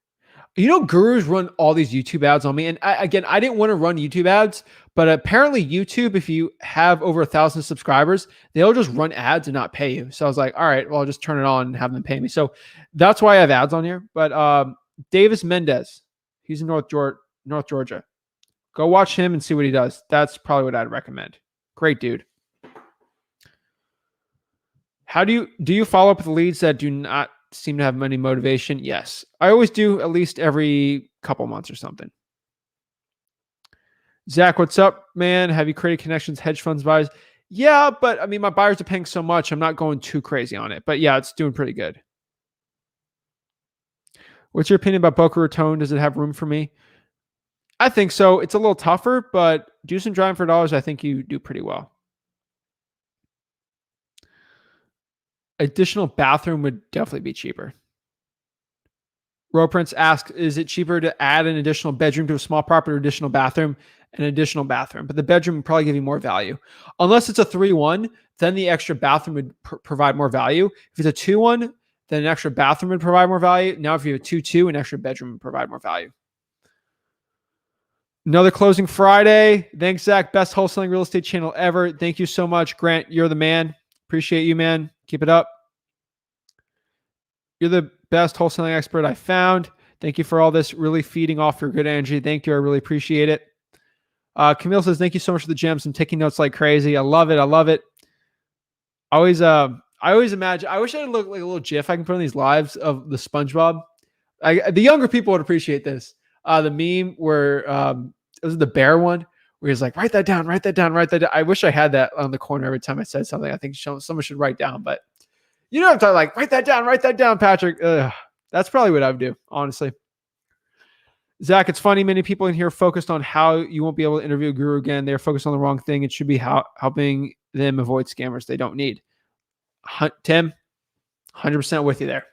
You know, gurus run all these YouTube ads on me. And I didn't want to run YouTube ads, but apparently YouTube, if you have over 1,000 subscribers, they'll just run ads and not pay you. So I was like, all right, well, I'll just turn it on and have them pay me. So that's why I have ads on here. But Davis Mendez, he's in North Georgia. Go watch him and see what he does. That's probably what I'd recommend. Great dude. How do you follow up with leads that do not seem to have any motivation? Yes. I always do, at least every couple months or something. Zach, what's up, man? Have you created connections, hedge funds buys? Yeah, but I mean, my buyers are paying so much. I'm not going too crazy on it. But yeah, it's doing pretty good. What's your opinion about Boca Raton? Does it have room for me? I think so. It's a little tougher, but do some driving for dollars. I think you do pretty well. Additional bathroom would definitely be cheaper. Ro Prince asks, is it cheaper to add an additional bedroom to a small property or additional bathroom? An additional bathroom, but the bedroom would probably give you more value. Unless it's a 3-1, then the extra bathroom would provide more value. If it's a 2-1, then an extra bathroom would provide more value. Now, if you have a 2-2, an extra bedroom would provide more value. Another closing Friday. Thanks, Zach. Best wholesaling real estate channel ever. Thank you so much, Grant. You're the man. Appreciate you, man. Keep it up. You're the best wholesaling expert I found. Thank you for all this, really feeding off your good energy. Thank you. I really appreciate it. Camille says, thank you so much for the gems. I'm taking notes like crazy. I love it. I love it. I always imagine, I wish I would look like a little GIF I can put on these lives of the SpongeBob. The younger people would appreciate this. The meme where it was the bear one where he's like, write that down, write that down, write that down. I wish I had that on the corner every time I said something. I think someone should write down, but you know what I'm talking, like, write that down, Patrick. That's probably what I would do, honestly. Zach, it's funny. Many people in here focused on how you won't be able to interview a guru again. They're focused on the wrong thing. It should be helping them avoid scammers they don't need. Tim, 100% with you there.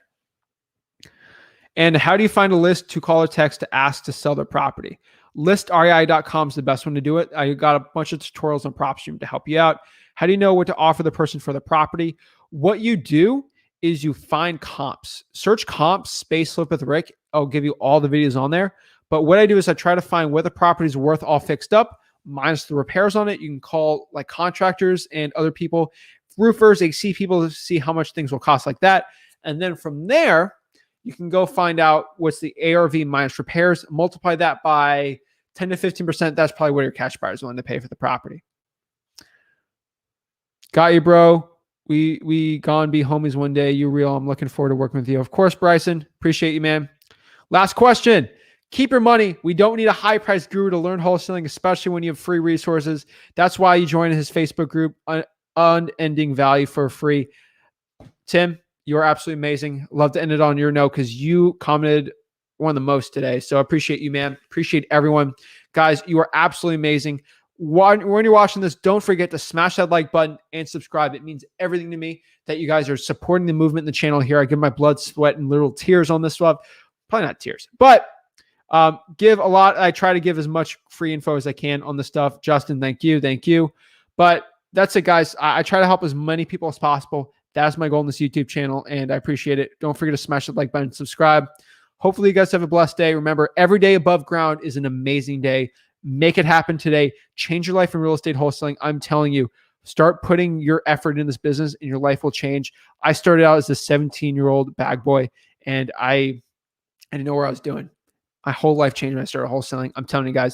And how do you find a list to call or text to ask to sell their property? ListREI.com is the best one to do it. I got a bunch of tutorials on PropStream to help you out. How do you know what to offer the person for the property? What you do is you find comps. Search comps, space flip with Rick. I'll give you all the videos on there. But what I do is I try to find what the property is worth all fixed up, minus the repairs on it. You can call like contractors and other people, roofers, AC people to see how much things will cost like that. And then from there, you can go find out what's the ARV minus repairs, multiply that by 10 to 15%. That's probably what your cash buyer is willing to pay for the property. Got you, bro. We gone be homies one day. You real. I'm looking forward to working with you. Of course, Bryson. Appreciate you, man. Last question. Keep your money. We don't need a high price guru to learn wholesaling, especially when you have free resources. That's why you join his Facebook group, Unending Value for Free. Tim, you're absolutely amazing. Love to end it on your note because you commented one of the most today. So I appreciate you, man. Appreciate everyone. Guys, you are absolutely amazing. When you're watching this, don't forget to smash that like button and subscribe. It means everything to me that you guys are supporting the movement in the channel here. I give my blood, sweat, and little tears on this stuff. Probably not tears, but give a lot. I try to give as much free info as I can on the stuff. Justin, thank you. Thank you. But that's it, guys. I try to help as many people as possible. That's my goal in this YouTube channel, and I appreciate it. Don't forget to smash the like button and subscribe. Hopefully, you guys have a blessed day. Remember, every day above ground is an amazing day. Make it happen today. Change your life in real estate wholesaling. I'm telling you, start putting your effort in this business and your life will change. I started out as a 17-year-old bag boy, and I didn't know where I was doing. My whole life changed when I started wholesaling. I'm telling you guys,